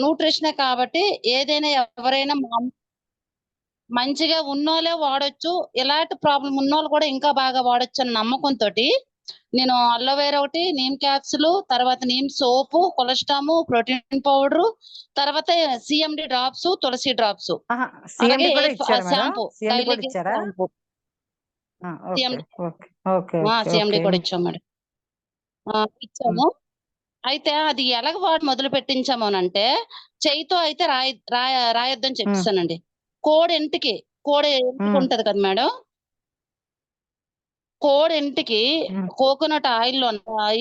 న్యూట్రిషనే కాబట్టి ఏదైనా ఎవరైనా మంచిగా ఉన్నోళ్ళే వాడొచ్చు. ఎలాంటి ప్రాబ్లమ్ ఉన్నోళ్ళు కూడా ఇంకా బాగా వాడొచ్చన్న నమ్మకంతోటి నేను అలోవెరా ఒకటి, నీమ్ క్యాప్సూలు, తర్వాత నీమ్ సోపు, కొలెస్ట్రాము, ప్రోటీన్ పౌడరు, తర్వాత సీఎండీ డ్రాప్స్, తులసి డ్రాప్స్. అలాగే సీఎండీ కూడా ఇచ్చారా మేడం? షాంపూ, సీఎండీ కూడా డైలీకి ఇచ్చారా? Shampoo. Okay CMD okay okay CMD okay. కూడా ఇచ్చాం మేడం. ఇచ్చాము. అయితే అది ఎలాగ వాడి మొదలు పెట్టించామనంటే, చేయితో అయితే రాయొద్దని చెప్పేసానండి. కోడింటికి ఉంటది కదా మేడం! కోడింటికి కోకోనట్ ఆయిల్‌లో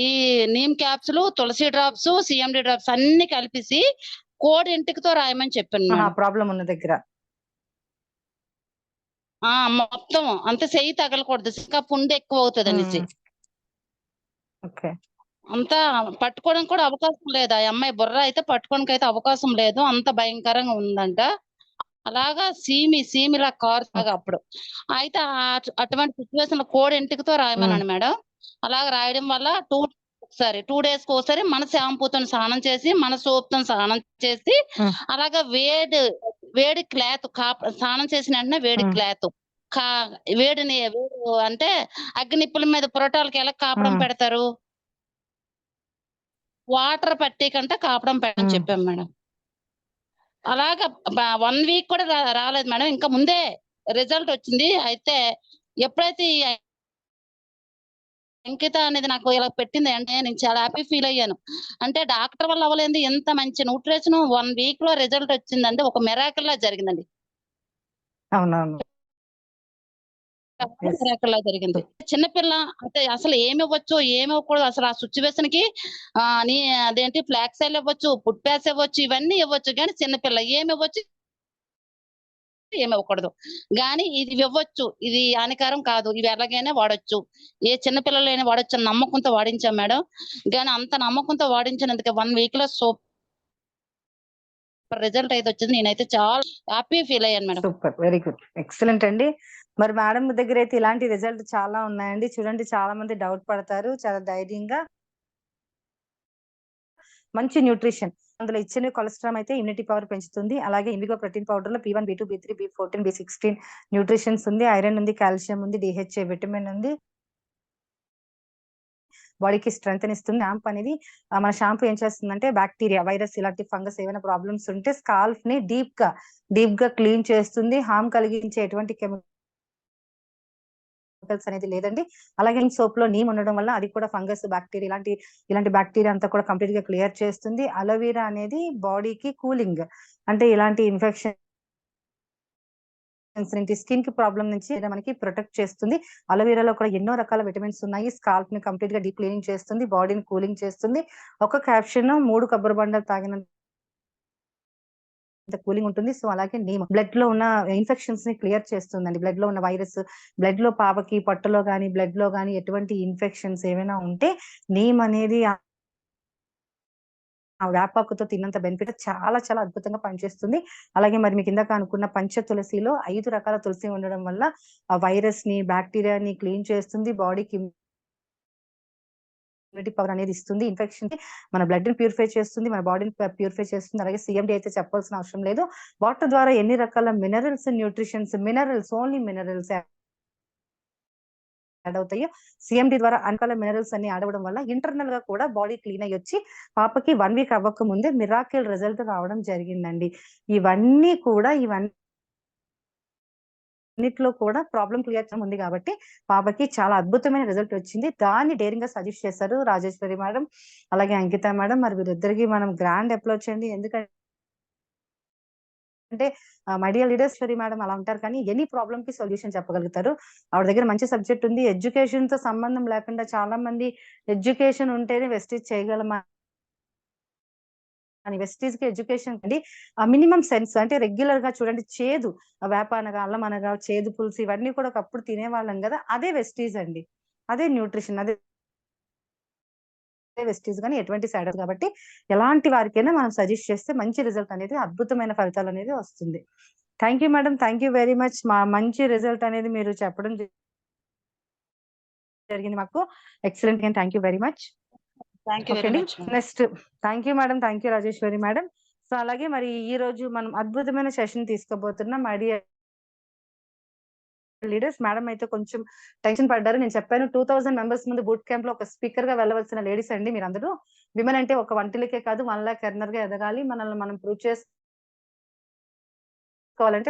ఈ నీమ్ క్యాప్సూలు, తులసి డ్రాప్స్, సీఎండీ డ్రాప్స్ అన్నీ కలిపేసి కోడింటికితో రాయమని చెప్పాను మేడం. ప్రాబ్లమ్ ఉన్న దగ్గర. మొత్తం అంతే, చెయ్యి తగలకూడదు. ఇంకా పుండు ఎక్కువవుతదనేసి. ఓకే. అంతా పట్టుకోవడానికి కూడా అవకాశం లేదు. ఆ అమ్మాయి బుర్ర అయితే పట్టుకోవడానికైతే అవకాశం లేదు. అంత భయంకరంగా ఉందంట. అలాగా సీమిలా కారుతాగా అప్పుడు. అయితే అటువంటి సిట్యుయేషన్‌లో కోడింటికితో రాయమన్నాను మేడం. అలాగ రాయడం వల్ల 2 డేస్‌కి ఒకసారి మన షాంపూతోని స్నానం చేసి, మన సోప్‌తోని స్నానం చేసి, అలాగా వేడి క్లాత్ స్నానం చేసిన వెంటనే వేడి క్లాత్ కా వేడిని అంటే అగ్గినిప్పుల మీద పొరటాలకి ఎలా కాపడం పెడతారు? వాటర్ పట్టేకంట కాపడం పెట్టమని చెప్పాం మేడం. అలాగా 1 వీక్ కూడా రాలేదు మేడం. ఇంకా ముందే రిజల్ట్ వచ్చింది. అయితే ఎప్పుడైతే ఈ అంకిత అనేది నాకు ఇలా పెట్టింది అంటే నేను చాలా హ్యాపీ ఫీల్ అయ్యాను. అంటే డాక్టర్ వల్ల అవ్వలేనిది ఇంత మంచి న్యూట్రిషన్ 1 వీక్‌లో రిజల్ట్ వచ్చిందంటే ఒక మిరాకిల్‌లా జరిగిందండి. అవునవును. మిరాకిల్‌లా జరిగింది. చిన్న పిల్ల అంటే అసలు ఏమివ్వచ్చు, ఏమివ్వకూడదు అసలు ఆ సిట్యుయేషన్‌కి అదేంటి ఫ్లాక్స్ ఆయిల్ ఇవ్వచ్చు, ఫుడ్ ప్యాస్ ఇవ్వచ్చు, ఇవన్నీ ఇవ్వచ్చు. కానీ చిన్న పిల్ల ఏమివ్వచ్చు, ఏమివ్వకూడదు. గానీ ఇది ఇవ్వచ్చు. ఇది హానికరం కాదు. ఇవి ఎలాగైనా వాడొచ్చు. ఏ చిన్న పిల్లలైనా వాడొచ్చని నమ్మకంతో వాడించాం మేడం. గానీ అంత నమ్మకంతో వాడించినందుకు 1 వీక్‌లో రిజల్ట్ అయితే వచ్చింది. నేనైతే చాలా హ్యాపీ ఫీల్ అయ్యాను madam. Super. Very good. Excellent అండి. మరి మేడం దగ్గర అయితే ఇలాంటి రిజల్ట్ చాలా ఉన్నాయండి. చూడండి, చాలా మంది డౌట్ పడతారు. చాలా ధైర్యంగా మంచి న్యూట్రిషన్ అందులో ఇచ్చిన కొలెస్ట్రాల్ అయితే ఇమ్యూనిటీ పవర్ పెంచుతుంది. అలాగే ఇండిగో ప్రోటీన్ పౌడర్ లో B1, B2, B3, B14, B16 nutritions ఉంది, ఐరన్ ఉంది, కాల్షియం ఉంది, DHA విటమిన్ ఉంది, బాడీకి స్ట్రెంగ్త్ ఇస్తుంది. షాంపూ అనేది మన షాంపూ ఏం చేస్తుందంటే బ్యాక్టీరియా, వైరస్ ఇలాంటి ఫంగస్ ఏమైనా ప్రాబ్లమ్స్ ఉంటే స్కాల్ప్ ని డీప్ గా క్లీన్ చేస్తుంది. హార్మ్ కలిగించే ఎటువంటి కెమికల్స్ అనేది లేదండి. అలాగే సోప్ లో నీమ్ ఉండడం వల్ల అది కూడా ఫంగస్, బ్యాక్టీరియా ఇలాంటి బ్యాక్టీరియా అంతా కూడా కంప్లీట్ గా క్లియర్ చేస్తుంది. అలోవెరా అనేది బాడీకి కూలింగ్, అంటే ఇలాంటి ఇన్ఫెక్షన్ స్కిన్ కి ప్రాబ్లం నుంచి మనకి ప్రొటెక్ట్ చేస్తుంది. అలోవెరాలో కూడా ఎన్నో రకాల విటమిన్స్ ఉన్నాయి. స్కాల్ప్ ని కంప్లీట్ గా డీప్ క్లీనింగ్ చేస్తుంది, బాడీని కూలింగ్ చేస్తుంది. ఒక క్యాప్షన్ 3 కొబ్బరి బండలు తాగినంత కూలింగ్ ఉంటుంది. సో అలాగే నీమ్ బ్లడ్ లో ఉన్న ఇన్ఫెక్షన్స్ ని క్లియర్ చేస్తుందండి. బ్లడ్ లో ఉన్న వైరస్, బ్లడ్ లో పాపకి పొట్టలో గానీ బ్లడ్ లో గానీ ఎటువంటి ఇన్ఫెక్షన్స్ ఏమైనా ఉంటే నీమ్ అనేది ఆ వేపాకుతో తిన్నంత బెనిఫిట్ చాలా చాలా అద్భుతంగా పనిచేస్తుంది. అలాగే మరి మీకు ఇందాక అనుకున్న పంచ తులసిలో 5 రకాల తులసి ఉండడం వల్ల ఆ వైరస్ ని, బ్యాక్టీరియాని క్లీన్ చేస్తుంది. బాడీకి ఇమ్యూనిటీ పవర్ అనేది ఇస్తుంది. ఇన్ఫెక్షన్ మన బ్లడ్ ని ప్యూరిఫై చేస్తుంది, మన బాడీని ప్యూరిఫై చేస్తుంది. అలాగే సీఎండీ అయితే చెప్పాల్సిన అవసరం లేదు. వాటర్ ద్వారా ఎన్ని రకాల మినరల్స్ ఓన్లీ మినరల్స్ యాడ్ అవుతాయో సీఎండీ ద్వారా అన్కాల మినరల్స్ అన్ని యాడ్ అవ్వడం వల్ల ఇంటర్నల్ గా కూడా బాడీ క్లీన్ అయ్యొచ్చి పాపకి 1 వీక్ అవ్వక ముందే మిరాకిల్ రిజల్ట్ రావడం జరిగిందండి. ఇవన్నిట్లో కూడా ప్రాబ్లమ్ క్లియర్ ఉంది కాబట్టి పాపకి చాలా అద్భుతమైన రిజల్ట్ వచ్చింది. దాన్ని డేరింగ్ గా సజెస్ట్ చేశారు రాజేశ్వరి మేడం, అలాగే అంకిత మేడం. మరి వీరిద్దరికి మనం గ్రాండ్ అప్రోచ్ అండి. ఎందుకంటే మై డియర్ లీడర్శ్వరి మేడం అలా ఉంటారు, కానీ ఎనీ ప్రాబ్లమ్ కి సొల్యూషన్ చెప్పగలుగుతారు. ఆవిడ దగ్గర మంచి సబ్జెక్ట్ ఉంది. ఎడ్యుకేషన్ తో సంబంధం లేకుండా చాలా మంది ఎడ్యుకేషన్ ఉంటేనే వెస్టీజ్ చేయగలమా అని వెస్టీజ్ కి ఎడ్యుకేషన్ అండి మినిమం సెన్స్, అంటే రెగ్యులర్ గా చూడండి, చేదు వేప అనగా, అల్లం అనగా, చేదు పులుసు ఇవన్నీ కూడా ఒకప్పుడు తినేవాళ్ళం కదా, అదే వెస్టీజ్ అండి, అదే న్యూట్రిషన్, అదే వెస్టీజ్ గానీ ఎటువంటి సైడ్ కాబట్టి ఎలాంటి వారికైనా మనం సజెస్ట్ చేస్తే మంచి రిజల్ట్ అనేది, అద్భుతమైన ఫలితాలు అనేది వస్తుంది. Thank you madam, thank you very much. మంచి రిజల్ట్ అనేది మీరు చెప్పడం జరిగింది మాకు. Excellent. Thank you very much. Thank you okay very అండి. Much. Next thank you madam. Thank you Rajeshwari madam. So అలాగే మరి ఈ రోజు మనం అద్భుతమైన సెషన్ తీసుకోబోతున్నాం. మై డియర్ లీడర్స్, మేడం అయితే కొంచెం టెన్షన్ పడ్డారు. నేను చెప్పాను 2000 మెంబర్స్ ముందు బూట్ క్యాంప్ లో ఒక స్పీకర్ గా వెళ్ళవలసిన లేడీస్ అండి మీరందరూ. విమెన్ అంటే ఒక వంటలకే కాదు 1 lakh ఎర్నర్ గా ఎదగాలి. మనల్ని మనం ప్రూవ్ చేసుకోవాలంటే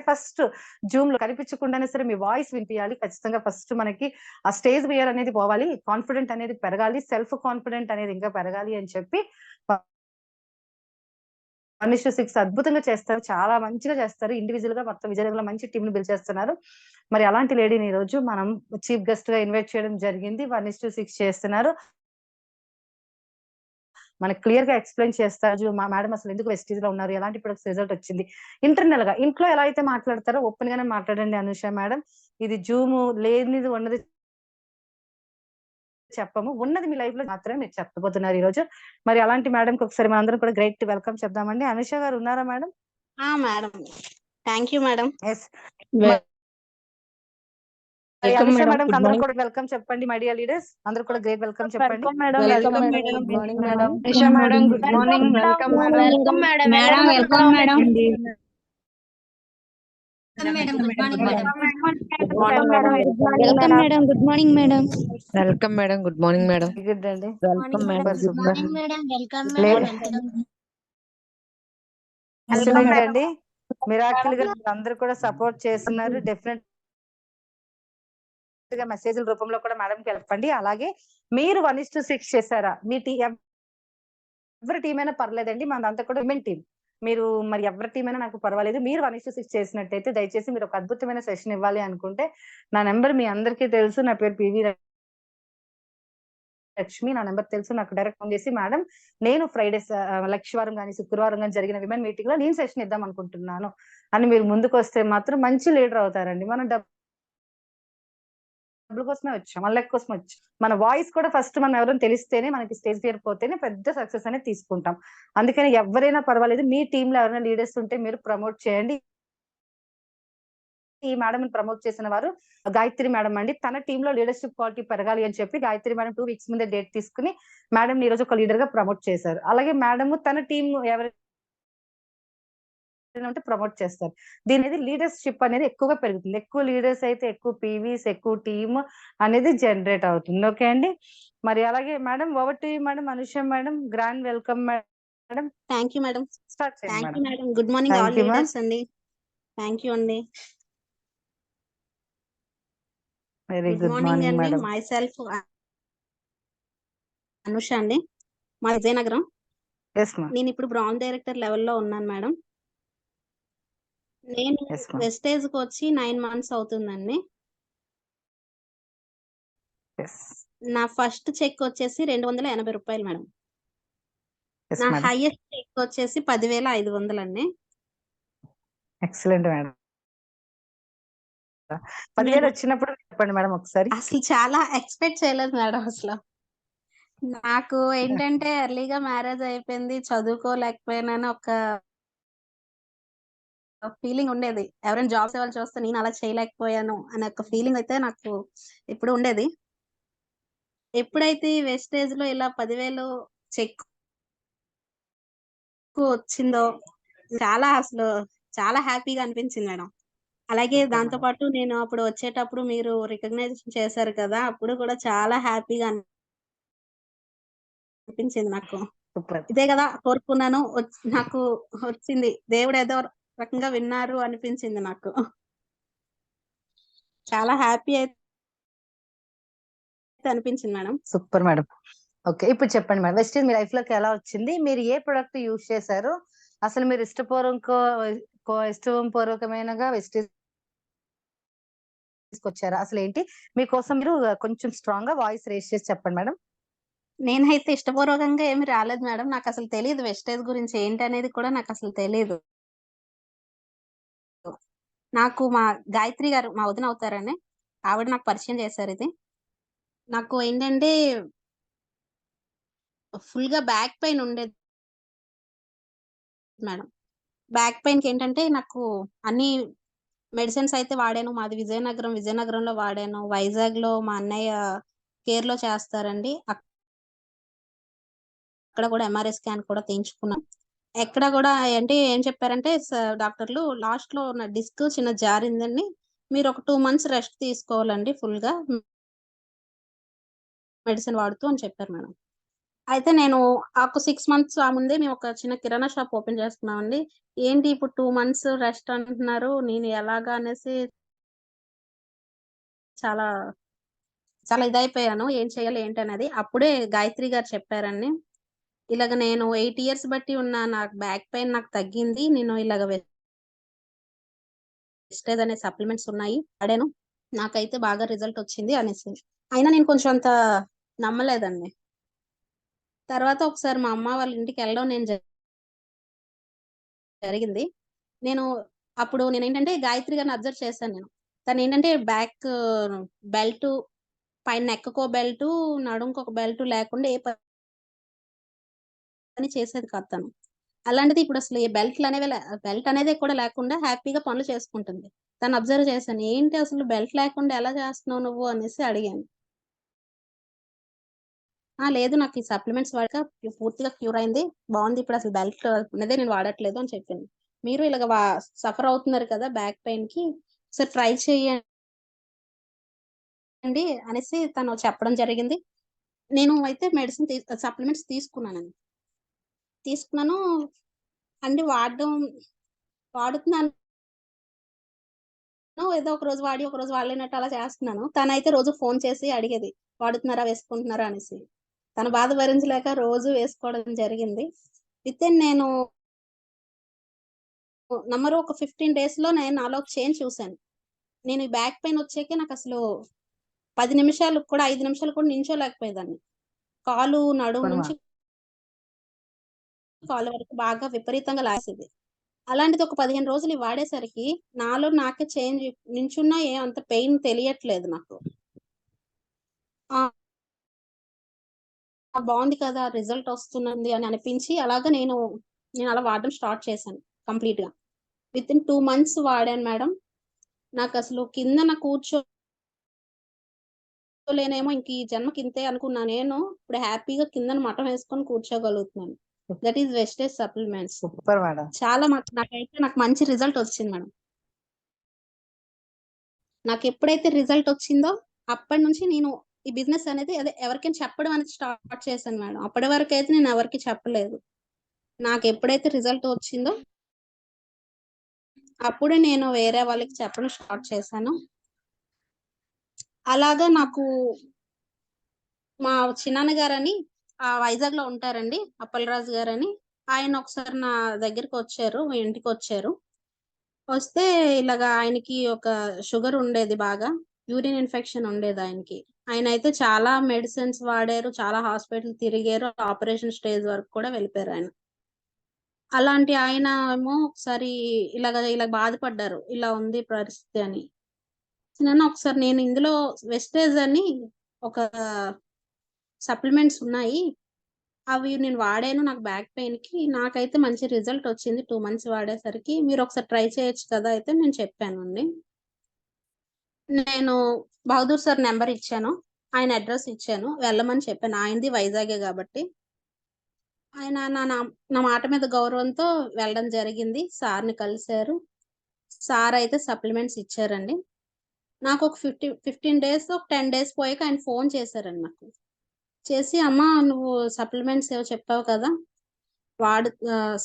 ఫస్ట్ జూమ్ లో కనిపించకుండానే సరే మీ వాయిస్ వినిపించాలి. ఖచ్చితంగా ఫస్ట్ మనకి ఆ స్టేజ్ ఫియర్ అనేది పోవాలి, కాన్ఫిడెంట్ అనేది పెరగాలి, సెల్ఫ్ కాన్ఫిడెంట్ అనేది ఇంకా పెరగాలి అని చెప్పి 1:6 అద్భుతంగా చేస్తారు. చాలా మంచిగా చేస్తారు. ఇండివిజువల్ గా మొత్తం విజయనగరంలో మంచి టీమ్ ని బిల్డ్ చేస్తున్నారు. మరి అలాంటి లేడీని ఈ రోజు మనం చీఫ్ గెస్ట్ గా ఇన్వైట్ చేయడం జరిగింది. 1:6 చేస్తున్నారు. మనకి క్లియర్ గా ఎక్స్ప్లెయిన్ చేస్తారు. మా మేడం అసలు ఎందుకు వెస్టీజ్ లో ఉన్నారు, ఎలాంటి ప్రొడక్ట్స్ రిజల్ట్ వచ్చింది, ఇంటర్నల్ గా ఇంట్లో ఎలా అయితే మాట్లాడతారో ఓపెన్ గానే మాట్లాడండి అనుష మేడం. ఇది జూమ్ లేనిది ఉన్నది చెప్పము, ఉన్నది మీ లైఫ్ లో మాత్రమే మీరు చెప్పబోతున్నారు ఈ రోజు. మరి అలాంటి మేడం కి ఒకసారి మనందరం కూడా గ్రేట్ వెల్కమ్ చెప్దామండి. అనుష గారు ఉన్నారా madam? Madam, thank you madam. Yes welcome Anusha madam. Madam good అందరూ మార్నింగ్. కూడా వెల్కమ్ చెప్పండి. మై డియర్ లీడర్స్ అందరూ కూడా గ్రేట్ వెల్కమ్ చెప్పండి. Welcome madam. Welcome welcome madam. Madam. Good morning madam. Madam. Nisha madam good morning. Welcome madam. Welcome madam. Madam welcome madam. Madam good morning madam. Welcome madam good morning madam. Welcome madam. Good morning madam. Good అండి. Welcome madam. Super good super. Morning madam. Welcome లేదు. Madam. Excellent అండి. Miracle గా అందరూ కూడా support చేస్తున్నారు. Definite గా మెసేజ్ల రూపంలో కూడా మేడం కి చెప్పండి. అలాగే మీరు 1:6 చేశారా? మీ ఎవరి టీం అయినా పర్లేదండి, మనదంతా కూడా విమెన్ టీం. మీరు మరి ఎవరి టీం అయినా నాకు పర్వాలేదు. మీరు 1:6 చేసినట్టయితే దయచేసి మీరు ఒక అద్భుతమైన సెషన్ ఇవ్వాలి అనుకుంటే నా నెంబర్ మీ అందరికీ తెలుసు. నా పేరు పివి లక్ష్మి. నా నెంబర్ తెలుసు. నాకు డైరెక్ట్ ఫోన్ చేసి మేడం నేను ఫ్రైడేస్ లక్షవారం కానీ శుక్రవారం కానీ జరిగిన విమెన్ మీటింగ్ లో నేను సెషన్ ఇద్దాం అనుకుంటున్నాను అని మీరు ముందుకు వస్తే మాత్రం మంచి లీడర్ అవుతారండి. మనం డబ్బుల కోసమే వచ్చాం, మన లెక్క కోసం వచ్చాం. మన వాయిస్ కూడా ఫస్ట్ మనం ఎవరైనా తెలిస్తేనే, మనకి స్టేజ్ ఫియర్ పోతేనే పెద్ద సక్సెస్ అనేది తీసుకుంటాం. అందుకని ఎవరైనా పర్వాలేదు, మీ టీంలో ఎవరైనా లీడర్స్ ఉంటే మీరు ప్రమోట్ చేయండి. ఈ మేడం ప్రమోట్ చేసిన వారు గాయత్రి మేడం అండి. తన టీమ్ లో లీడర్షిప్ క్వాలిటీ పెరగాలి అని చెప్పి గాయత్రి మేడం 2 weeks ముందే డేట్ తీసుకుని మేడం ఈ రోజు ఒక లీడర్ గా ప్రమోట్ చేశారు. అలాగే మేడం తన టీం ఎవరైనా ప్రమోట్ చేస్తారు. దీని అనేది లీడర్షిప్ అనేది ఎక్కువగా పెరుగుతుంది. ఎక్కువ లీడర్స్ అయితే ఎక్కువ పీవీస్, ఎక్కువ టీమ్ అనేది జనరేట్ అవుతుంది. ఓకే అండి. మరి అలాగే madam over to madam. Anusha madam grand welcome madam. Thank you madam. Start చేయండి thank you madam. Madam. Good morning all thank you ma'am. Leaders అండి. థ్యాంక్ యూ అండి. Very good good morning morning అండి. Madam. Myself Anusha అండి, మా Vizianagaram. Yes ma'am. నేను ఇప్పుడు bronze director లెవెల్లో ఉన్నాను మేడం. నేను ఎస్ మ్యామ్. వెస్టేజ్ కి వచ్చి 9 months అవుతుందండి. ఎస్ నా ఫస్ట్ చెక్ వచ్చేసి 280 రూపాయలు మేడం. ఎస్ నా మేడం. హైయెస్ట్ చెక్ వచ్చేసి 10,500 అండి. Excellent madam. 10,000 నేను వచ్చినప్పుడు చెప్పండి మేడం ఒకసారి. అసలు చాలా ఎక్స్పెక్ట్ చేయలేదు మేడం. అసలు నాకు ఏంటంటే ఎర్లీగా మ్యారేజ్ అయిపోయింది, చదువుకోలేకపోయినాను ఒక ఫీలింగ్ ఉండేది. ఎవరైనా జాబ్స్ వాళ్ళు చూస్తే నేను అలా చేయలేకపోయాను అనే ఒక ఫీలింగ్ అయితే నాకు ఇప్పుడు ఉండేది. ఎప్పుడైతే వెస్టేజ్ లో ఇలా 10,000 చెక్ వచ్చిందో అసలు చాలా హ్యాపీగా అనిపించింది మేడం. అలాగే దాంతో పాటు నేను అప్పుడు వచ్చేటప్పుడు మీరు రికగ్నైజేషన్ చేశారు కదా, అప్పుడు కూడా చాలా హ్యాపీగా అనిపించింది నాకు. సూపర్. ఇదే కదా కోరుకున్నాను, నాకు వచ్చింది, దేవుడు ఏదో రకంగా విన్నారు అనిపించింది నాకు. చాలా హ్యాపీ అయితే అనిపించింది మేడం. Super madam. ఓకే, ఇప్పుడు చెప్పండి మేడం వెస్టేజ్ మీ లైఫ్ లోకి ఎలా వచ్చింది, మీరు ఏ ప్రొడక్ట్ యూజ్ చేశారు, అసలు మీరు ఇష్టపూర్వకమైనగా వెస్టేజ్ తీసుకొచ్చారా, అసలు ఏంటి మీకోసం మీరు కొంచెం స్ట్రాంగ్ గా వాయిస్ రేస్ చేసి చెప్పండి మేడం. నేనైతే ఇష్టపూర్వకంగా ఏమి రాలేదు మేడం. నాకు అసలు తెలియదు వెస్టేజ్ గురించి ఏంటి అనేది కూడా నాకు అసలు తెలియదు. నాకు మా గాయత్రి గారు, మా వదిన అవుతారని, ఆవిడ నాకు పరిచయం చేశారు. ఇది నాకు ఏంటంటే ఫుల్ గా బ్యాక్ పెయిన్ ఉండేది మేడం. బ్యాక్ పెయిన్ కి ఏంటంటే నాకు అన్ని మెడిసిన్స్ అయితే వాడాను. మాది విజయనగరంలో వాడాను. వైజాగ్ లో మా అన్నయ్య కేర్ లో చేస్తారండి. అక్కడ కూడా ఎంఆర్ఐ స్కాన్ కూడా తీయించుకున్నాం. ఎక్కడ కూడా అంటే ఏం చెప్పారంటే డాక్టర్లు లాస్ట్ లో ఉన్న డిస్క్ చిన్న జారిందండి, మీరు ఒక 2 months రెస్ట్ తీసుకోవాలండి ఫుల్ గా మెడిసిన్ వాడుతూ అని చెప్పారు మేడం. అయితే నేను ఒక 6 months ఆ ముందే మేము ఒక చిన్న కిరాణా షాప్ ఓపెన్ చేసుకున్నామండి. ఏంటి ఇప్పుడు 2 months రెస్ట్ అంటున్నారు, నేను ఎలాగా అనేసి చాలా చాలా ఇదైపోయాను. ఏం చేయాలి ఏంటి అనేది. అప్పుడే గాయత్రి గారు చెప్పారండి, ఇలాగ నేను 8 years బట్టి ఉన్న నాకు బ్యాక్ పెయిన్ నాకు తగ్గింది. నేను ఇలాగ వెస్టేజ్ అనే సప్లిమెంట్స్ ఉన్నాయి వాడాను, నాకైతే బాగా రిజల్ట్ వచ్చింది అనేసి. అయినా నేను కొంచెం అంత నమ్మలేదండి. తర్వాత ఒకసారి మా అమ్మ వాళ్ళ ఇంటికి వెళ్ళడం నేను జరిగింది. నేను అప్పుడు నేనేంటంటే గాయత్రి గారిని అబ్జర్వ్ చేశాను నేను. తను ఏంటంటే బ్యాక్ బెల్ట్, పైన నెక్కకో బెల్ట్, నడుంకొక బెల్ట్ లేకుండా ఏ పని చేసేది కాదు తను. అలాంటిది ఇప్పుడు అసలు ఏ బెల్ట్ అనేది కూడా లేకుండా హ్యాపీగా పనులు చేసుకుంటుంది. తను అబ్జర్వ్ చేశాను, ఏంటి అసలు బెల్ట్ లేకుండా ఎలా చేస్తున్నావు నువ్వు అనేసి అడిగాను. లేదు నాకు ఈ సప్లిమెంట్స్ వాడక పూర్తిగా క్యూర్ అయింది, బాగుంది, ఇప్పుడు అసలు బెల్ట్ అనేది నేను వాడట్లేదు అని చెప్పింది. మీరు ఇలాగ సఫర్ అవుతున్నారు కదా బ్యాక్ పెయిన్ కి, ఒకసారి ట్రై చేయండి అనేసి తను చెప్పడం జరిగింది. నేను అయితే మెడిసిన్ సప్లిమెంట్స్ తీసుకున్నాను అండి, వాడుతున్నాను. ఏదో ఒక రోజు వాడి ఒక రోజు వాడలేనట్టు అలా చేస్తున్నాను. తనైతే రోజు ఫోన్ చేసి అడిగేది, వాడుతున్నారా వేసుకుంటున్నారా అనేసి. తన బాధ భరించలేక రోజు వేసుకోవడం జరిగింది. నేను నమ్మరు ఒక 15 days లో నేను నాలో చేంజ్ చూశాను. నేను ఈ బ్యాక్ పెయిన్ వచ్చాకే నాకు అసలు 5 నిమిషాలు కూడా నించోలేకపోయేదాన్ని. కాలు నడుము నుంచి కాలు వరకు బాగా విపరీతంగా లాగేసేది. అలాంటిది ఒక 15 రోజులు వాడేసరికి నాలో నాకే చేంజ్, నించున్నా అంత పెయిన్ తెలియట్లేదు నాకు. బాగుంది కదా, రిజల్ట్ వస్తుంది అని అనిపించి అలాగా నేను అలా వాడడం స్టార్ట్ చేశాను కంప్లీట్ గా. విత్ ఇన్ 2 months వాడాను మేడం. నాకు అసలు కిందన కూర్చోలేనేమో, ఇంక ఈ జన్మకి ఇంతే అనుకున్నా నేను, ఇప్పుడు హ్యాపీగా కిందన మఠం వేసుకొని కూర్చోగలుగుతున్నాను. That is wastage supplements. Super madam. చాలా నాకు మంచి రిజల్ట్ వచ్చింది మేడం. నాకు ఎప్పుడైతే రిజల్ట్ వచ్చిందో అప్పటి నుంచి నేను ఈ బిజినెస్ అనేది ఎవరికైనా చెప్పడం అనేది స్టార్ట్ చేశాను మేడం. అప్పటి వరకు అయితే నేను ఎవరికి చెప్పలేదు. నాకు ఎప్పుడైతే రిజల్ట్ వచ్చిందో అప్పుడే నేను వేరే వాళ్ళకి చెప్పడం స్టార్ట్ చేశాను. అలాగా నాకు మా చిన్నాన్న గారని వైజాగ్ లో ఉంటారండి, అప్పలరాజు గారని, ఆయన ఒకసారి నా దగ్గరికి వచ్చారు, మా ఇంటికి వచ్చారు. వస్తే ఇలాగా ఆయనకి ఒక షుగర్ ఉండేది, బాగా యూరిన్ ఇన్ఫెక్షన్ ఉండేది ఆయనకి. ఆయన అయితే చాలా మెడిసిన్స్ వాడారు, చాలా హాస్పిటల్ తిరిగారు, ఆపరేషన్ స్టేజ్ వరకు కూడా వెళ్ళిపోయారు ఆయన. అలాంటి ఆయన ఏమో ఒకసారి ఇలా బాధపడ్డారు, ఇలా ఉంది పరిస్థితి అని. ఒకసారి నేను ఇందులో వెస్టేజ్ అని ఒక సప్లిమెంట్స్ ఉన్నాయి, అవి నేను వాడాను నాకు బ్యాక్ పెయిన్ కి, నాకైతే మంచి రిజల్ట్ వచ్చింది 2 months వాడేసరికి, మీరు ఒకసారి ట్రై చేయొచ్చు కదా అయితే నేను చెప్పాను అండి. నేను బహదూర్ సార్ నెంబర్ ఇచ్చాను, ఆయన అడ్రస్ ఇచ్చాను, వెళ్ళమని చెప్పాను. ఆయనది వైజాగే కాబట్టి ఆయన నా మాట మీద గౌరవంతో వెళ్ళడం జరిగింది. సార్ని కలిశారు, సార్ అయితే సప్లిమెంట్స్ ఇచ్చారండి. నాకు ఒక 15 days 10 days పోయాక ఆయన ఫోన్ చేశారండి నాకు. చేసి, అమ్మా నువ్వు సప్లిమెంట్స్ ఏవో చెప్పావు కదా,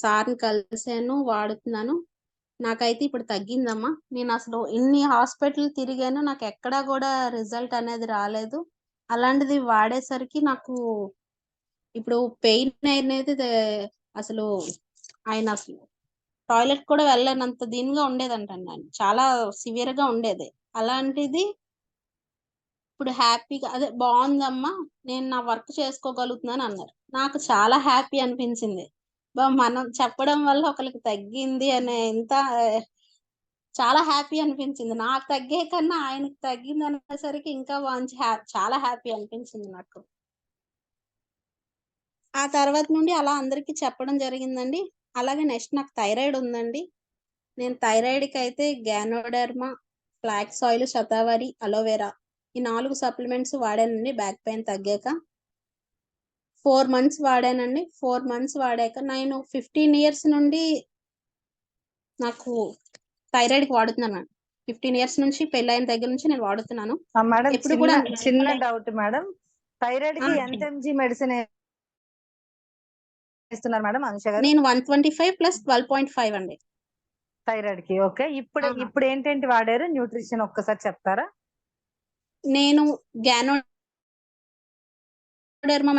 సార్ని కలిసాను, వాడుతున్నాను, నాకైతే ఇప్పుడు తగ్గిందమ్మా. నేను అసలు ఇన్ని హాస్పిటల్ తిరిగాను, నాకు ఎక్కడా కూడా రిజల్ట్ అనేది రాలేదు. అలాంటిది వాడేసరికి నాకు ఇప్పుడు పెయిన్ అనేది అసలు ఆయన అసలు టాయిలెట్ కూడా వెళ్ళనంత దీనిగా ఉండేదంటండి ఆయన, చాలా సివియర్ గా ఉండేది. అలాంటిది ఇప్పుడు హ్యాపీగా అదే బాగుందమ్మా, నేను నా వర్క్ చేసుకోగలుగుతున్నాను అన్నారు. నాకు చాలా హ్యాపీ అనిపించింది. మనం చెప్పడం వల్ల ఒకరికి తగ్గింది అనే చాలా హ్యాపీ అనిపించింది. నాకు తగ్గే కన్నా ఆయనకు తగ్గింది అనేసరికి ఇంకా మంచి చాలా హ్యాపీ అనిపించింది నాకు. ఆ తర్వాత నుండి అలా అందరికి చెప్పడం జరిగిందండి. అలాగే నెక్స్ట్ నాకు థైరాయిడ్ ఉందండి. నేను థైరాయిడ్ కి అయితే ganoderma, flax oil, shatavari, aloe vera ఈ 4 సప్లిమెంట్స్ వాడానండి బ్యాక్ పెయిన్ తగ్గాక. 4 months వాడానండి. 4 months వాడాక నేను 15 years నుండి నాకు థైరాయిడ్ వాడుతున్నాను. 15 years నుంచి పెళ్ళైన దగ్గర నుంచి నేను వాడుతున్నాను. మేడం ఎప్పుడు కూడా చిన్న డౌట్ మేడం, థైరాయిడ్ కి ఎంత చెప్పండి. ఎంజీ మెడిసిన్ ఇస్తున్నారు మేడం అనుష గారు? నేను 125 + 12.5 అండి. థైరాయిడ్ కి. ఓకే, ఇప్పుడు ఆహా. ఇప్పుడు ఏంటేంటి వాడారు? న్యూట్రిషన్ ఒక్కసారి చెప్తారా? నేను ganoderma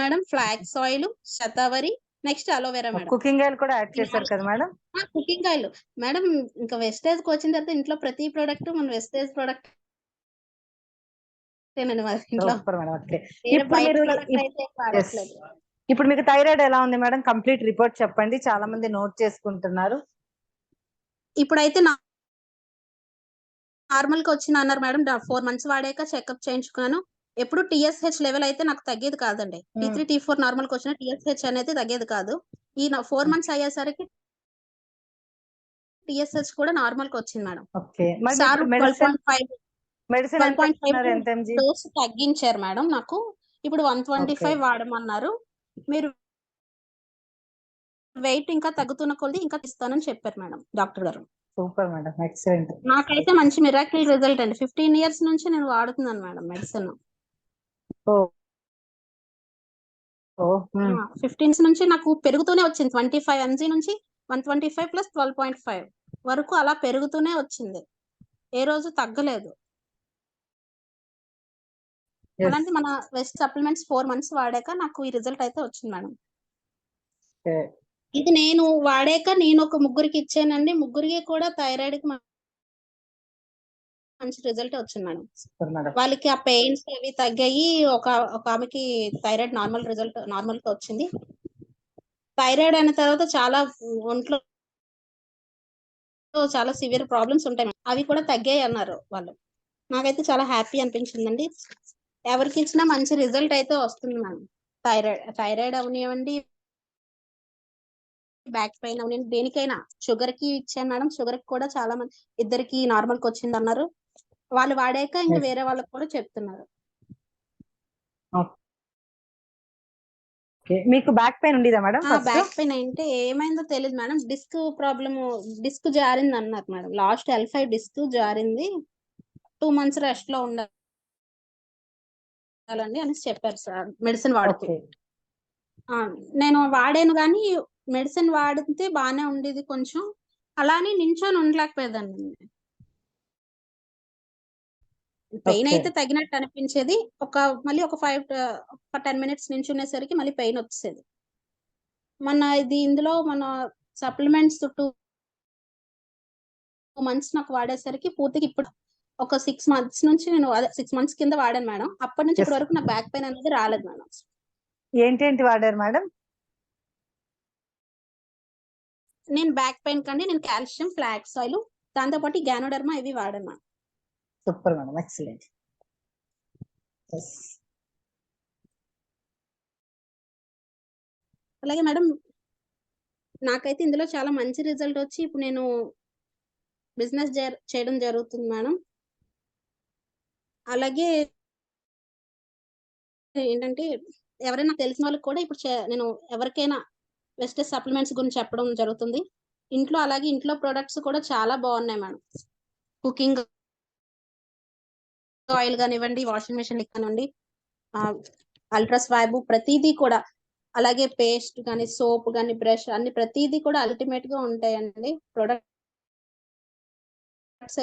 madam, flax oil, shatavari, next aloe vera madam. Cooking oil కూడా యాడ్ చేశారు కదా మేడం? Cooking oil madam. ఇంకా వెస్టేజ్ కి వచ్చిన తర్వాత ఇంట్లో ప్రతి ప్రోడక్ట్ మన వెస్టేజ్ ప్రోడక్ట్ ఇంట్లో సూపర్ మేడం. ఓకే, వేరే ఇప్పుడు బయట మీరు ప్రోడక్ట్ అయితే వాడట్లేదు. ఇప్పుడు మీకు థైరాయిడ్ ఎలా ఉంది మేడం? కంప్లీట్ రిపోర్ట్ చెప్పండి, చాలా మంది నోట్ చేసుకుంటున్నారు. ఇప్పుడైతే నార్మల్ గా వచ్చిన అన్నారు మేడం. 4 months వాడాక చెకప్ చేయించుకున్నాను. ఎప్పుడు TSH లెవెల్ అయితే నాకు తగ్గేది కాదండి. T3 T4 నార్మల్ కి వచ్చిన TSH అనేది తగ్గేది కాదు. ఈ 4 months అయ్యేసరికి TSH కూడా నార్మల్ కి వచ్చింది మేడం. ఓకే, మరి సార్ 12.5 మెడిసిన్ ఎంత ఇస్తున్నారు? ఎంత ఎంజీ డోస్ తగ్గించారు మేడం నాకు. ఇప్పుడు 125 వాడమన్నారు. మీరు వెయిట్ ఇంకా తగ్గుతున్న కొద్ది ఇంకా ఇస్తానని చెప్పారు మేడం డాక్టర్ గారు. Super madam, excellent. నాకైతే మంచి మిరాకిల్ రిజల్ట్ అండి. 15 years నుంచి నేను వాడుతున్నాను మేడం మెడిసిన్. 15 నుంచి నాకు పెరుగుతూనే వచ్చింది. 25 mg నుంచి 125 + 12.5 వరకు అలా పెరుగుతూనే వచ్చింది. ఏ రోజు తగ్గలేదు. అలాంటి మన వెస్ట్ సప్లిమెంట్స్ 4 months వాడాక నాకు ఈ రిజల్ట్ అయితే వచ్చింది మేడం. ఇది నేను వాడాక నేను ఒక ముగ్గురికి ఇచ్చానండి. ముగ్గురికి కూడా థైరాయిడ్ కి మంచి రిజల్ట్ వచ్చింది మేడం. వాళ్ళకి ఆ పెయిన్స్ అవి తగ్గాయి. ఒక ఆమెకి థైరాయిడ్ నార్మల్ గా వచ్చింది. థైరాయిడ్ అయిన తర్వాత చాలా ఒంట్లో చాలా సివియర్ ప్రాబ్లమ్స్ ఉంటాయి, అవి కూడా తగ్గాయి అన్నారు వాళ్ళు. నాకైతే చాలా హ్యాపీ అనిపించిందండి. ఎవరికి ఇచ్చినా మంచి రిజల్ట్ అయితే వస్తుంది మేడం. థైరాయిడ్ అవనివ్వండి, బ్యాక్ పెయిన్ అవనివ్వండి, దేనికైనా. షుగర్ కి ఇచ్చాను మేడం. షుగర్ కి కూడా చాలా మంది ఇద్దరికి నార్మల్ కి వచ్చింది అన్నారు. వాళ్ళు వాడాక ఇంకా వేరే వాళ్ళకి కూడా చెప్తున్నారు. మీకు బ్యాక్ పెయిన్ ఉండేదా మేడం? బ్యాక్ పెయిన్ అంటే ఏమైందో తెలియదు మేడం. డిస్క్ జారింది అన్నారు మేడం. లాస్ట్ L5 డిస్క్ జారింది. 2 months రెస్ట్ లో ఉండాలండి అని చెప్పారు సార్ మెడిసిన్ వాడుతూ. నేను వాడాను కానీ మెడిసిన్ వాడితే బాగానే ఉండేది కొంచెం. అలానే నించొని ఉండలేకపోయేదాన్ని. పెయిన్ అయితే తగినట్టు అనిపించేది. మళ్ళీ ఒక 5-10 minutes నించునేసరికి మళ్ళీ పెయిన్ వచ్చేది. ఇందులో మన సప్లిమెంట్స్ 2 months నాకు వాడేసరికి పూర్తిగా ఇప్పుడు ఒక 6 months నుంచి నేను 6 months కింద వాడాను మేడం. అప్పటి నుంచి ఇప్పటి వరకు నాకు బ్యాక్ పెయిన్ అనేది రాలేదు మేడం. ఏంటేంటి వాడారు మేడం? నేను బ్యాక్ పెయిన్ కండి నేను కాల్షియం, ఫ్లాక్స్ ఆయిల్, దాంతో పాటు గ్యానోడెర్మా ఇవి వాడాను మేడం. Super madam, excellent. అలాగే మేడం నాకైతే ఇందులో చాలా మంచి రిజల్ట్ వచ్చి ఇప్పుడు నేను బిజినెస్ చేయడం జరుగుతుంది మేడం. అలాగే ఏంటంటే ఎవరైనా తెలిసిన వాళ్ళకి కూడా ఇప్పుడు నేను ఎవరికైనా వెస్టేజ్ సప్లిమెంట్స్ గురించి చెప్పడం జరుగుతుంది ఇంట్లో. అలాగే ఇంట్లో ప్రొడక్ట్స్ కూడా చాలా బాగున్నాయి మేడం. కుకింగ్ ఆయిల్ కానివ్వండి, వాషింగ్ మెషిన్ కానివ్వండి, అల్ట్రా స్వాబ్ ప్రతిదీ కూడా, అలాగే పేస్ట్ కానీ, సోప్ కానీ, బ్రష్ అన్ని ప్రతిదీ కూడా అల్టిమేట్ గా ఉంటాయండి. ప్రొడక్ట్స్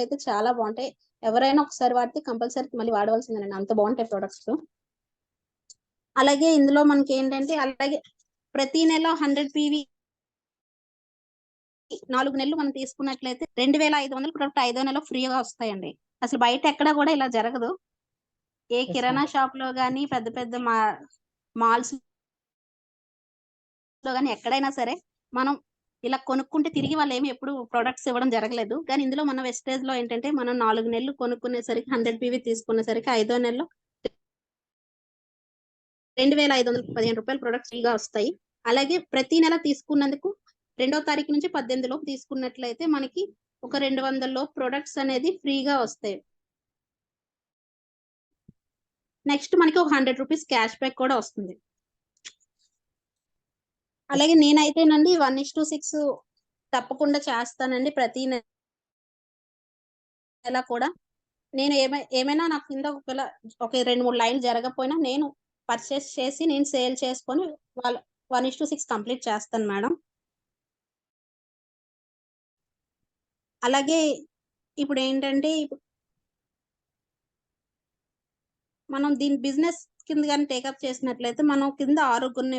అయితే చాలా బాగుంటాయి. ఎవరైనా ఒకసారి వాడితే కంపల్సరీ మళ్ళీ వాడవలసిందేనండి, అంత బాగుంటాయి ప్రొడక్ట్స్. అలాగే ఇందులో మనకి ఏంటంటే అలాగే ప్రతి నెల 100 PV 4 నెలలు మనం తీసుకున్నట్లయితే 2500 ప్రొడక్ట్ 5వ నెల ఫ్రీగా వస్తాయండి. అసలు బయట ఎక్కడా కూడా ఇలా జరగదు. ఏ కిరాణా షాప్ లో గానీ, పెద్ద పెద్ద మాల్స్ లో గానీ ఎక్కడైనా సరే మనం ఇలా కొనుక్కుంటే తిరిగి వాళ్ళు ఏమి ఎప్పుడు ప్రొడక్ట్స్ ఇవ్వడం జరగలేదు. కానీ ఇందులో మన వెస్టేజ్ లో ఏంటంటే మనం 4 నెలలు కొనుక్కునేసరికి 100 PV తీసుకునేసరికి 5వ నెలలో 2515 రూపాయల ప్రొడక్ట్స్ ఫ్రీగా వస్తాయి. అలాగే ప్రతి నెల తీసుకున్నందుకు 2వ తారీఖు నుంచి 18 లోపు తీసుకున్నట్లయితే మనకి ఒక 200 లోపు ప్రొడక్ట్స్ అనేది ఫ్రీగా వస్తాయి. నెక్స్ట్ మనకి ఒక 100 రూపీస్ క్యాష్ బ్యాక్ కూడా వస్తుంది. అలాగే నేనైతేనండి 1:6 తప్పకుండా చేస్తానండి ప్రతి నెల కూడా. నేను ఏమైనా నాకు కింద ఒకవేళ ఒక 2-3 లైన్లు జరగకపోయినా నేను పర్చేస్ చేసి నేను సేల్ చేసుకొని వాళ్ళ 1:6 కంప్లీట్ చేస్తాను మేడం. అలాగే ఇప్పుడు ఏంటంటే మనం దీని బిజినెస్ కింద కానీ టేకప్ చేసినట్లయితే మనం కింద 6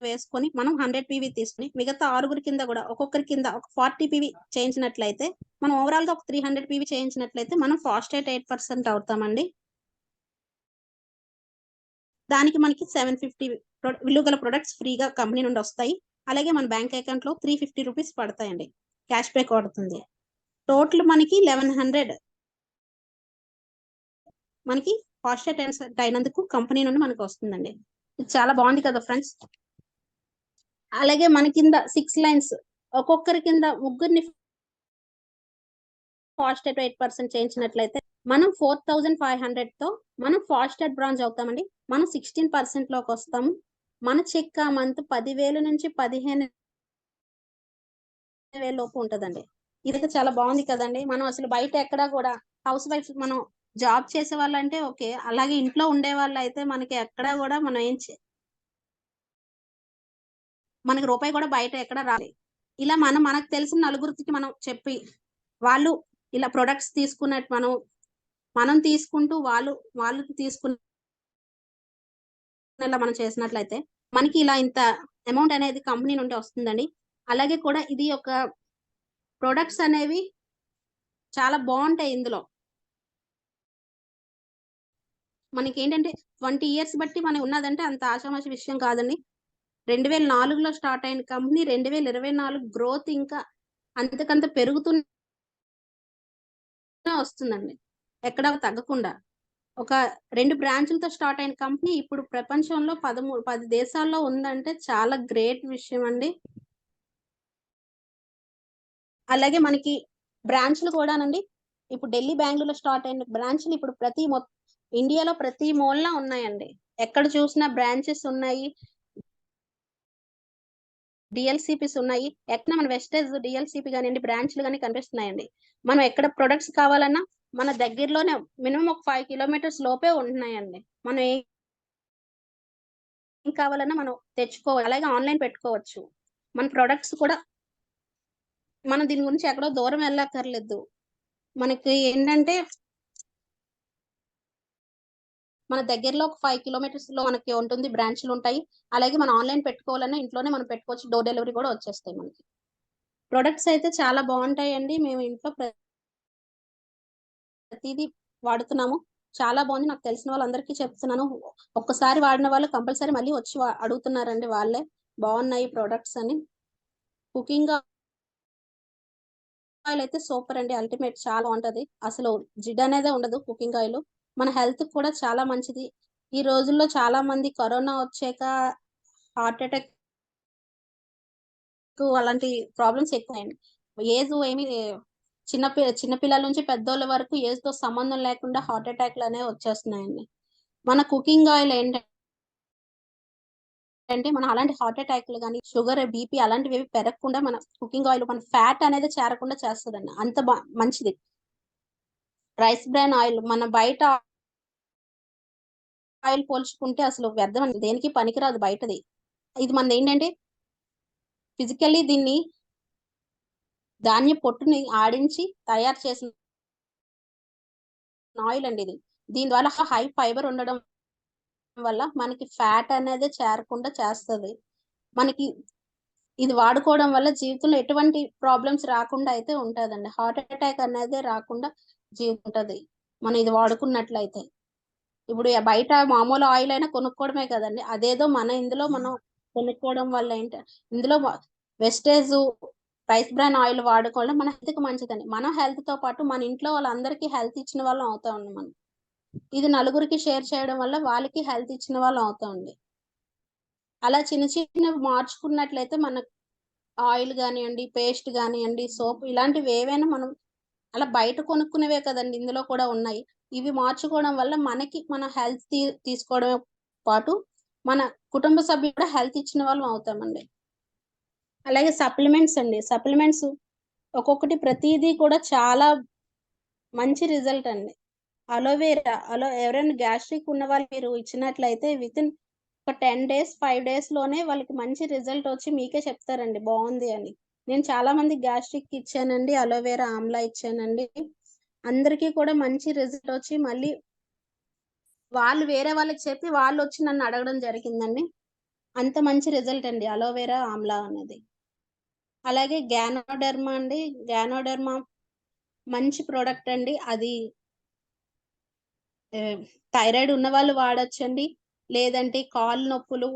వేసుకొని మనం 100 PV తీసుకుని మిగతా 6 కింద కూడా ఒక్కొక్కరి కింద ఒక 40 PV చేయించినట్లయితే మనం ఓవరాల్ గా ఒక 300 PV చేయించినట్లయితే మనం ఫాస్ట్ రేట్ 8% అవుతామండి. దానికి మనకి 750 విలువ గల ప్రొడక్ట్స్ ఫ్రీగా కంపెనీ నుండి వస్తాయి. అలాగే మన బ్యాంక్ అకౌంట్ లో 350 రూపీస్ పడతాయండి, క్యాష్ బ్యాక్ పడుతుంది. టోటల్ మనకి 1100 మనకి ఫాస్ట్ రేట్ అయినందుకు కంపెనీ నుండి మనకు వస్తుందండి. ఇది చాలా బాగుంది కదా ఫ్రెండ్స్. అలాగే మన కింద 6 లైన్స్ ఒక్కొక్కరి కింద ముగ్గురిని ఫాస్ట్ రేట్ 8% చేయించినట్లయితే మనం 4500 తో మనం ఫాస్ట్ రేట్ బ్రాంచ్ అవుతామండి. మనం 16% లోకి వస్తాము. మన చెక్ ఆ మంత్ 10,000 నుంచి 15,000 లోపు ఉంటదండి. ఇదైతే చాలా బాగుంది కదండి. మనం అసలు బయట ఎక్కడా కూడా హౌస్ వైఫ్ మనం జాబ్ చేసే వాళ్ళంటే ఓకే, అలాగే ఇంట్లో ఉండే వాళ్ళు అయితే మనకి ఎక్కడా కూడా మనం మనకి రూపాయి కూడా బయట ఎక్కడ రాలి. ఇలా మనకు తెలిసిన నలుగురికి మనం చెప్పి వాళ్ళు ఇలా ప్రొడక్ట్స్ తీసుకున్నట్టు మనం తీసుకుంటూ వాళ్ళు తీసుకునేలా మనం చేసినట్లయితే మనకి ఇలా ఇంత అమౌంట్ అనేది కంపెనీ నుండి వస్తుందండి. అలాగే కూడా ఇది ఒక ప్రొడక్ట్స్ అనేవి చాలా బాగుంటాయి. ఇందులో మనకి ఏంటంటే 20 years బట్టి మనం ఉన్నదంటే అంత ఆషామాషి విషయం కాదండి. 2004లో స్టార్ట్ అయిన కంపెనీ 2024 గ్రోత్ ఇంకా అంతకంత పెరుగుతూనే వస్తుందండి, ఎక్కడ తగ్గకుండా. ఒక 2 బ్రాంచులతో స్టార్ట్ అయిన కంపెనీ ఇప్పుడు ప్రపంచంలో 10 దేశాల్లో ఉందంటే చాలా గ్రేట్ విషయం అండి. అలాగే మనకి బ్రాంచ్లు కూడానండి ఇప్పుడు ఢిల్లీ, బెంగళూరులో స్టార్ట్ అయిన బ్రాంచ్లు ఇప్పుడు ఇండియాలో ప్రతి మూలన ఉన్నాయండి. ఎక్కడ చూసినా బ్రాంచెస్ ఉన్నాయి, డిఎల్సిపిస్ ఉన్నాయి. ఎక్కడ మన వెస్టేజ్ డిఎల్సిపి కానివ్వండి, బ్రాంచ్లు కానీ కనిపిస్తున్నాయండి. మనం ఎక్కడ ప్రొడక్ట్స్ కావాలన్నా మన దగ్గరలోనే మినిమం ఒక 5 kilometers లోపే ఉంటున్నాయండి. మనం ఏం కావాలన్నా మనం తెచ్చుకోవాలి. అలాగే ఆన్లైన్ పెట్టుకోవచ్చు. మన ప్రొడక్ట్స్ కూడా మనం దీని గురించి ఎక్కడో దూరం వెళ్ళక్కర్లేదు. మనకి ఏంటంటే మన దగ్గరలో ఒక 5 kilometers లో మనకి ఉంటుంది, బ్రాంచ్లు ఉంటాయి. అలాగే మనం ఆన్లైన్ పెట్టుకోవాలన్నా ఇంట్లోనే మనం పెట్టుకోవచ్చు. డోర్ డెలివరీ కూడా వచ్చేస్తాయి మనకి. ప్రొడక్ట్స్ అయితే చాలా బాగుంటాయండి. మేము ఇంట్లో ప్రతిదీ వాడుతున్నాము. చాలా బాగుంది. నాకు తెలిసిన వాళ్ళందరికీ చెప్తున్నాను. ఒక్కసారి వాడిన వాళ్ళు కంపల్సరీ మళ్ళీ వచ్చి అడుగుతున్నారండి వాళ్ళే, బాగున్నాయి ప్రొడక్ట్స్ అని. కుకింగ్ ఆయిల్ అయితే సూపర్ అండి, అల్టిమేట్, చాలా బాగుంటది. అసలు జిడ్ అనేదే ఉండదు కుకింగ్ ఆయిల్. మన హెల్త్ కూడా చాలా మంచిది. ఈ రోజుల్లో చాలా మంది కరోనా వచ్చాక హార్ట్ అటాక్ అలాంటి ప్రాబ్లమ్స్ ఎక్కువైంది. ఏజ్ ఏమి చిన్న పిల్లల నుంచి పెద్దోళ్ళ వరకు ఏజ్ తో సంబంధం లేకుండా హార్ట్ అటాక్లు అనేవి వచ్చేస్తున్నాయండి. మన కుకింగ్ ఆయిల్ ఏంటంటే మనం అలాంటి హార్ట్ అటాక్లు కానీ షుగర్, బీపీ అలాంటివి పెరగకుండా మన కుకింగ్ ఆయిల్ మన ఫ్యాట్ అనేది చేరకుండా చేస్తుందండి. అంత మంచిది. రైస్ బ్రాన్ ఆయిల్ మన బయట ఆయిల్ పోల్చుకుంటే అసలు వ్యర్థం అండి, దేనికి పనికిరాదు బయటది. ఇది మనది ఏంటంటే ఫిజికల్లీ దీన్ని ధాన్య పొట్టుని ఆడించి తయారు చేసిన ఆయిల్ అండి ఇది. దీని ద్వారా హై ఫైబర్ ఉండడం వల్ల మనకి ఫ్యాట్ అనేది చేరకుండా చేస్తుంది. మనకి ఇది వాడుకోవడం వల్ల జీవితంలో ఎటువంటి ప్రాబ్లమ్స్ రాకుండా అయితే ఉంటదండి. హార్ట్ అటాక్ అనేది రాకుండా ఉంటది మనం ఇది వాడుకున్నట్లయితే. ఇప్పుడు బయట మామూలు ఆయిల్ అయినా కొనుక్కోవడమే కదండి, అదేదో ఇందులో మనం కొనుక్కోవడం వల్ల ఇందులో వెస్టేజ్ రైస్ బ్రాన్ ఆయిల్ వాడుకోవడం మన హెల్త్ కి మంచిదండి. మన హెల్త్ తో పాటు మన ఇంట్లో వాళ్ళందరికీ హెల్త్ ఇచ్చిన వాళ్ళం అవుతామండి. మనం ఇది నలుగురికి షేర్ చేయడం వల్ల వాళ్ళకి హెల్త్ ఇచ్చిన వాళ్ళం అవుతామండి. అలా చిన్న మార్చుకున్నట్లయితే మన ఆయిల్ కానివ్వండి, పేస్ట్ కానివ్వండి, సోప్ ఇలాంటివి ఏవైనా మనం అలా బయట కొనుక్కునేవే కదండి ఇందులో కూడా ఉన్నాయి. ఇవి మార్చుకోవడం వల్ల మనకి మన హెల్త్ తీసుకోవడం పాటు మన కుటుంబ సభ్యులు కూడా హెల్త్ ఇచ్చిన వాళ్ళం అవుతామండి. అలాగే సప్లిమెంట్స్ అండి, సప్లిమెంట్స్ ఒక్కొక్కటి ప్రతిదీ కూడా చాలా మంచి రిజల్ట్ అండి. అలోవేరా ఎవరైనా గ్యాస్ట్రిక్ ఉన్న వాళ్ళు మీరు ఇచ్చినట్లయితే వితిన్ ఒక 10 డేస్ 5 డేస్ లోనే వాళ్ళకి మంచి రిజల్ట్ వచ్చి మీకే చెప్తారండి బాగుంది అని. నేను చాలా మంది గ్యాస్ట్రిక్ ఇచ్చానండి, అలోవేరా ఆమ్లా ఇచ్చానండి. అందరికీ కూడా మంచి రిజల్ట్ వచ్చి మళ్ళీ వాళ్ళు వేరే వాళ్ళకి చెప్పి వాళ్ళు వచ్చి నన్ను అడగడం జరిగిందండి. అంత మంచి రిజల్ట్ అండి అలోవేరా ఆమ్లా అనేది. అలాగే గ్యానోడర్మా అండి, గ్యానోడర్మా మంచి ప్రోడక్ట్ అండి. అది థైరాయిడ్ ఉన్న వాళ్ళు వాడచ్చండి, లేదంటే కాళ్ళు నొప్పులు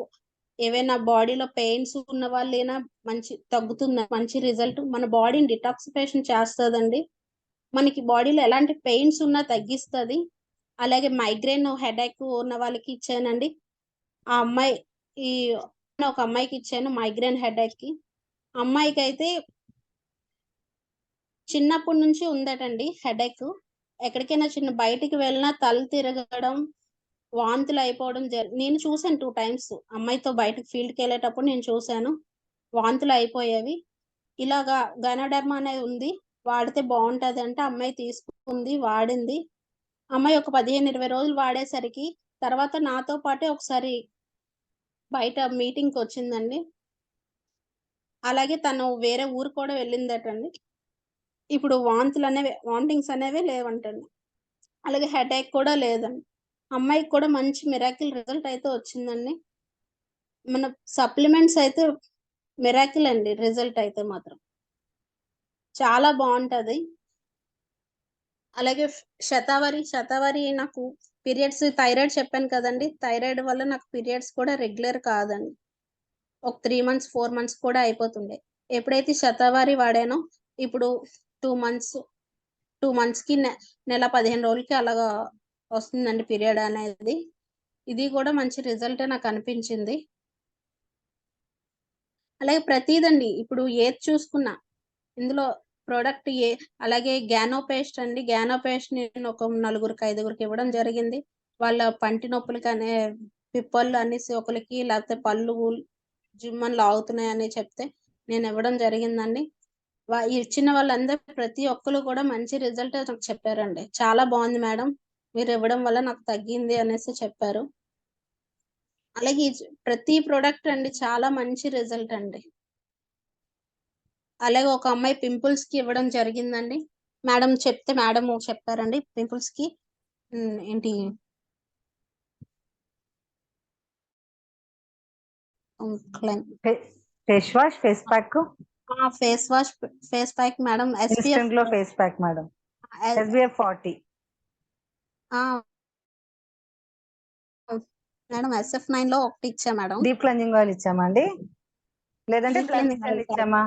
ఏవైనా బాడీలో పెయిన్స్ ఉన్న వాళ్ళైనా మంచి తగ్గుతుంది, మంచి రిజల్ట్. మన బాడీని డిటాక్సిఫికేషన్ చేస్తుందండి, మనకి బాడీలో ఎలాంటి పెయిన్స్ ఉన్నా తగ్గిస్తుంది. అలాగే మైగ్రేన్ హెడేక్ ఉన్న వాళ్ళకి ఇచ్చానండి. ఆ అమ్మాయి ఈ ఒక అమ్మాయికి ఇచ్చాను మైగ్రేన్ హెడేక్ కి. అమ్మాయికి అయితే చిన్నప్పటి నుంచి ఉందటండి హెడేక్. ఎక్కడికైనా చిన్న బయటికి వెళ్ళినా తల తిరగడం, వాంతులు అయిపోవడం నేను చూసాను 2 times. అమ్మాయితో బయటకు ఫీల్డ్కి వెళ్ళేటప్పుడు నేను చూసాను, వాంతులు అయిపోయేవి. ఇలాగా గనోడర్మా అనేది ఉంది, వాడితే బాగుంటది అంటే అమ్మాయి తీసుకుంది, వాడింది. అమ్మాయి ఒక 15-20 రోజులు వాడేసరికి తర్వాత నాతో పాటే ఒకసారి బయట మీటింగ్కి వచ్చిందండి. అలాగే తను వేరే ఊరు కూడా వెళ్ళిందటండి. ఇప్పుడు వాంటింగ్స్ అనేవి లేవంటండి. అలాగే హెడేక్ కూడా లేదండి. అమ్మాయికి కూడా మంచి మిరాకిల్ రిజల్ట్ అయితే వచ్చిందండి. మన సప్లిమెంట్స్ అయితే మిరాకిల్ అండి, రిజల్ట్ అయితే మాత్రం చాలా బాగుంటది. అలాగే శతావరి నాకు పీరియడ్స్, థైరాయిడ్ చెప్పాను కదండి, థైరాయిడ్ వల్ల నాకు పీరియడ్స్ కూడా రెగ్యులర్ కాదండి. ఒక 3 months 4 months కూడా అయిపోతుండే. ఎప్పుడైతే శతావరి వాడానో ఇప్పుడు 2 months కి నెల 15 రోజులకి అలాగా వస్తుందండి పీరియడ్ అనేది. ఇది కూడా మంచి రిజల్ట్ నాకు అనిపించింది. అలాగే ప్రతిదండి ఇప్పుడు ఏది చూసుకున్నా ఇందులో ప్రోడక్ట్ అలాగే గ్యానో పేస్ట్ అండి, గ్యానో పేస్ట్ నేను ఒక 4-5 ఇవ్వడం జరిగింది. వాళ్ళ పంటి నొప్పులకి అనే పిప్పళ్ళు అనేసి ఒకరికి, లేకపోతే పళ్ళు జిమ్మని లాగుతున్నాయి అని చెప్తే నేను ఇవ్వడం జరిగిందండి. ఇచ్చిన వాళ్ళందరూ ప్రతి ఒక్కరు కూడా మంచి రిజల్ట్ నాకు చెప్పారండి. చాలా బాగుంది మేడం, మీరు ఇవ్వడం వల్ల నాకు తగ్గింది అనేసి చెప్పారు. అలాగే ప్రతి ప్రోడక్ట్ అండి చాలా మంచి రిజల్ట్ అండి. అలాగే ఒక అమ్మాయి పింపుల్స్ కి ఇవ్వడం జరిగిందండి. మేడం చెప్తే మేడం చెప్పారండి పింపుల్స్ కి ఏంటి face wash, face pack, face pack madam, instant glow face pack madam, SPF 40 madam, SF9 లో ఒకటి ఇచ్చా మేడం. డీప్ క్లెన్జింగ్ ఆయిల్ ఇచ్చామా అండి, లేదంటే బ్లెమిష్ జెల్ ఇచ్చామా?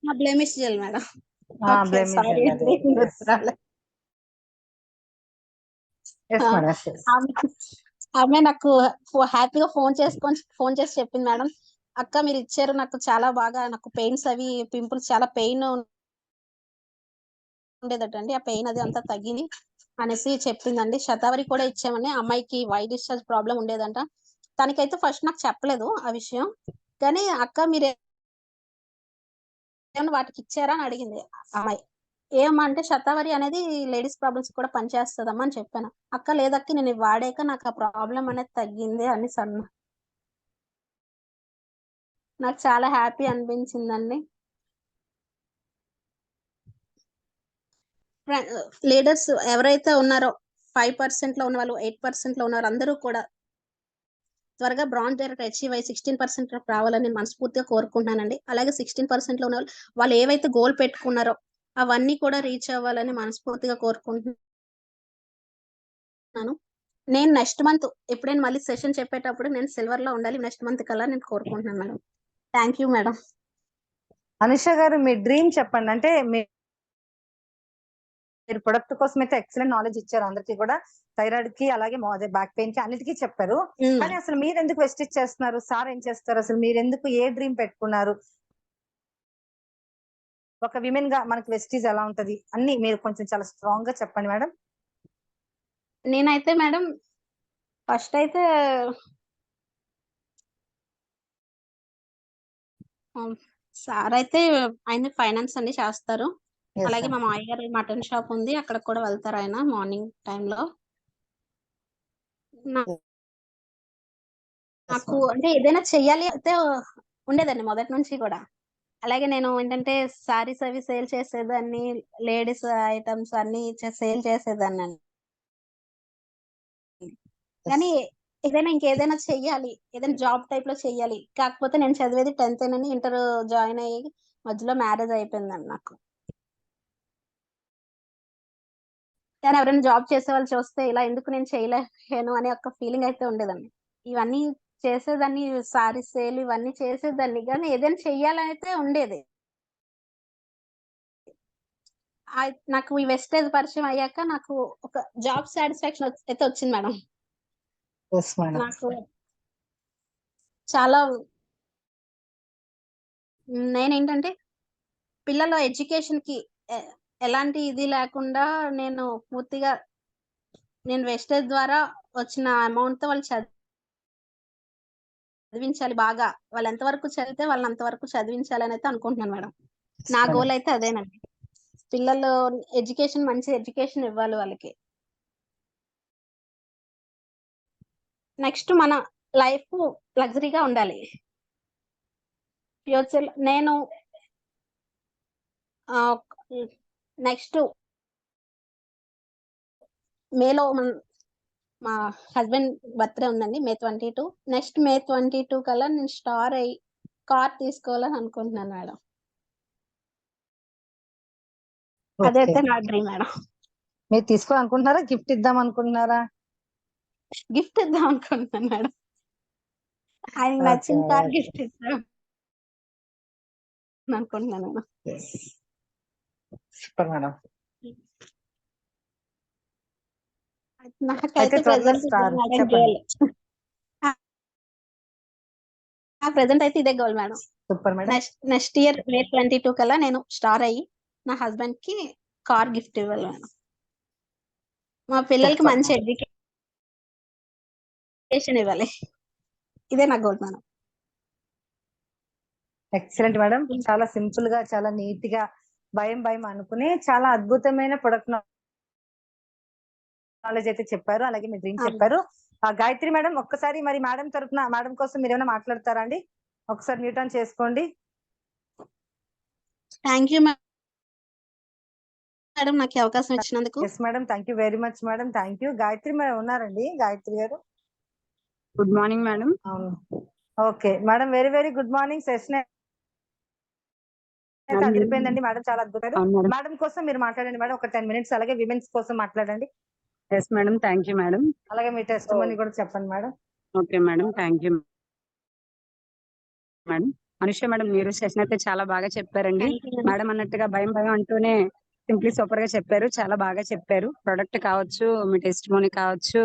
Blemish gel madam. Blemish gel అదే. Yes madam, yes. ఆమె నాకు హ్యాపీగా ఫోన్ చేసి చెప్పింది మేడం, అక్క మీరు ఇచ్చారు నాకు చాలా బాగా, నాకు పెయిన్స్ అవి పింపుల్స్ చాలా పెయిన్ ఉండేదటండి, ఆ పెయిన్ అది అంతా తగ్గింది అనేసి చెప్పిందండి. శతావరి కూడా ఇచ్చామని, అమ్మాయికి వైట్ డిశ్చార్జ్ ప్రాబ్లం ఉండేదంట. తనకైతే ఫస్ట్ నాకు చెప్పలేదు ఆ విషయం, కానీ అక్క మీరు ఏమన్నా వాటికి ఇచ్చారా అని అడిగింది అమ్మాయి. ఏమమ్మా అంటే శతావరి అనేది లేడీస్ ప్రాబ్లమ్స్ కూడా పనిచేస్తుందమ్మా అని చెప్పాను. అక్క లేదక్క నేను వాడాక నాకు ఆ ప్రాబ్లం అనేది తగ్గింది అని అన్నా. నాకు చాలా హ్యాపీ అనిపించిందండి. లీడర్స్ ఎవరైతే ఉన్నారో 5% లో ఉన్న వాళ్ళు, 8% లో ఉన్నారు, అందరూ కూడా త్వరగా బ్రాంజ్ డైరెక్ట్ అచీవ్ అయ్యి 16% రావాలని మనస్ఫూర్తిగా కోరుకుంటున్నానండి. అలాగే 16% లో ఉన్న వాళ్ళు ఏవైతే గోల్ పెట్టుకున్నారో అవన్నీ కూడా రీచ్ అవ్వాలని మనస్ఫూర్తిగా కోరుకుంటున్నాను. నేను నెక్స్ట్ మంత్ ఎప్పుడైనా మళ్ళీ సెషన్ చెప్పేటప్పుడు నేను సిల్వర్ లో ఉండాలి నెక్స్ట్ మంత్ కల్లా నేను కోరుకుంటున్నాను మేడం. Thank you madam. అనుష గారు మీ డ్రీమ్ చెప్పండి. అంటే మీరు ప్రొడక్ట్ కోసం అయితే ఎక్సలెంట్ నాలెడ్జ్ ఇచ్చారు అందరికి కూడా, థైరాయిడ్ కి అలాగే బ్యాక్ పెయిన్ కి అన్నిటికీ చెప్పారు. కానీ అసలు మీరు ఎందుకు వెస్టిజ్ చేస్తున్నారు, సార్ ఏం చేస్తారు, అసలు మీరు ఎందుకు ఏ డ్రీమ్ పెట్టుకున్నారు, ఒక విమెన్ గా మనకి వెస్టిజ్ ఎలా ఉంటది అన్ని మీరు కొంచెం చాలా స్ట్రాంగ్ గా చెప్పండి మేడం. నేనైతే మేడం ఫస్ట్ అయితే సార్ అయితే ఆయన ఫైనాన్స్ అన్ని చేస్తారు. Yes, అలాగే sir. మా మామయ్య గారి మటన్ షాప్ ఉంది. అక్కడికి కూడా వెళ్తారు ఆయన మార్నింగ్ టైంలో. Yes, నాకు madam. అంటే ఏదైనా చెయ్యాలి అయితే ఉండేదండి మొదటి నుంచి కూడా. అలాగే నేను ఏంటంటే సారీస్ అవి సేల్ చేసేదాన్ని. లేడీస్ ఐటమ్స్ అన్ని సేల్ చేసేదాన్నండి. కానీ ఏదైనా ఇంకేదైనా చెయ్యాలి, ఏదైనా జాబ్ టైప్ లో చెయ్యాలి. కాకపోతే నేను చదివేది 10th అని ఇంటర్ జాయిన్ అయ్యి మధ్యలో మ్యారేజ్ అయిపోయిందండి నాకు. కానీ ఎవరైనా జాబ్ చేసే వాళ్ళు చూస్తే ఇలా ఎందుకు నేను చేయలేను అనే ఒక ఫీలింగ్ అయితే ఉండేదండి. ఇవన్నీ చేసేదాన్ని, సారీ సేల్ ఇవన్నీ చేసేదాన్ని, కానీ ఏదైనా చెయ్యాలని అయితే ఉండేది. నాకు ఈ వెస్టేజ్ పరిచయం అయ్యాక నాకు ఒక జాబ్ సాటిస్ఫాక్షన్ అయితే వచ్చింది మేడం. Yes, madam. నాకు చాలా నేనేంటంటే పిల్లల ఎడ్యుకేషన్ కి ఎలాంటి ఇది లేకుండా నేను పూర్తిగా నేను వెస్టేజ్ ద్వారా వచ్చిన అమౌంట్ తో వాళ్ళు చదివించాలి బాగా. వాళ్ళు ఎంతవరకు చదివితే వాళ్ళని అంతవరకు చదివించాలని అయితే అనుకుంటున్నాను మేడం. Yes, నా madam. గోల్ అయితే అదేనండి. పిల్లలు ఎడ్యుకేషన్ మంచి ఎడ్యుకేషన్ ఇవ్వాలి వాళ్ళకి. నెక్స్ట్ మన లైఫ్ లగ్జరీగా ఉండాలి. ఫ్యూచర్ నేను నెక్స్ట్ మేలో మా హస్బెండ్ బర్త్డే ఉందండి, May 22. నెక్స్ట్ May 22 కల్లా నేను స్టార్ అయ్యి కార్ తీసుకోవాలని అనుకుంటున్నాను మేడం. Okay. అదైతే నా డ్రీమ్ మేడం. మీరు తీసుకోవాలనుకుంటున్నారా, గిఫ్ట్ ఇద్దాం అనుకుంటున్నారా? గిఫ్ట్ ఇద్దాం అనుకుంటున్నాను మేడం. ఆయనకి Okay, నచ్చిన కార్ okay. గిఫ్ట్ ఇద్దాం అనుకుంటున్నాను మేడం. Yes. Super, madam. నాకైతే అయితే త్వరలో ప్రెసెంట్ స్టార్ మేడం చెప్పండి. గోల్. ప్రెసెంట్ అయితే ఇదే goal madam. Super madam. Next year May 22 కల్లా నేను స్టార్ అయ్యి నా హస్బెండ్ కి కార్ గిఫ్ట్ ఇవ్వాలి మేడం. మా పిల్లలకి Super. మంచి ఎడ్యుకేషన్ ఇవ్వాలి. ఇదే నా గోల్ మేడం. Excellent madam. చాలా సింపుల్ గా, చాలా నీట్ గా, భయం అనుకునే చాలా అద్భుతమైన ప్రొడక్ట్ నాలెడ్జ్ అయితే చెప్పారు. అలాగే మీ డ్రీమ్ చెప్పారు. గాయత్రి మేడం, ఒక్కసారి మరి మేడం తరపున మేడం కోసం మీరు ఏమైనా మాట్లాడతారా అండి? ఒకసారి మ్యూట్ ఆన్ చేసుకోండి. థ్యాంక్ యూ మేడం నాకు ఈ అవకాశం ఇచ్చినందుకు. Yes madam, thank you very much madam. Thank you. Gayatri madam ఉన్నారండి? Gayatri garu, good morning madam. అవును. Okay madam, very very good morning. Session అయితే అదిరిపోయిందండి మేడం, చాలా అద్భుతం. మేడం కోసం మీరు మాట్లాడండి మేడం, ఒక 10 minutes. అలాగే విమెన్స్ కోసం మాట్లాడండి. Yes madam, thank you madam. అలాగే మీ టెస్టిమనీ కూడా చెప్పండి మేడం. Okay madam, thank you madam. Anusha madam, మీరు సెషన్ అయితే చాలా బాగా చెప్పారండి. మేడం అన్నట్టుగా భయం అంటూనే సింప్లీ సూపర్ గా చెప్పారు. చాలా బాగా చెప్పారు. ప్రొడక్ట్ కావచ్చు, మీ టెస్టిమనీ కావచ్చు,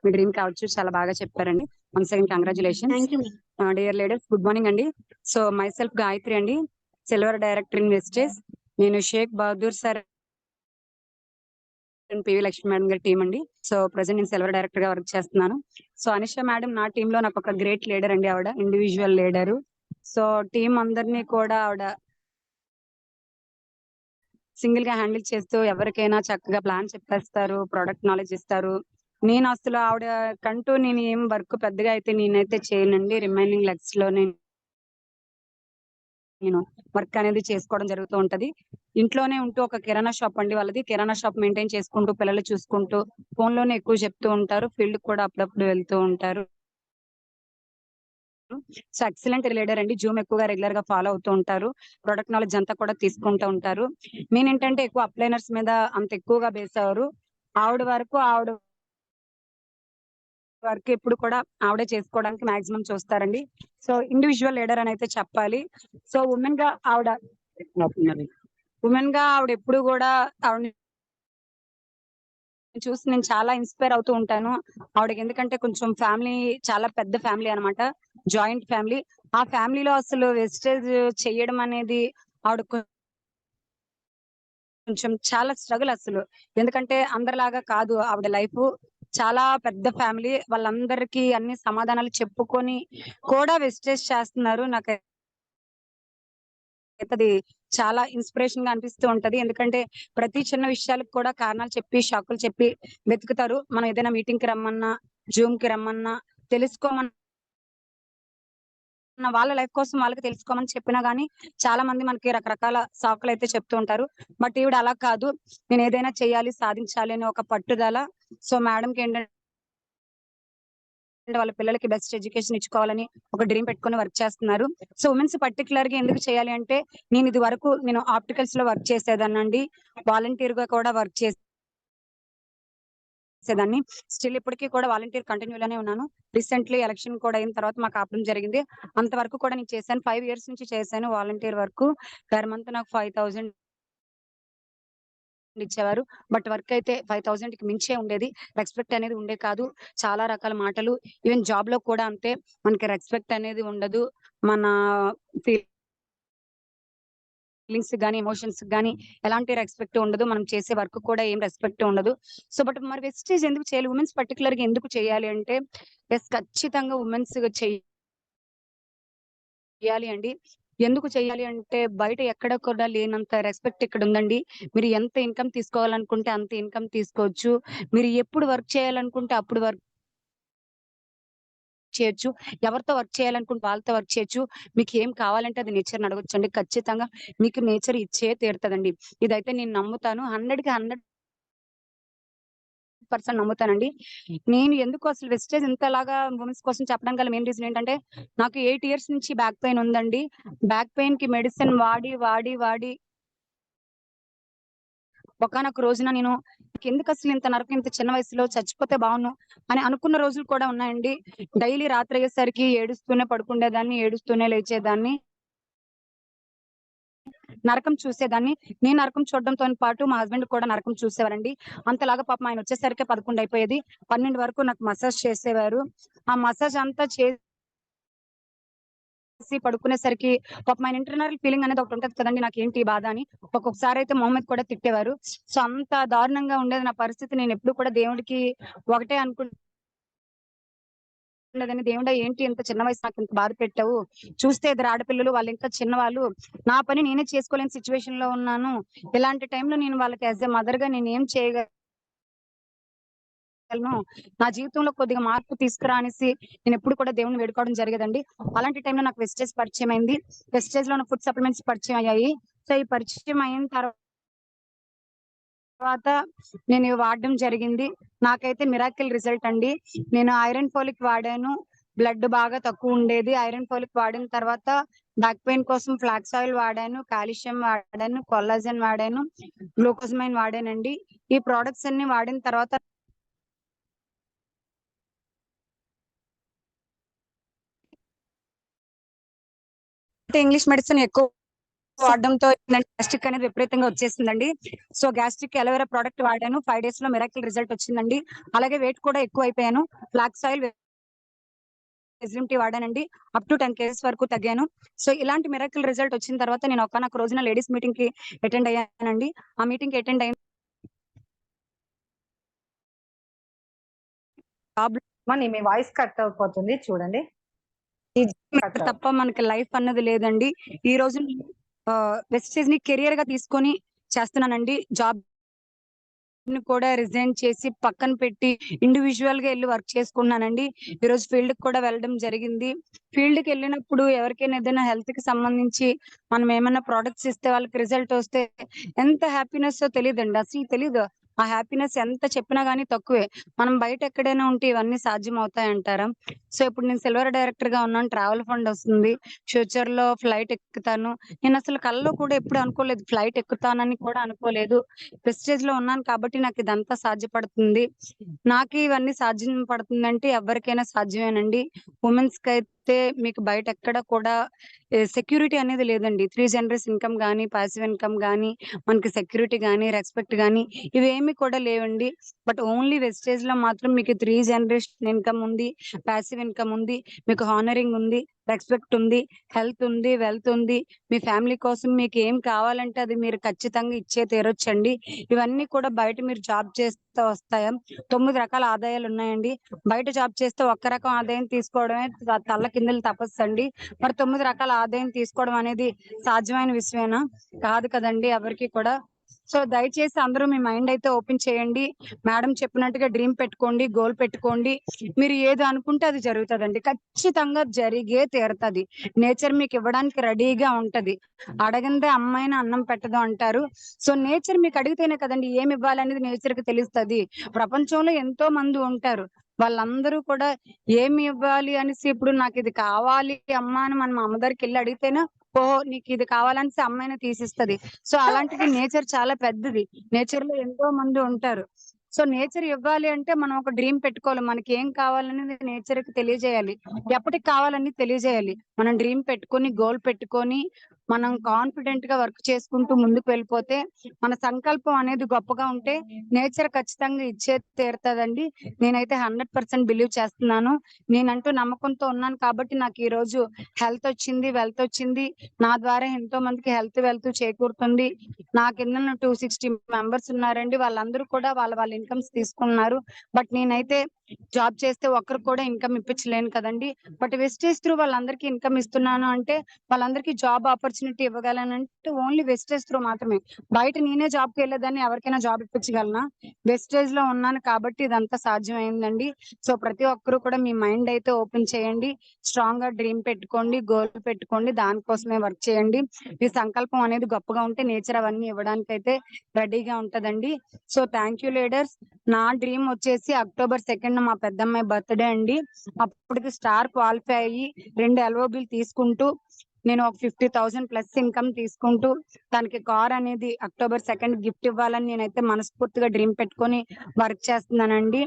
మీ డ్రీమ్ కావచ్చు, చాలా బాగా చెప్పారండి. Once again congratulations. Thank you dear ladies, good morning అండి. సో మై సెల్ఫ్ గాయత్రి అండి, సిల్వర్ డైరెక్టర్ ఇన్ వెస్టేజ్. నేను Sheikh Bahadur sir PV Lakshmi madam గారి టీం అండి. సో ప్రెసెంట్ నేను సిల్వర్ డైరెక్టర్ గా వర్క్ చేస్తున్నాను. సో అనిష మేడం నా టీమ్ లో నాకు ఒక గ్రేట్ లీడర్ అండి. ఆవిడ ఇండివిజువల్ లీడరు. సో టీం అందరినీ కూడా ఆవిడ సింగిల్ గా హ్యాండిల్ చేస్తూ ఎవరికైనా చక్కగా ప్లాన్ చెప్పేస్తారు, ప్రొడక్ట్ నాలెడ్జ్ ఇస్తారు. నేను అసలు ఆవిడ కంటూ నేను ఏం వర్క్ పెద్దగా అయితే నేనైతే చేయనండి. రిమైనింగ్ లెగ్స్ లో నేను వర్క్ అనేది చేసుకోవడం జరుగుతూ ఉంటది. ఇంట్లోనే ఉంటూ ఒక కిరాణా షాప్ అండి వాళ్ళది. కిరాణా షాప్ మెయింటైన్ చేసుకుంటూ, పిల్లలు చూసుకుంటూ, ఫోన్ లోనే ఎక్కువ చెప్తూ ఉంటారు. ఫీల్డ్ కూడా అప్పుడప్పుడు వెళ్తూ ఉంటారు. సో ఎక్సలెంట్ లీడర్ అండి. జూమ్ ఎక్కువగా రెగ్యులర్ గా ఫాలో అవుతూ ఉంటారు. ప్రొడక్ట్ నాలెడ్జ్ అంతా కూడా తీసుకుంటూ ఉంటారు. మెయిన్ ఏంటంటే ఎక్కువ అప్లైనర్స్ మీద అంత ఎక్కువగా బేస్ అవ్వరు. ఆవిడ వర్క్ ఎప్పుడు కూడా ఆవిడే చేసుకోవడానికి మాక్సిమం చూస్తారండి. సో ఇండివిజువల్ లీడర్ అని అయితే చెప్పాలి. సో ఉమెన్ గా ఆవిడ ఎప్పుడు కూడా ఆవిడ చూసి నేను చాలా ఇన్స్పైర్ అవుతూ ఉంటాను. ఆవిడకి ఎందుకంటే కొంచెం ఫ్యామిలీ చాలా పెద్ద ఫ్యామిలీ అన్నమాట, జాయింట్ ఫ్యామిలీ. ఆ ఫ్యామిలీలో అసలు వెస్టేజ్ చేయడం అనేది ఆవిడ కొంచెం చాలా స్ట్రగుల్ అసలు. ఎందుకంటే అందరిలాగా కాదు ఆవిడ లైఫ్. చాలా పెద్ద ఫ్యామిలీ. వాళ్ళందరికీ అన్ని సమాధానాలు చెప్పుకొని కూడా వెస్టేజ్ చేస్తున్నారు. నాకైతే అది చాలా ఇన్స్పిరేషన్ గా అనిపిస్తూ ఉంటది. ఎందుకంటే ప్రతి చిన్న విషయాలకు కూడా కారణాలు చెప్పి, షాకులు చెప్పి వెతుకుతారు. మనం ఏదైనా మీటింగ్ కి రమ్మన్నా, జూమ్ కి రమ్మన్నా, తెలుసుకోమన్నా వాళ్ళ లైఫ్ కోసం వాళ్ళకి తెలుసుకోమని చెప్పినా గానీ చాలా మంది మనకి రకరకాల సాకులు అయితే చెప్తూ ఉంటారు. బట్ ఈవిడ అలా కాదు. నేను ఏదైనా చేయాలి, సాధించాలి అని ఒక పట్టుదల. సో మేడంకి ఏంటంటే వాళ్ళ పిల్లలకి బెస్ట్ ఎడ్యుకేషన్ ఇచ్చుకోవాలని ఒక డ్రీమ్ పెట్టుకొని వర్క్ చేస్తున్నారు. సో ఉమెన్స్ పర్టికులర్ గా ఎందుకు చేయాలి అంటే, ఇది వరకు నేను ఆప్టికల్స్ లో వర్క్ చేసేదాన్నండి. వాలంటీర్ గా కూడా వర్క్ చేసేదాన్ని. స్టిల్ ఇప్పటికీ కూడా వాలంటీర్ కంటిన్యూ లోనే ఉన్నాను. రీసెంట్లీ ఎలక్షన్ కూడా అయిన తర్వాత మాకు ఆపడం జరిగింది. అంతవరకు కూడా నేను చేశాను. 5 years నుంచి చేశాను వాలంటీర్ వర్క్. పర్ మంత్ నాకు 5,000 ఇచ్చేవారు. బట్ వర్క్ అయితే 5,000 కి మించే ఉండేది. రెస్పెక్ట్ అనేది ఉండేది కాదు. చాలా రకాల మాటలు. ఈవెన్ జాబ్ లో కూడా అంతే. మనకి రెస్పెక్ట్ అనేది ఉండదు. మన ఫీలింగ్స్ గానీ, ఎమోషన్స్ గానీ ఎలాంటి రెస్పెక్ట్ ఉండదు. మనం చేసే వర్క్ కూడా ఏం రెస్పెక్ట్ ఉండదు. సో బట్ మరి వెస్టేజ్ ఎందుకు చేయాలి? ఉమెన్స్ పర్టికులర్ గా ఎందుకు చేయాలి అంటే, ఖచ్చితంగా ఉమెన్స్ చేయాలి అండి. ఎందుకు చేయాలి అంటే, బయట ఎక్కడ కూడా లేనంత రెస్పెక్ట్ ఇక్కడ ఉందండి. మీరు ఎంత ఇన్కమ్ తీసుకోవాలనుకుంటే అంత ఇన్కమ్ తీసుకోవచ్చు. మీరు ఎప్పుడు వర్క్ చేయాలనుకుంటే అప్పుడు వర్క్ చేయొచ్చు. ఎవరితో వర్క్ చేయాలనుకుంటే వాళ్ళతో వర్క్ చేయొచ్చు. మీకు ఏం కావాలంటే అది నేచర్‌ని అడగొచ్చండి. ఖచ్చితంగా మీకు నేచర్ ఇచ్చే తీరుతదండి. ఇదైతే నేను నమ్ముతాను. 100కి 100% నమ్ముతానండి. నేను ఎందుకు అసలు వెస్టేజ్ ఇంతలాగా వుమెన్స్ కోసం చెప్పడం గల మెయిన్ రీజన్ ఏంటంటే, నాకు 8 years నుంచి బ్యాక్ పెయిన్ ఉందండి. బ్యాక్ పెయిన్‌కి మెడిసిన్ వాడి ఒకానొక రోజున నేను ఎందుకసలు ఇంత నరకం ఇంత చిన్న వయసులో చచ్చిపోతే బావున్ను అని అనుకున్న రోజులు కూడా ఉన్నాయండి. డైలీ రాత్రయ్యేసరికి ఏడుస్తూనే పడుకుండేదాన్ని. ఏడుస్తూనే లేచేదాన్ని. నరకం చూసేదాన్ని. నేను నరకం చూడడంతోని పాటు మా హస్బెండ్ కూడా నరకం చూసేవారండి. అంతలాగా పాపం ఆయన వచ్చేసరికి 11 అయిపోయేది. 12 వరకు నాకు మసాజ్ చేసేవారు. ఆ మసాజ్ అంతా చేసి పడుకునేసరికి పాపం ఆయన ఇంటర్నల్ ఫీలింగ్ అనేది ఒకటి ఉంటది కదండీ! నాకేంటి ఈ బాధ అని. ఒక్కొక్కసారి అయితే మొహం మీద కూడా తిట్టేవారు. సో అంత దారుణంగా ఉండేది నా పరిస్థితి. నేనెప్పుడు కూడా దేవుడికి ఒకటే అనుకునేదాన్ని. దేవుడా ఏంటి ఇంత చిన్న వయసు నాకింత బాధ పెట్టావు. చూస్తే ఇద్దరు ఆడపిల్లలు, వాళ్ళింకా చిన్నవాళ్ళు. నా పని నేనే చేసుకోలేని సిట్యుయేషన్‌లో ఉన్నాను. ఇలాంటి టైంలో నేను వాళ్ళకి యాస్ ఎ మదర్‌గా నేనేం చేయగలను? నా జీవితంలో కొద్దిగా మార్పు తీసుకురా అనేసి నేనెప్పుడు కూడా దేవుడిని వేడుకోవడం జరిగేదండి. అలాంటి టైంలో నాకు వెస్టేజ్ పరిచయం అయింది. వెస్టేజ్‌లో ఉన్న ఫుడ్ సప్లిమెంట్స్ పరిచయం అయ్యాయి. సో ఈ పరిచయం అయిన తర్వాత నేను ఇవి వాడడం జరిగింది. నాకైతే మిరాకిల్ రిజల్ట్ అండి. నేను ఐరన్ ఫోలిక్ వాడాను. బ్లడ్ బాగా తక్కువుండేది. ఐరన్ ఫోలిక్ వాడిన తర్వాత బ్యాక్ పెయిన్ కోసం ఫ్లాక్స్ ఆయిల్ వాడాను. కాల్షియం వాడాను. కొల్లాజెన్ వాడాను. గ్లూకోజమైన్ వాడానండి. ఈ ప్రొడక్ట్స్ అన్ని వాడిన తర్వాత ఇంగ్లీష్ మెడిసిన్ ఎక్కువ వాడడంతో గ్యాస్ట్రిక్ అనేది విపరీతంగా వచ్చేసిందండి. సో గ్యాస్ట్రిక్ అలోవెరా ప్రొడక్ట్ వాడాను. 5 days లో మిరాకిల్ రిజల్ట్ వచ్చిందండి. అలాగే వెయిట్ కూడా ఎక్కువ అయిపోయాను. ఫ్లాక్స్ ఆయిల్, టీ వాడానండి. అప్ టు 10 kgs వరకు తగ్గాను. సో ఇలాంటి మిరాకిల్ రిజల్ట్ వచ్చిన తర్వాత నేను ఒకానొక రోజున లేడీస్ మీటింగ్ కి అటెండ్ అయ్యానండి. ఆ మీటింగ్ కి అటెండ్ అయిన మీ వాయిస్ కట్ అయిపోతుంది చూడండి. తప్ప మనకి లైఫ్ అన్నది లేదండి. ఈ రోజు వెస్టేజ్ ని కెరియర్ గా తీసుకొని చేస్తున్నానండి. జాబ్ ని కూడా రిజైన్ చేసి పక్కన పెట్టి ఇండివిజువల్ గా ఎళ్లి వర్క్ చేసుకున్నానండి. ఈరోజు ఫీల్డ్ కి కూడా వెళ్ళడం జరిగింది. ఫీల్డ్ కి వెళ్ళినప్పుడు ఎవరికైనా ఏదైనా హెల్త్ కి సంబంధించి మనం ఏమైనా ప్రొడక్ట్స్ ఇస్తే వాళ్ళకి రిజల్ట్ వస్తే ఎంత హ్యాపీనెస్ తెలీదండి. అసలు తెలీదు. ఆ హ్యాపీనెస్ ఎంత చెప్పినా గానీ తక్కువే. మనం బయట ఎక్కడైనా ఉంటే ఇవన్నీ సాధ్యం అవుతాయంటారా? సో ఇప్పుడు నేను సిల్వర్ డైరెక్టర్ గా ఉన్నాను. ట్రావెల్ ఫండ్ వస్తుంది. ఫ్యూచర్ లో ఫ్లైట్ ఎక్కుతాను. నేను అసలు కలలో కూడా ఎప్పుడు అనుకోలేదు. ఫ్లైట్ ఎక్కుతానని కూడా అనుకోలేదు. ప్రెస్టేజ్ లో ఉన్నాను కాబట్టి నాకు ఇదంతా సాధ్యపడుతుంది. నాకు ఇవన్నీ సాధ్యం పడుతుందంటే ఎవరికైనా సాధ్యమేనండి. ఉమెన్స్ కైతే మీకు బయట ఎక్కడ కూడా సెక్యూరిటీ అనేది లేదండి. 3 జనరేషన్ ఇన్కమ్ గానీ, పాసివ్ ఇన్కమ్ గానీ, మనకి సెక్యూరిటీ గానీ, రెస్పెక్ట్ గానీ ఇవేమి కూడా లేవండి. బట్ ఓన్లీ వెస్టేజ్ లో మాత్రం మీకు 3 జనరేషన్ ఇన్కమ్ ఉంది. పాసివ్ ఇన్కమ్ ఉంది. మీకు హానరింగ్ ఉంది. రెస్పెక్ట్ ఉంది, హెల్త్ ఉంది, వెల్త్ ఉంది. మీ ఫ్యామిలీ కోసం మీకు ఏం కావాలంటే అది మీరు ఖచ్చితంగా ఇచ్చే తీరొచ్చండి. ఇవన్నీ కూడా బయట మీరు జాబ్ చేస్తే వస్తాయా? 9 రకాల ఆదాయాలు ఉన్నాయండి. బయట జాబ్ చేస్తే ఒక్క రకం ఆదాయం తీసుకోవడమే తల్లకిందులు తపస్సండి. మరి 9 రకాల ఆదాయం తీసుకోవడం అనేది సాధ్యమైన విషయమేనా? కాదు కదండి ఎవరికి కూడా. సో దయచేసి అందరూ మీ మైండ్ అయితే ఓపెన్ చేయండి. మేడం చెప్పినట్టుగా డ్రీమ్ పెట్టుకోండి, గోల్ పెట్టుకోండి. మీరు ఏది అనుకుంటే అది జరుగుతుందండి. ఖచ్చితంగా జరిగే తీరుతుంది. నేచర్ మీకు ఇవ్వడానికి రెడీగా ఉంటది. అడగందే అమ్మాయిని అన్నం పెట్టదు అంటారు. సో నేచర్ మీకు అడిగితేనే కదండి ఏమి ఇవ్వాలనేది నేచర్ కి తెలుస్తుంది. ప్రపంచంలో ఎంతో మంది ఉంటారు. వాళ్ళందరూ కూడా ఏమి ఇవ్వాలి అనేసి ఇప్పుడు నాకు ఇది కావాలి అమ్మా అని మనం అమ్మ దగ్గరికి వెళ్ళి అడిగితేనే ఓహో నీకు ఇది కావాలనేసి అమ్మాయిని తీసిస్తది. సో అలాంటిది నేచర్ చాలా పెద్దది. నేచర్ లో ఎంతో మంది ఉంటారు. సో నేచర్ ఇవ్వాలి అంటే మనం ఒక డ్రీమ్ పెట్టుకోవాలి. మనకి ఏం కావాలనేది నేచర్ కి తెలియజేయాలి. ఎప్పటికి కావాలని తెలియజేయాలి. మనం డ్రీమ్ పెట్టుకొని గోల్ పెట్టుకొని మనం కాన్ఫిడెంట్ గా వర్క్ చేసుకుంటూ ముందుకు వెళ్ళిపోతే మన సంకల్పం అనేది గొప్పగా ఉంటే నేచర్ ఖచ్చితంగా ఇచ్చే తీరుతుందండి. నేనైతే 100% బిలీవ్ చేస్తున్నాను. నేనంటూ నమ్మకంతో ఉన్నాను కాబట్టి నాకు ఈ రోజు హెల్త్ వచ్చింది, వెల్త్ వచ్చింది. నా ద్వారా ఎంతో మందికి హెల్త్ వెల్త్ చేకూరుతుంది. నా కింద 260 మెంబర్స్ ఉన్నారండి. వాళ్ళందరూ కూడా వాళ్ళ ఇన్కమ్స్ తీసుకున్నారు. బట్ నేనైతే జాబ్ చేస్తే ఒక్కరు కూడా ఇన్కమ్ ఇప్పించలేను కదండి. బట్ వెస్టేజ్ త్రూ వాళ్ళందరికీ ఇన్కమ్ ఇస్తున్నాను అంటే వాళ్ళందరికీ జాబ్ ఆపర్చునిటీ ఇవ్వగలనంటే ఓన్లీ వెస్టేజ్ త్రూ మాత్రమే. బయట నేనే జాబ్కి వెళ్ళేదాన్ని ఎవరికైనా జాబ్ ఇప్పించగలనా? వెస్టేజ్ లో ఉన్నాను కాబట్టి ఇదంతా సాధ్యమైందండి. సో ప్రతి ఒక్కరు కూడా మీ మైండ్ అయితే ఓపెన్ చేయండి. స్ట్రాంగ్ గా డ్రీమ్ పెట్టుకోండి, గోల్ పెట్టుకోండి, దానికోసమే వర్క్ చేయండి. ఈ సంకల్పం అనేది గొప్పగా ఉంటే నేచర్ అవన్నీ ఇవ్వడానికి అయితే రెడీగా ఉంటదండి. So thank you leaders. నా డ్రీమ్ వచ్చేసి October 2 మా పెద్దమ్మాయి బర్త్డే అండి. అప్పటికి స్టార్ క్వాలిఫై అయ్యి 2 LOBలు తీసుకుంటూ నేను ఒక 50,000 ప్లస్ ఇన్కమ్ తీసుకుంటూ తనకి కార్ అనేది October 2 గిఫ్ట్ ఇవ్వాలని నేనైతే మనస్ఫూర్తిగా డ్రీమ్ పెట్టుకొని వర్క్ చేస్తున్నానండి.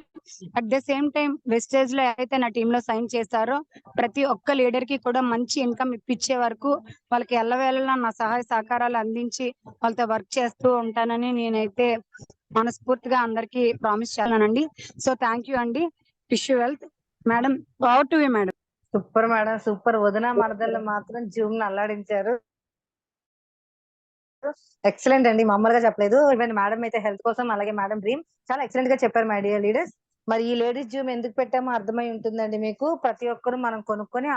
At the same time Vestige లో అయితే నా టీమ్ లో సైన్ చేశారో ప్రతి ఒక్క లీడర్ కి కూడా మంచి ఇన్కమ్ ఇప్పించే వరకు వాళ్ళకి ఎల్లవేళలా నా సహాయ సహకారాలు అందించి వాళ్ళతో వర్క్ చేస్తూ ఉంటానని నేనైతే మనస్ఫూర్తిగా అందరికి ప్రామిస్ చేస్తానండి. సో థ్యాంక్ యూ అండి. Wish you wealth. Madam over to you madam. Super madam, super. వదిన మరదళ్ళు మాత్రం జూమ్ ని అల్లాడించారు. ఎక్సలెంట్ అండి, మామూలుగా చెప్పలేదు. ఈవెన్ మేడం అయితే హెల్త్ కోసం, అలాగే మేడం డ్రీమ్ చాలా ఎక్సలెంట్ గా చెప్పారు మై డియర్ లీడర్స్. మరి ఈ లేడీస్ జూమ్ ఎందుకు పెట్టామో అర్థమై ఉంటుందండి మీకు. ప్రతి ఒక్కరు మనం కొనుక్కొని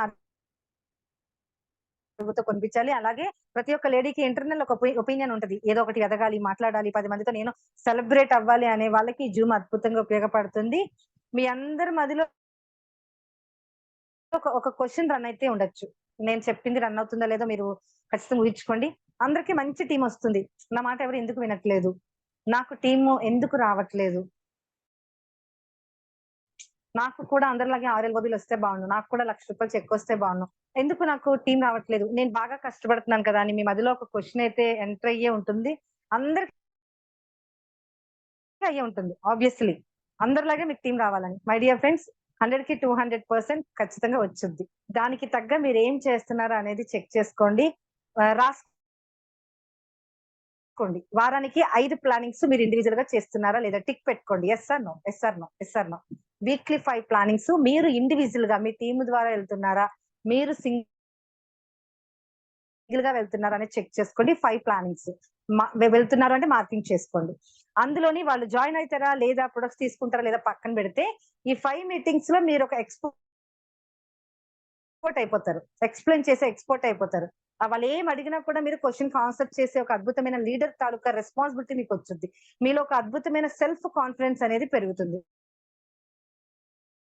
కొనిపించాలి. అలాగే ప్రతి ఒక్క లేడీకి ఇంటర్నల్ ఒక ఒపీనియన్ ఉంటది. ఏదో ఒకటి ఎదగాలి, మాట్లాడాలి, 10 మందితో నేను సెలబ్రేట్ అవ్వాలి అనే వాళ్ళకి జూమ్ అద్భుతంగా ఉపయోగపడుతుంది. మీ అందరి మధ్యలో ఒక క్వశ్చన్ రన్ అయితే ఉండొచ్చు. నేను చెప్పింది రన్ అవుతుందా లేదో మీరు ఖచ్చితంగా ఊహించుకోండి. అందరికి మంచి టీం వస్తుంది. నా మాట ఎవరు ఎందుకు వినట్లేదు? నాకు టీము ఎందుకు రావట్లేదు? నాకు కూడా అందరిలాగే 6 LOBలు వస్తే బాగుండు, నాకు కూడా ₹1,00,000 చెక్ వస్తే బాగుండు, ఎందుకు నాకు టీం రావట్లేదు? నేను బాగా కష్టపడుతున్నాను కదా అని మీ మధ్యలో ఒక క్వశ్చన్ అయితే ఎంటర్ అయ్యే ఉంటుంది. అందరికి అయ్యే ఉంటుంది ఆబ్వియస్లీ. అందరిలాగే మీకు టీం రావాలని. మై డియర్ ఫ్రెండ్స్, 100కి 200% ఖచ్చితంగా వచ్చుద్ది. దానికి తగ్గ మీరు ఏం చేస్తున్నారా అనేది చెక్ చేసుకోండి, రాసుకోండి. వారానికి 5 ప్లానింగ్స్ మీరు ఇండివిజువల్ గా చేస్తున్నారా లేదా టిక్ పెట్టుకోండి. Yes or no, yes or no, yes or no. Weekly 5 plannings మీరు ఇండివిజువల్ గా మీ టీం ద్వారా వెళ్తున్నారా, మీరు సింగిల్ గా వెళ్తున్నారా అనేది చెక్ చేసుకోండి. 5 ప్లానింగ్స్ వెళ్తున్నారు అంటే మార్కింగ్ చేసుకోండి. అందులోని వాళ్ళు జాయిన్ అవుతారా లేదా, ప్రొడక్ట్స్ తీసుకుంటారా లేదా పక్కన పెడితే, ఈ 5 మీటింగ్స్ లో మీరు ఒక ఎక్స్పోర్ట్ అయిపోతారు. ఎక్స్ప్లెయిన్ చేసే ఎక్స్పోర్ట్ అయిపోతారు. వాళ్ళు ఏం అడిగినా కూడా మీరు క్వశ్చన్ ఆన్సర్ చేసే ఒక అద్భుతమైన లీడర్ తాలూకా రెస్పాన్సిబిలిటీ మీకు వచ్చింది. మీలో ఒక అద్భుతమైన సెల్ఫ్ కాన్ఫిడెన్స్ అనేది పెరుగుతుంది.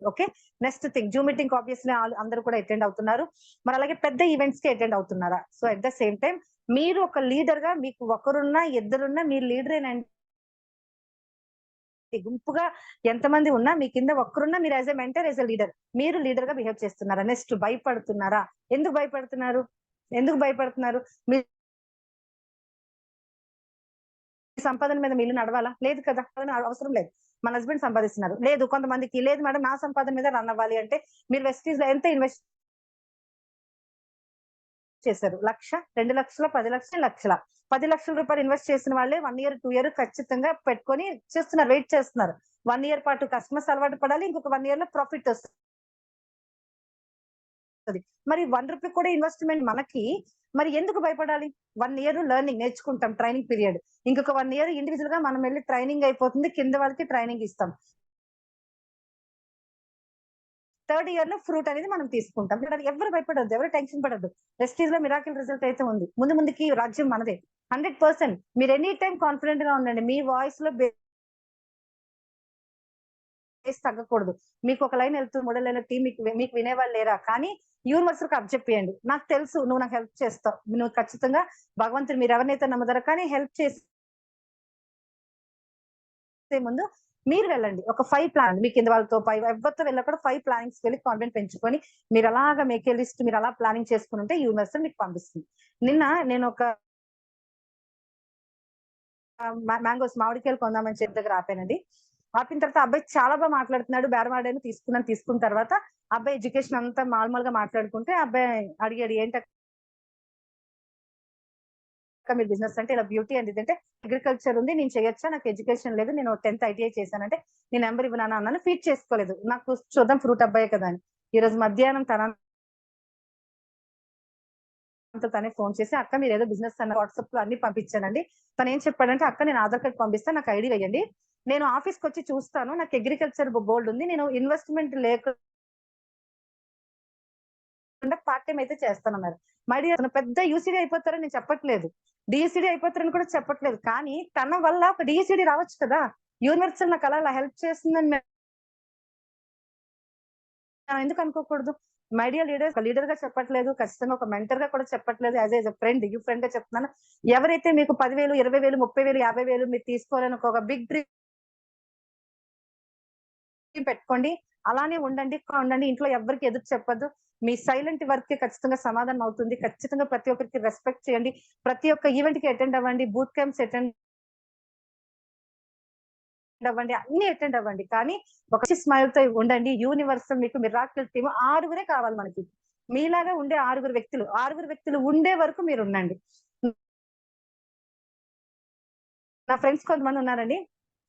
Okay, next thing, Zoom meeting obviously అందరూ కూడా అటెండ్ అవుతున్నారు. మరి అలాగే పెద్ద ఈవెంట్స్ కి అటెండ్ అవుతున్నారా? So at the same time మీరు ఒక లీడర్ గా, మీకు ఒకరున్నా ఇద్దరున్నా మీరు లీడరేనండి. గుంపుగా ఎంతమంది ఉన్నా మీ కింద ఒక్కరున్నా మీరు as a mentor, as a leader, మీరు లీడర్ గా బిహేవ్ చేస్తున్నారా? నెక్స్ట్, భయపడుతున్నారా? ఎందుకు భయపడుతున్నారు? ఎందుకు భయపడుతున్నారు? మీ సంపాదన మీద మీ ఇల్లు నడవాలా? లేదు కదా, అవసరం లేదు. మన హస్బెండ్ సంపాదిస్తున్నారు, లేదు. కొంతమందికి లేదు మేడం నా సంపాదన మీద రన్ అవ్వాలి అంటే మీరు వెస్టీజ్ లో ఎంత ఇన్వెస్ట్ చేశారు? 1,00,000, 2,00,000, 10,00,000, 1,00,000. 10 లక్షల రూపాయలు ఇన్వెస్ట్ చేసిన వాళ్ళే 1 year 2 year ఖచ్చితంగా పెట్టుకొని చేస్తున్నారు, వెయిట్ చేస్తున్నారు. 1 year పాటు కస్టమర్స్ అలవాటు పడాలి, ఇంకొక 1 year లో ప్రాఫిట్ వస్తుంది. మరి 1 రూపీ కూడా ఇన్వెస్ట్మెంట్ మనకి, మరి ఎందుకు భయపడాలి? 1 ఇయర్ లెర్నింగ్ నేర్చుకుంటాం, ట్రైనింగ్ పీరియడ్. ఇంకొక 1 ఇయర్ ఇండివిజువల్ గా మనం వెళ్ళి ట్రైనింగ్ అయిపోతుంది, కింద వాళ్ళకి ట్రైనింగ్ ఇస్తాం. 3rd ఇయర్ లో ఫ్రూట్ అనేది మనం తీసుకుంటాం. ఎవరు భయపడద్దు, ఎవరు టెన్షన్ పడద్దు. వెస్టీజ్ లో మిరాకిల్ రిజల్ట్ అయితే ఉంది. ముందుకి రాజ్యం మనదే 100%. మీరు ఎనీ టైం కాన్ఫిడెంట్ గా ఉండండి. మీ వాయిస్ లో బేస్ తగ్గకూడదు. మీకు ఒక లైన్ వెళ్తుంది, 3 లైన్ టీం మీకు వినేవాళ్ళు లేరా? కానీ యూనివర్స్ కి అబ్జెప్పియండి. నాకు తెలుసు నువ్వు నాకు హెల్ప్ చేస్తావు, నువ్వు ఖచ్చితంగా భగవంతుడు మీరు ఎవరినైతే నమ్ముతారో కానీ హెల్ప్ చేసే ముందు మీరు వెళ్ళండి. ఒక 5 ప్లాన్ మీ కింద వాళ్ళతో ఎవరితో వెళ్ళకుండా 5 ప్లానింగ్స్ వెళ్ళి కాన్ఫిడెంట్ పెంచుకొని మీరు అలాగా మేకే లిస్ట్ మీరు అలా ప్లానింగ్ చేసుకుని ఉంటే యూనివర్స్ మీకు పంపిస్తుంది. నిన్న నేను ఒక మ్యాంగోస్ మామిడికాయలు కొందామని చెప్పి దగ్గర ఆపానండి. ఆపిన తర్వాత అబ్బాయి చాలా బాగా మాట్లాడుతున్నాడు, బేరమాడాను, తీసుకున్న తర్వాత అబ్బాయి ఎడ్యుకేషన్ అంతా మామూలుగా మాట్లాడుకుంటే అబ్బాయి అడిగాడు, ఏంటక్క మీరు బిజినెస్ అంటే ఇలా బ్యూటీ అండ్ ఇదంటే అగ్రికల్చర్ ఉంది, నేను చేయొచ్చా, నాకు ఎడ్యుకేషన్ లేదు, నేను 10th ITI చేశానంటే నేను నెంబర్ ఇవ్వనా అన్నాను. ఫీడ్ చేసుకోలేదు. నాకు చూద్దాం ఫ్రూట్ అబ్బాయి కదా అని. ఈ రోజు మధ్యాహ్నం తనే ఫోన్ చేసి, అక్క మీరు ఏదో బిజినెస్ అన్న వాట్సాప్ లో అన్ని పంపించానండి. తను ఏం చెప్పాడంటే, అక్క నేను ఆధార్ కార్డ్ పంపిస్తాను, నాకు ఐడి వేయండి, నేను ఆఫీస్కి వచ్చి చూస్తాను, నాకు అగ్రికల్చర్ బోర్డు ఉంది, నేను ఇన్వెస్ట్మెంట్ లేకుండా పార్ట్ టైం అయితే చేస్తానన్నారు. మై డియర్, పెద్ద యూసీడీ అయిపోతారని నేను చెప్పట్లేదు, డిఎస్సిడి అయిపోతారని కూడా చెప్పట్లేదు. కానీ తన వల్ల ఒక డిఎస్సిడి రావచ్చు కదా. యూనివర్సల్ నాకు అలా హెల్ప్ చేస్తుందని ఎందుకు అనుకోకూడదు? మై డియర్ లీడర్స్, లీడర్ గా చెప్పట్లేదు, ఖచ్చితంగా ఒక మెంటర్ గా కూడా చెప్పట్లేదు, as a friend, you friend గా చెప్తున్నాను. ఎవరైతే మీకు 10,000, 20,000, 30,000, 50,000 మీరు తీసుకోవాలని ఒక బిగ్ డ్రీమ్ పెట్టుకోండి, అలానే ఉండండి. ఇంట్లో ఎవరికి ఎదురు చెప్పద్దు. మీ సైలెంట్ వర్క్ కి ఖచ్చితంగా సమాధానం అవుతుంది. ఖచ్చితంగా ప్రతి ఒక్కరికి రెస్పెక్ట్ చేయండి. ప్రతి ఒక్క ఈవెంట్ కి అటెండ్ అవ్వండి, బూట్ క్యాంప్స్ అటెండ్ అవ్వండి, అన్ని అటెండ్ అవ్వండి. కానీ ఒక స్మైల్ తో ఉండండి. యూనివర్స్ మీకు మిరాకిల్ టీమ్ 6 కావాలి మనకి. మీలాగా ఉండే 6 వ్యక్తులు ఉండే వరకు మీరు ఉండండి. నా ఫ్రెండ్స్ కొంతమంది ఉన్నారండి,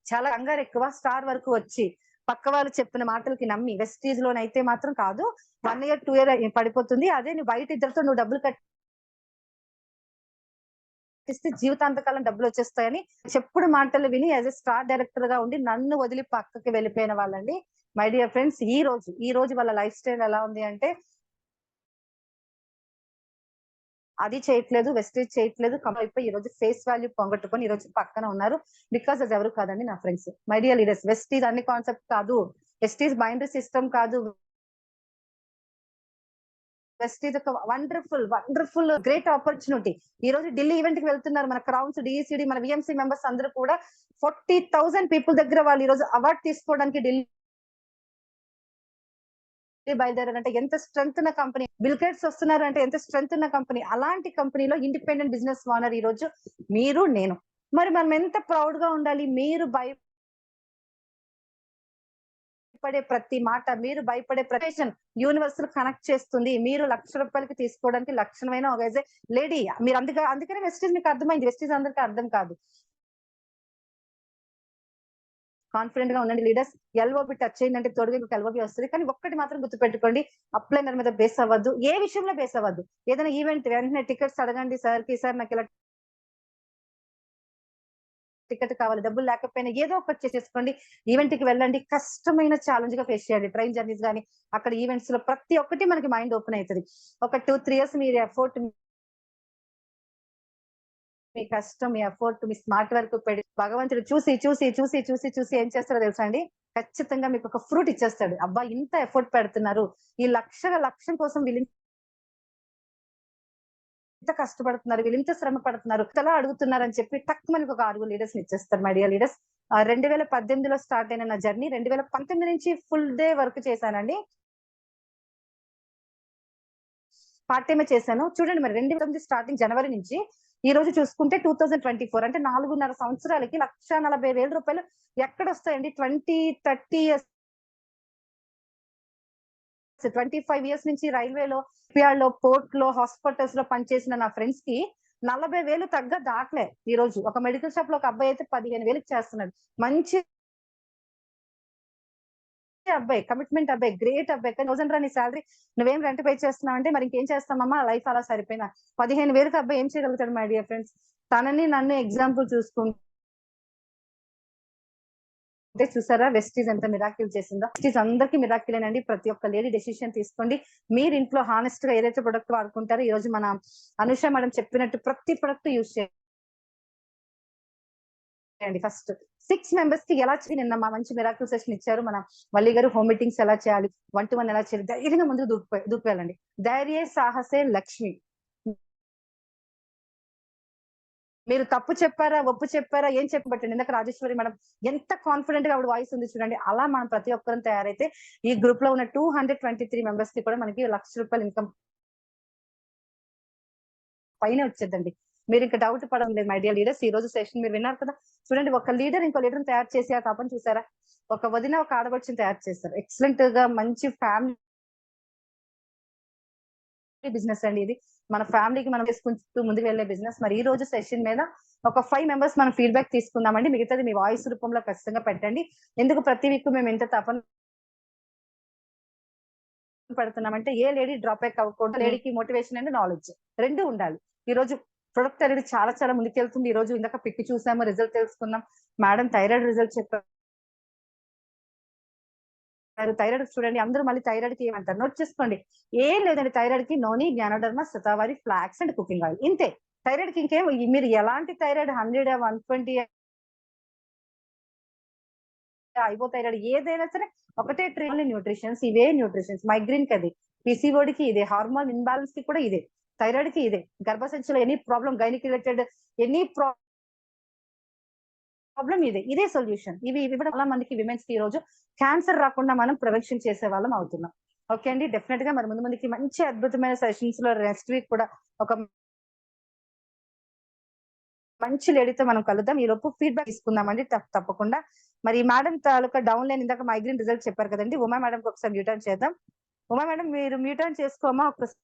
చాలా కంగారు ఎక్కువ, స్టార్ వరకు వచ్చి పక్క వాళ్ళు చెప్పిన మాటలకి నమ్మి వెస్టీజ్ లోనైతే మాత్రం కాదు, 1 ఇయర్ 2 ఇయర్ పడిపోతుంది. అదే నువ్వు బయట ఇద్దరితో నువ్వు డబ్బులు కట్టిస్తే జీవితాంతకాలం డబ్బులు వచ్చేస్తాయని చెప్పుడు మాటలు విని యాజ్ ఎ స్టార్ డైరెక్టర్ గా ఉండి నన్ను వదిలి పక్కకి వెళ్ళిపోయిన వాళ్ళండి. మై డియర్ ఫ్రెండ్స్, ఈ రోజు వాళ్ళ లైఫ్ స్టైల్ ఎలా ఉంది అంటే, అది చేయట్లేదు, వెస్టేజ్ చేయట్లేదు, అయిపోయి ఈ రోజు ఫేస్ వాల్యూ పొంగట్టుకొని ఈ రోజు పక్కన ఉన్నారు. బికాస్ అది ఎవరు కాదండి, నా friends. My dear leaders, Vestige అన్ని కాన్సెప్ట్ కాదు, వెస్టీజ్ బైనరీ సిస్టమ్ కాదు, వెస్టీజ్ ఒక వండర్ఫుల్ గ్రేట్ ఆపర్చునిటీ. ఈ రోజు ఢిల్లీ ఈవెంట్ కి వెళ్తున్నారు మన క్రౌన్స్, డిఈసిడి, మన విఎంసీ మెంబర్స్ అందరూ కూడా 40,000 పీపుల్ దగ్గర వాళ్ళు ఈ రోజు అవార్డు తీసుకోవడానికి ఢిల్లీ బయలుదేరారంటే ఎంత స్ట్రెంత్ ఉన్న కంపెనీ. బిల్ గేట్స్ వస్తున్నారు అంటే ఎంత స్ట్రెంత్ ఉన్న కంపెనీ. అలాంటి కంపెనీలో ఇండిపెండెంట్ బిజినెస్ ఓనర్ ఈ రోజు మీరు, నేను. మరి మనం ఎంత ప్రౌడ్ గా ఉండాలి. మీరు భయపడే ప్రతి మాట, మీరు భయపడే ప్రొఫెషన్ యూనివర్స్ కనెక్ట్ చేస్తుంది. మీరు ₹1,00,000 తీసుకోవడానికి లక్షణమైన ఒక లేడీ మీరు. అందుకనే వెస్టీజ్ మీకు అర్థమైంది. వెస్టీజ్ అందరికీ అర్థం కాదు. కాన్ఫిడెంట్ గా ఉండండి లీడర్స్. ఎల్ఓబి టచ్ అయిందంటే తోడుగా మీకు ఎల్ఓబి వస్తుంది. కానీ ఒక్కటి మాత్రం గుర్తుపెట్టుకోండి, అప్లైనర్ మీద బేస్ అవ్వద్దు, ఏ విషయంలో బేస్ అవ్వద్దు. ఏదైనా ఈవెంట్ వెంటనే టికెట్స్ అడగండి సార్ కి, సార్ నాకు ఇలా టికెట్ కావాలి, డబ్బులు లేకపోయినా ఏదో ఒకటి చేసేసుకోండి. ఈవెంట్ కి వెళ్ళండి, కష్టమైన ఛాలెంజ్ గా ఫేస్ చేయండి. ట్రైన్ జర్నీస్ కానీ అక్కడ ఈవెంట్స్ లో ప్రతి ఒక్కటి మనకి మైండ్ ఓపెన్ అవుతుంది. ఒక 2-3 ఇయర్స్ మీరు ఎఫర్ట్, మీ కష్టం, మీ ఎఫర్ట్, మీ స్మార్ట్ వర్క్ పెడి భగవంతుడు చూసి ఏం చేస్తారో తెలుసా అండి, ఖచ్చితంగా మీకు ఒక ఫ్రూట్ ఇచ్చేస్తాడు. అబ్బా ఇంత ఎఫర్ట్ పెడుతున్నారు, ఈ లక్ష్యం కోసం వీళ్ళు ఇంత కష్టపడుతున్నారు, వీళ్ళు ఇంత శ్రమ పడుతున్నారు, ఇలా అడుగుతున్నారు అని చెప్పి టక్ మనకి ఒక 6 లీడర్స్ ఇచ్చేస్తారు. మై డియర్ లీడర్స్, 2018లో స్టార్ట్ అయిన నా జర్నీ 2019 నుంచి ఫుల్ డే వర్క్ చేశానండి. పార్ట్ టైమే చేశాను. చూడండి మరి 2019 స్టార్టింగ్ జనవరి నుంచి ఈ రోజు చూసుకుంటే 2024 అంటే 4.5 సంవత్సరాలకి ₹1,40,000 ఎక్కడ వస్తాయండి? 20-30 ఇయర్స్, 25 ఇయర్స్ నుంచి రైల్వేలో, లో, పోర్ట్ లో, హాస్పిటల్స్ లో పనిచేసిన నా ఫ్రెండ్స్ కి 40,000 తగ్గ దాటలే. ఈ రోజు ఒక మెడికల్ షాప్ లో ఒక అబ్బాయి అయితే 15,000 చేస్తున్నాడు. మంచి అబ్బాయి, కమిట్మెంట్ అబ్బాయి, గ్రేట్ అబ్బాయి. కానీ 1000 రా నీ శాలరీ, నువ్వేం రెంట్ పే చేస్తున్నావు అంటే మరి ఇంకేం చేస్తామమ్మా, లైఫ్ అలా సరిపోయినా. 15,000కి అబ్బాయి ఏం చేయగలుగుతాడు మై డియర్ ఫ్రెండ్స్? తనని నన్ను ఎగ్జాంపుల్ చూసుకుంటే చూసారా వెస్టీజ్ ఎంత మిరాకిల్ చేసిందో. వెస్టీజ్ అందరికి మిరాకిలేనండి. ప్రతి ఒక్క లేడీ డెసిషన్ తీసుకోండి. మీరు ఇంట్లో హానెస్ట్ గా ఏదైతే ప్రొడక్ట్ వాడుకుంటారో, ఈ రోజు మన అనుష మేడం చెప్పినట్టు ప్రతి ప్రొడక్ట్ యూజ్ చేయండి. ఫస్ట్ 6 మెంబర్స్ కి ఎలా చేయాలి, నిన్న మా మంచి మిరాకిల్ సెషన్ ఇచ్చారు మన వల్లి గారు. హోమ్ మీటింగ్స్ ఎలా చేయాలి, 1 to 1 ఎలా చేయాలి, ధైర్యంగా ముందుకు దూకిపోయాలండి. ధైర్యే సాహసే లక్ష్మి. మీరు తప్పు చెప్పారా, ఒప్పు చెప్పారా, ఏం చెప్పబట్టండి. ఇందాక రాజేశ్వరి మేడం ఎంత కాన్ఫిడెంట్ గా ఆవిడ వాయిస్ ఉంది చూడండి. అలా మనం ప్రతి ఒక్కరం తయారైతే ఈ గ్రూప్ లో ఉన్న 223 మెంబర్స్ కి కూడా మనకి ₹1,00,000 ఇన్కమ్ పైన వచ్చేదండి. మీరు ఇంకా డౌట్ పడడం లేదు మై డియర్ లీడర్స్. ఈ రోజు సెషన్ మీరు విన్నారు కదా. చూడండి, ఒక లీడర్ ఇంకో లీడర్ తయారు చేసి ఆ తపని చూసారా. ఒక వదిన ఒక ఆడబడుచుని తయారు చేస్తారు. ఎక్సలెంట్ గా మంచి ఫ్యామిలీ బిజినెస్ అండి ఇది. మన ఫ్యామిలీకి మనం చేసుకుంటూ ముందుకు వెళ్లే బిజినెస్. మరి ఈ రోజు సెషన్ మీద ఒక 5 మెంబర్స్ మనం ఫీడ్బ్యాక్ తీసుకుందామండి. మిగతాది మీ వాయిస్ రూపంలో ఖచ్చితంగా పెట్టండి. ఎందుకు ప్రతి వీక్ మేము ఎంత తపన పెడుతున్నామంటే ఏ లేడీ డ్రాప్ బ్యాక్ అవ్వకూడదు. లేడీకి మోటివేషన్ అండ్ నాలెడ్జ్ రెండు ఉండాలి. ఈ రోజు ప్రొడక్ట్ అనేది చాలా చాలా ముందుకెళ్తుంది. ఈ రోజు ఇందాక పిక్ చూసాము, రిజల్ట్ తెలుసుకుందాం. మేడం థైరాయిడ్ రిజల్ట్ చెప్పారు. థైరాయిడ్ చూడండి, అందరూ మళ్ళీ థైరాయిడ్ కి ఏమంటారు నోట్ చేసుకోండి. ఏం లేదండి, థైరాయిడ్ కి noni, ganoderma, shatavari, flax and cooking oil, ఇంతే. థైరాయిడ్ కి ఇంకేం, మీరు ఎలాంటి థైరాయిడ్ 100, 120 అయిపోతాయిరాడు ఏదైనా సరే ఒకటే ట్రీల్ న్యూట్రిషన్స్, ఇవే న్యూట్రిషన్స్. మైగ్రేన్ కి అది, పిసిఓడి కి ఇదే, హార్మోన్ ఇన్బాలెన్స్ కి కూడా ఇదే, థైరాయిడ్ కి ఇదే, గర్భసంచిలో any problem, gynaec related any problem ఇదే సొల్యూషన్. ఇవి కూడా చాలా మందికి విమెన్స్ కి ఈ రోజు క్యాన్సర్ రాకుండా మనం ప్రివెన్షన్ చేసే వాళ్ళం అవుతున్నాం. ఓకే అండి, డెఫినెట్ గా మరి ముందుకి మంచి అద్భుతమైన సెషన్స్ లో నెక్స్ట్ వీక్ కూడా ఒక మంచి లేడీతో మనం కలుద్దాం. ఈ లోపు ఫీడ్బ్యాక్ తీసుకుందామండి తప్పకుండా. మరి మేడం తాలూకా డౌన్ లైన్ ఇందాక మైగ్రేన్ రిజల్ట్ చెప్పారు కదండి. ఉమా మేడం ఒకసారి మ్యూట్ ఆన్ చేద్దాం. ఉమా మేడం మీరు మ్యూట్ ఆన్ చేసుకోమా ఒకసారి.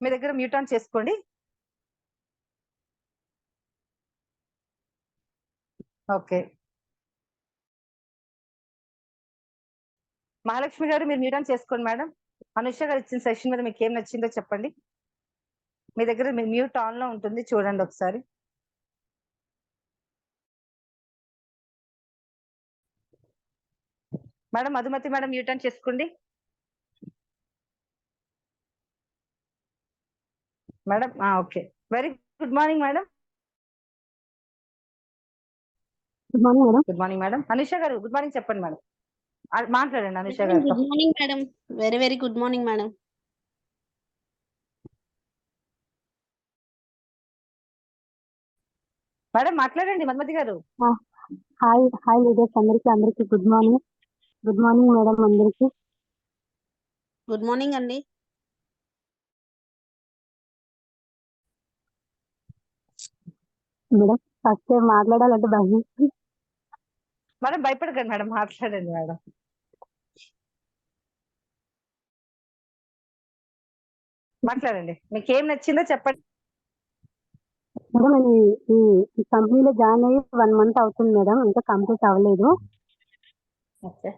మీ దగ్గర మ్యూట్ ఆన్ చేసుకోండి. ఓకే, మహాలక్ష్మి గారు మీరు మ్యూట్ ఆన్ చేసుకోండి మేడం. అనుష గారు ఇచ్చిన సెషన్ మీద మీకు ఏం నచ్చిందో చెప్పండి. మీ దగ్గర మీ మ్యూట్ ఆన్ లో ఉంటుంది, చూడండి ఒకసారి. Madam Madhumathi madam mute on చేసుకోండి. Madam okay, very good morning madam. Good morning madam. Good morning madam. Anusha garu good morning చెప్పండి మేడం. మాట్లాడండి Anusha garu. Good morning madam. Very very good morning madam. Madam మాట్లాడండి మధుమతి గారు. హాయ్ లీడర్స్ అందరికి good morning. Good morning madam అందరికి. Good morning అండి. Madam first మాట్లాడాలంటే భయం. Madam భయపడకండి madam, మాట్లాడండి మేడం. మాట్లాడండి, మీకు ఏం నచ్చిందో చెప్పండి. మేడం నేను ఈ కంపెనీలో జాయిన్ అయ్యి 1 month అవుతుంది మేడం, ఇంకా కంప్లీట్ అవ్వలేదు. ఓకే,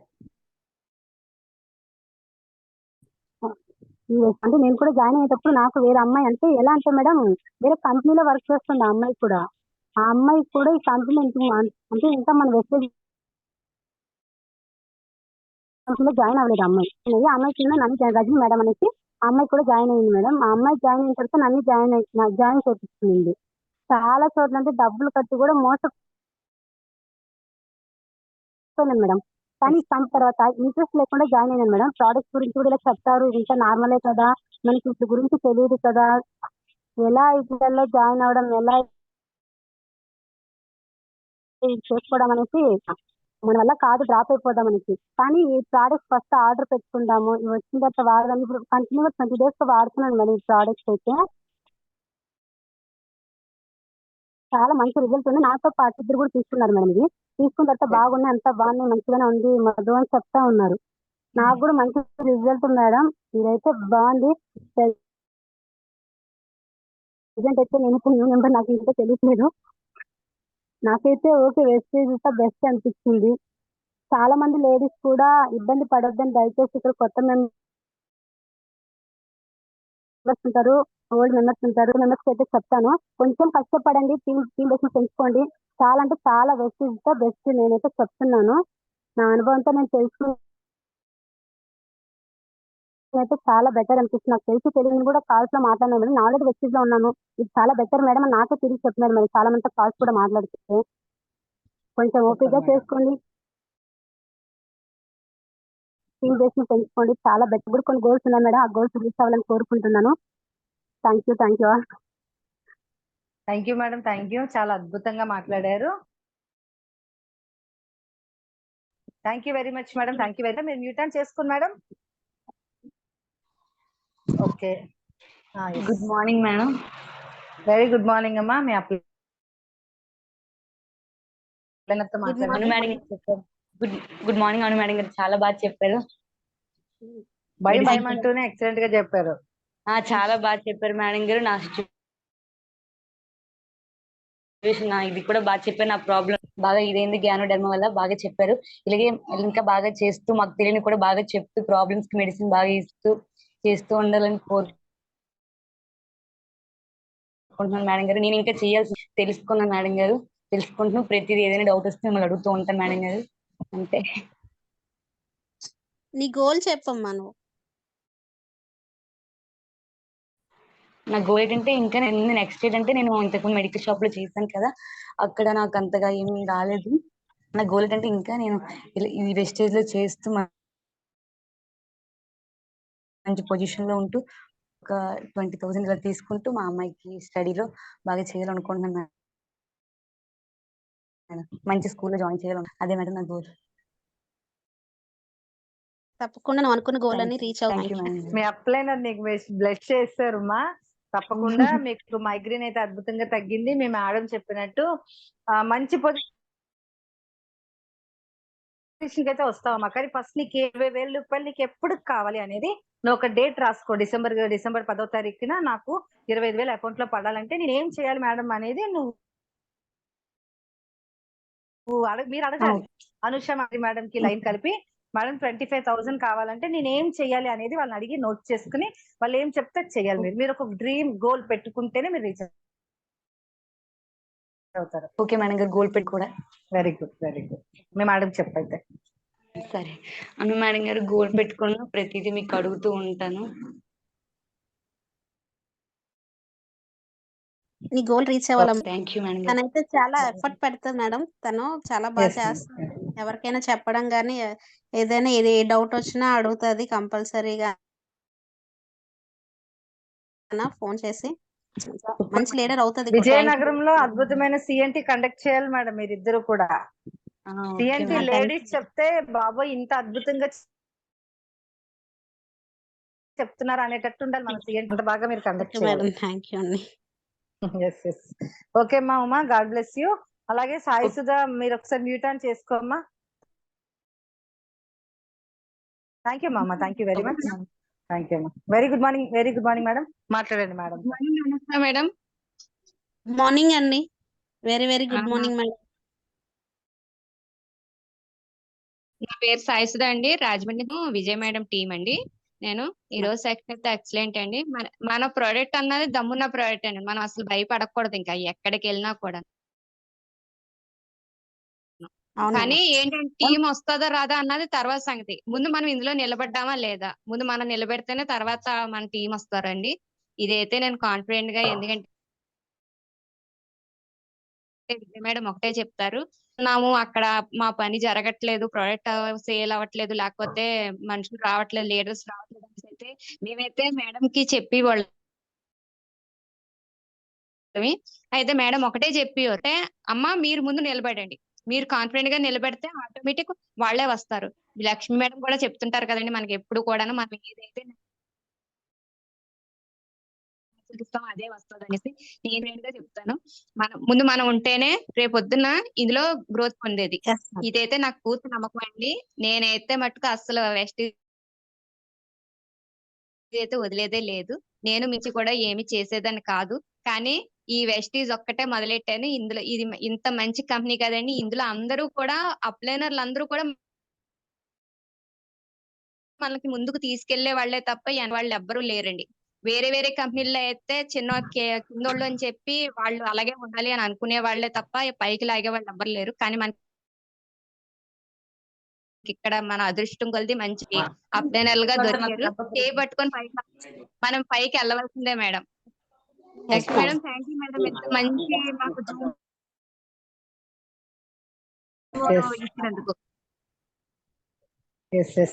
అంటే నేను కూడా జాయిన్ అయ్యేటప్పుడు నాకు వేరే అమ్మాయి, అంటే ఎలా అంటే మేడం వేరే కంపెనీలో వర్క్ చేస్తుంది ఆ అమ్మాయి కూడా. ఆ అమ్మాయి కూడా ఈ కంపెనీ అంటే ఇంకా మన వెస్టేజ్ కంపెనీలో జాయిన్ అవ్వలేదు అమ్మాయి. ఆ అమ్మాయి కింద నన్ను రజని మేడం అనేసి ఆ అమ్మాయి కూడా జాయిన్ అయింది మేడం. ఆ అమ్మాయి జాయిన్ అయిన తర్వాత నన్ను జాయిన్ చేపిస్తుంది. చాలా చోట్ల అంటే డబ్బులు కట్టి కూడా మోసపోయాను మేడం. కానీ తర్వాత ఇంట్రెస్ట్ లేకుండా జాయిన్ అయినాను మేడం. ప్రోడక్ట్స్ గురించి కూడా ఇలా చెప్తారు, ఇంకా నార్మలే కదా, మనకి వీటి గురించి తెలియదు కదా, ఎలా వీటిల్లో జాయిన్ అవ్వడం, ఎలా చేసుకోవడం అనేసి మన వల్ల కాదు, డ్రాప్ అయిపోదాం అనేసి. కానీ ఈ ప్రోడక్ట్ ఫస్ట్ ఆర్డర్ పెట్టుకుందాము, వచ్చిన తర్వాత వాడదాం. ఇప్పుడు కంటిన్యూగా 20 days వాడుతున్నాను మేడం ఈ ప్రోడక్ట్స్ అయితే. చాలా మంచి రిజల్ట్ ఉంది. నాతో పాటు ఇద్దరు కూడా తీసుకున్నారు మేడం. ఇది తీసుకున్న తర్వాత బాగున్నాయి, అంతా బాగున్నాయి, మంచిగానే ఉంది మధు అని చెప్తా ఉన్నారు. నాకు కూడా మంచి రిజల్ట్ మేడం. ఇదైతే బాగుంది. రిజల్ట్ అయితే నేను న్యూ నెంబర్ నాకు ఇంకా తెలియట్లేదు. నాకైతే okay wastage is the best అనిపించింది. చాలా మంది లేడీస్ కూడా ఇబ్బంది పడొద్దని దయచేసి ఇక్కడ కొత్త మెంబర్స్ ఉంటారు, ఓల్డ్ మెంబర్స్ ఉంటారు. మెంబర్స్ అయితే చెప్తాను, కొంచెం కష్టపడండి, టీమ్ బేస్ పెంచుకోండి. చాలా అంటే చాలా వేస్టేజ్ ఇస్ ద బెస్ట్ నేనైతే చెప్తున్నాను. నా అనుభవంతో నేను తెలుసుకుని అయితే చాలా బెటర్ అనిపిస్తుంది. నాకు తెలిసి తెలియని కూడా కాల్స్ లో మాట్లాడినాను మేడం. నేను ఆల్రెడీ వెస్టేజ్ లో ఉన్నాను, ఇది చాలా బెటర్ మేడం అని నాకే తిరిగి చెప్తున్నారు మరి చాలా మంది కాల్స్ కూడా మాట్లాడితే. కొంచెం ఓపికగా మేడం. చేసుకోండి, టీమ్ బేస్ ని పెంచుకోండి, చాలా బెటర్. కూడా కొన్ని గోల్స్ ఉన్నాయి మేడం, ఆ గోల్స్ రీచ్ అవ్వాలని కోరుకుంటున్నాను. Thank you thank you madam, thank you. చాలా అద్భుతంగా మాట్లాడారు. Thank you very much madam, thank you very much. మీరు మ్యూట్ ఆన్ చేసుకోండి madam. Okay, good morning madam. Very good morning అమ్మా. మీ అప్లైనర్తో అను మాట్లాడండి. మేడం గారు చెప్పారు. గుడ్ మార్నింగ్ అను మేడం గారు, చాలా బాగా చెప్పారు. భయం భయం అంటూనే ఎక్సలెంట్ గా చెప్పారు. చాలా బాగా చెప్పారు మేడం గారు. నా సిచ్యువేషన్ ఇది కూడా బాగా చెప్పారు. నా ప్రాబ్లం బాగా ఇదేంది జ్ఞానోడర్మ వల్ల బాగా చెప్పారు. ఇలాగే ఇంకా బాగా చేస్తూ మాకు తెలియని కూడా బాగా చెప్తూ ప్రాబ్లమ్స్ కి మెడిసిన్ బాగా ఇస్తూ చేస్తూ ఉండాలని కోరుకుంటున్నాను మేడం గారు. నేను ఇంకా చేయాల్సి తెలుసుకున్నాను మేడం గారు, తెలుసుకుంటున్నాను. ప్రతిదీ ఏదైనా డౌట్ వస్తే మిమ్మల్ని అడుగుతూ ఉంటాను మేడం గారు. అంతే. నీ గోల్ చెప్పమ్మా నువ్వు. నా గోల్ ఏంటంటే ఇంకా నేను నెక్స్ట్ ఏంటంటే నేను ఇంతకుముందు మెడికల్ షాప్ లో చేశాను కదా, అక్కడ నాకు అంతగా ఏమీ రాలేదు. నా గోల్ ఏంటంటే ఇంకా నేను ఈ వెస్టేజ్ లో చేస్తూ మంచి పొజిషన్ లో ఉంటూ ఒక 20,000 ఇలా తీసుకుంటూ మా అమ్మాయికి స్టడీలో బాగా చేయాలనుకుంటున్నాను మేడం. మంచి స్కూల్లో జాయిన్ చేయాలను, అదే మేడం నా గోల్. తప్పకుండా నువ్వు అనుకున్న గోల్ అన్ని రీచ్ థ్యాంక్ యూ అవుతాయి. మేడం. మీ అప్లైనర్ నీకు బ్లెస్ చేస్తారు మా. తప్పకుండా మీకు మైగ్రేన్ అయితే అద్భుతంగా తగ్గింది. మీ మేడం చెప్పినట్టు మంచి పొజిషన్ అయితే వస్తావమ్మా. కానీ ఫస్ట్ నీకు 20,000 రూపాయలు నీకు ఎప్పుడు కావాలి అనేది నువ్వు ఒక డేట్ రాసుకో. డిసెంబర్ 10వ తారీఖున నాకు 25,000 అకౌంట్ లో పడాలంటే నేను ఏం చేయాలి మేడం అనేది మీరు అడగాలి. అనుష మేడం కి లైన్ కలిపి, మేడం 25,000 కావాలంటే నేను ఏం చెయ్యాలి అనేది వాళ్ళని అడిగి నోట్ చేసుకుని వాళ్ళు ఏం చెప్తే చెయ్యాలి. మీరు ఒక డ్రీమ్ గోల్ పెట్టుకుంటేనే మీరు రీచ్ అవుతారు. ఓకే మేడం గారు, గోల్ పెట్టి కూడా. Very good, very good. మీ మేడం చెప్పైతే. సరే అను మేడం గారు, గోల్ పెట్టుకున్నా ప్రతిదీ మీకు అడుగుతూ ఉంటాను. నీ గోల్ రీచ్ అవ్వాలమ్మా. Thank you madam garu. తనైతే చాలా ఎఫర్ట్ పెడుతుంది మేడం. తను చాలా బాగా చేస్తుంది. ఎవరికైనా చెప్పడం గానీ ఏదైనా ఏ డౌట్ వచ్చినా అడుగుతుంది కంపల్సరీగా. ఫోన్ చేసి మంచి లీడర్ అవుతుంది. విజయనగరంలో అద్భుతమైన సిఎన్టీ కండక్ట్ చేయాలి మేడం మీరిద్దరు కూడా. సిఎన్టీ లేడీస్ చెప్తే బాబోయ్ ఇంత అద్భుతంగా చెప్తున్నారు అనేటట్టు ఉండాలి మన సిఎన్టీ. అంత బాగా మీరు కండక్ట్ చేయాలి. థ్యాంక్ యూ అండి. ఓకే అమ్మా. Uma, god bless you. అలాగే సాయి సుధా మీరు ఒకసారి మ్యూట్ ఆన్ చేసుకోమ్మా. థ్యాంక్ యూ అమ్మా, thank you very much. Thank you అమ్మా. Very good morning, very good morning madam. మాట్లాడండి మేడం. మేడం. గుడ్ మార్నింగ్ అండి. Very very good morning madam. నా పేరు సాయిసుధ అండి, రాజమండ్రి విజయ్ మేడం టీం అండి. నేను ఈ రోజు సెక్షన్ అయితే ఎక్సలెంట్ అండి. మన ప్రోడక్ట్ అన్నది దమ్మున్న ప్రోడక్ట్ అండి. మనం అసలు భయపడకూడదు ఇంకా ఎక్కడికి వెళ్ళినా కూడా. కానీ ఏంటంటే టీం వస్తుందా రాదా అన్నది తర్వాత సంగతి. ముందు మనం ఇందులో నిలబడ్డామా లేదా, ముందు మనం నిలబెడితేనే తర్వాత మన టీం వస్తారండి. ఇదైతే నేను కాన్ఫిడెంట్ గా, ఎందుకంటే మేడం ఒకటే చెప్తారు, నాము అక్కడ మా పని జరగట్లేదు, ప్రోడక్ట్ సేల్ అవ్వట్లేదు, లేకపోతే మనుషులు రావట్లేదు, లీడర్స్ రావట్లేదు అయితే మేమైతే మేడం కి చెప్పి వాళ్ళు అయితే మేడం ఒకటే చెప్పి అంటే, అమ్మ మీరు ముందు నిలబడండి, మీరు కాన్ఫిడెంట్ గా నిలబెడితే ఆటోమేటిక్ వాళ్ళే వస్తారు. లక్ష్మి మేడం కూడా చెప్తుంటారు కదండి మనకి ఎప్పుడు కూడా, మనం ఏదైతే అదే వస్తుంది అనేసి నేను గా చెప్తాను. ముందు మనం ఉంటేనే రేపొద్దున ఇందులో గ్రోత్ పొందేది. ఇదైతే నాకు పూర్తి నమ్మకం అండి. నేనైతే మటుకు అస్సలు వెస్ట్ అయితే వదిలేదే లేదు. నేను మించి కూడా ఏమి చేసేదని కాదు, కానీ ఈ వెస్టీజ్ ఒక్కటే మొదలెట్టాను. ఇందులో ఇది ఇంత మంచి కంపెనీ కదండి. ఇందులో అందరూ కూడా అప్లైనర్లు అందరూ కూడా మనకి ముందుకు తీసుకెళ్లే వాళ్ళే తప్ప వాళ్ళు ఎవ్వరూ లేరండి. వేరే వేరే కంపెనీల్లో అయితే కిందోళ్ళు అని చెప్పి వాళ్ళు అలాగే ఉండాలి అని అనుకునే వాళ్ళే తప్ప పైకి లాగే వాళ్ళు ఎవ్వరు లేరు. కానీ మనకి ఇక్కడ మన అదృష్టం కొలిది మంచి అప్లైనర్లు గా దొరికారు. పట్టుకొని మనం పైకి వెళ్ళవలసిందే madam. Yes madam, thank you madam. ఇంత మంచి మాకు ఇచ్చినందుకు.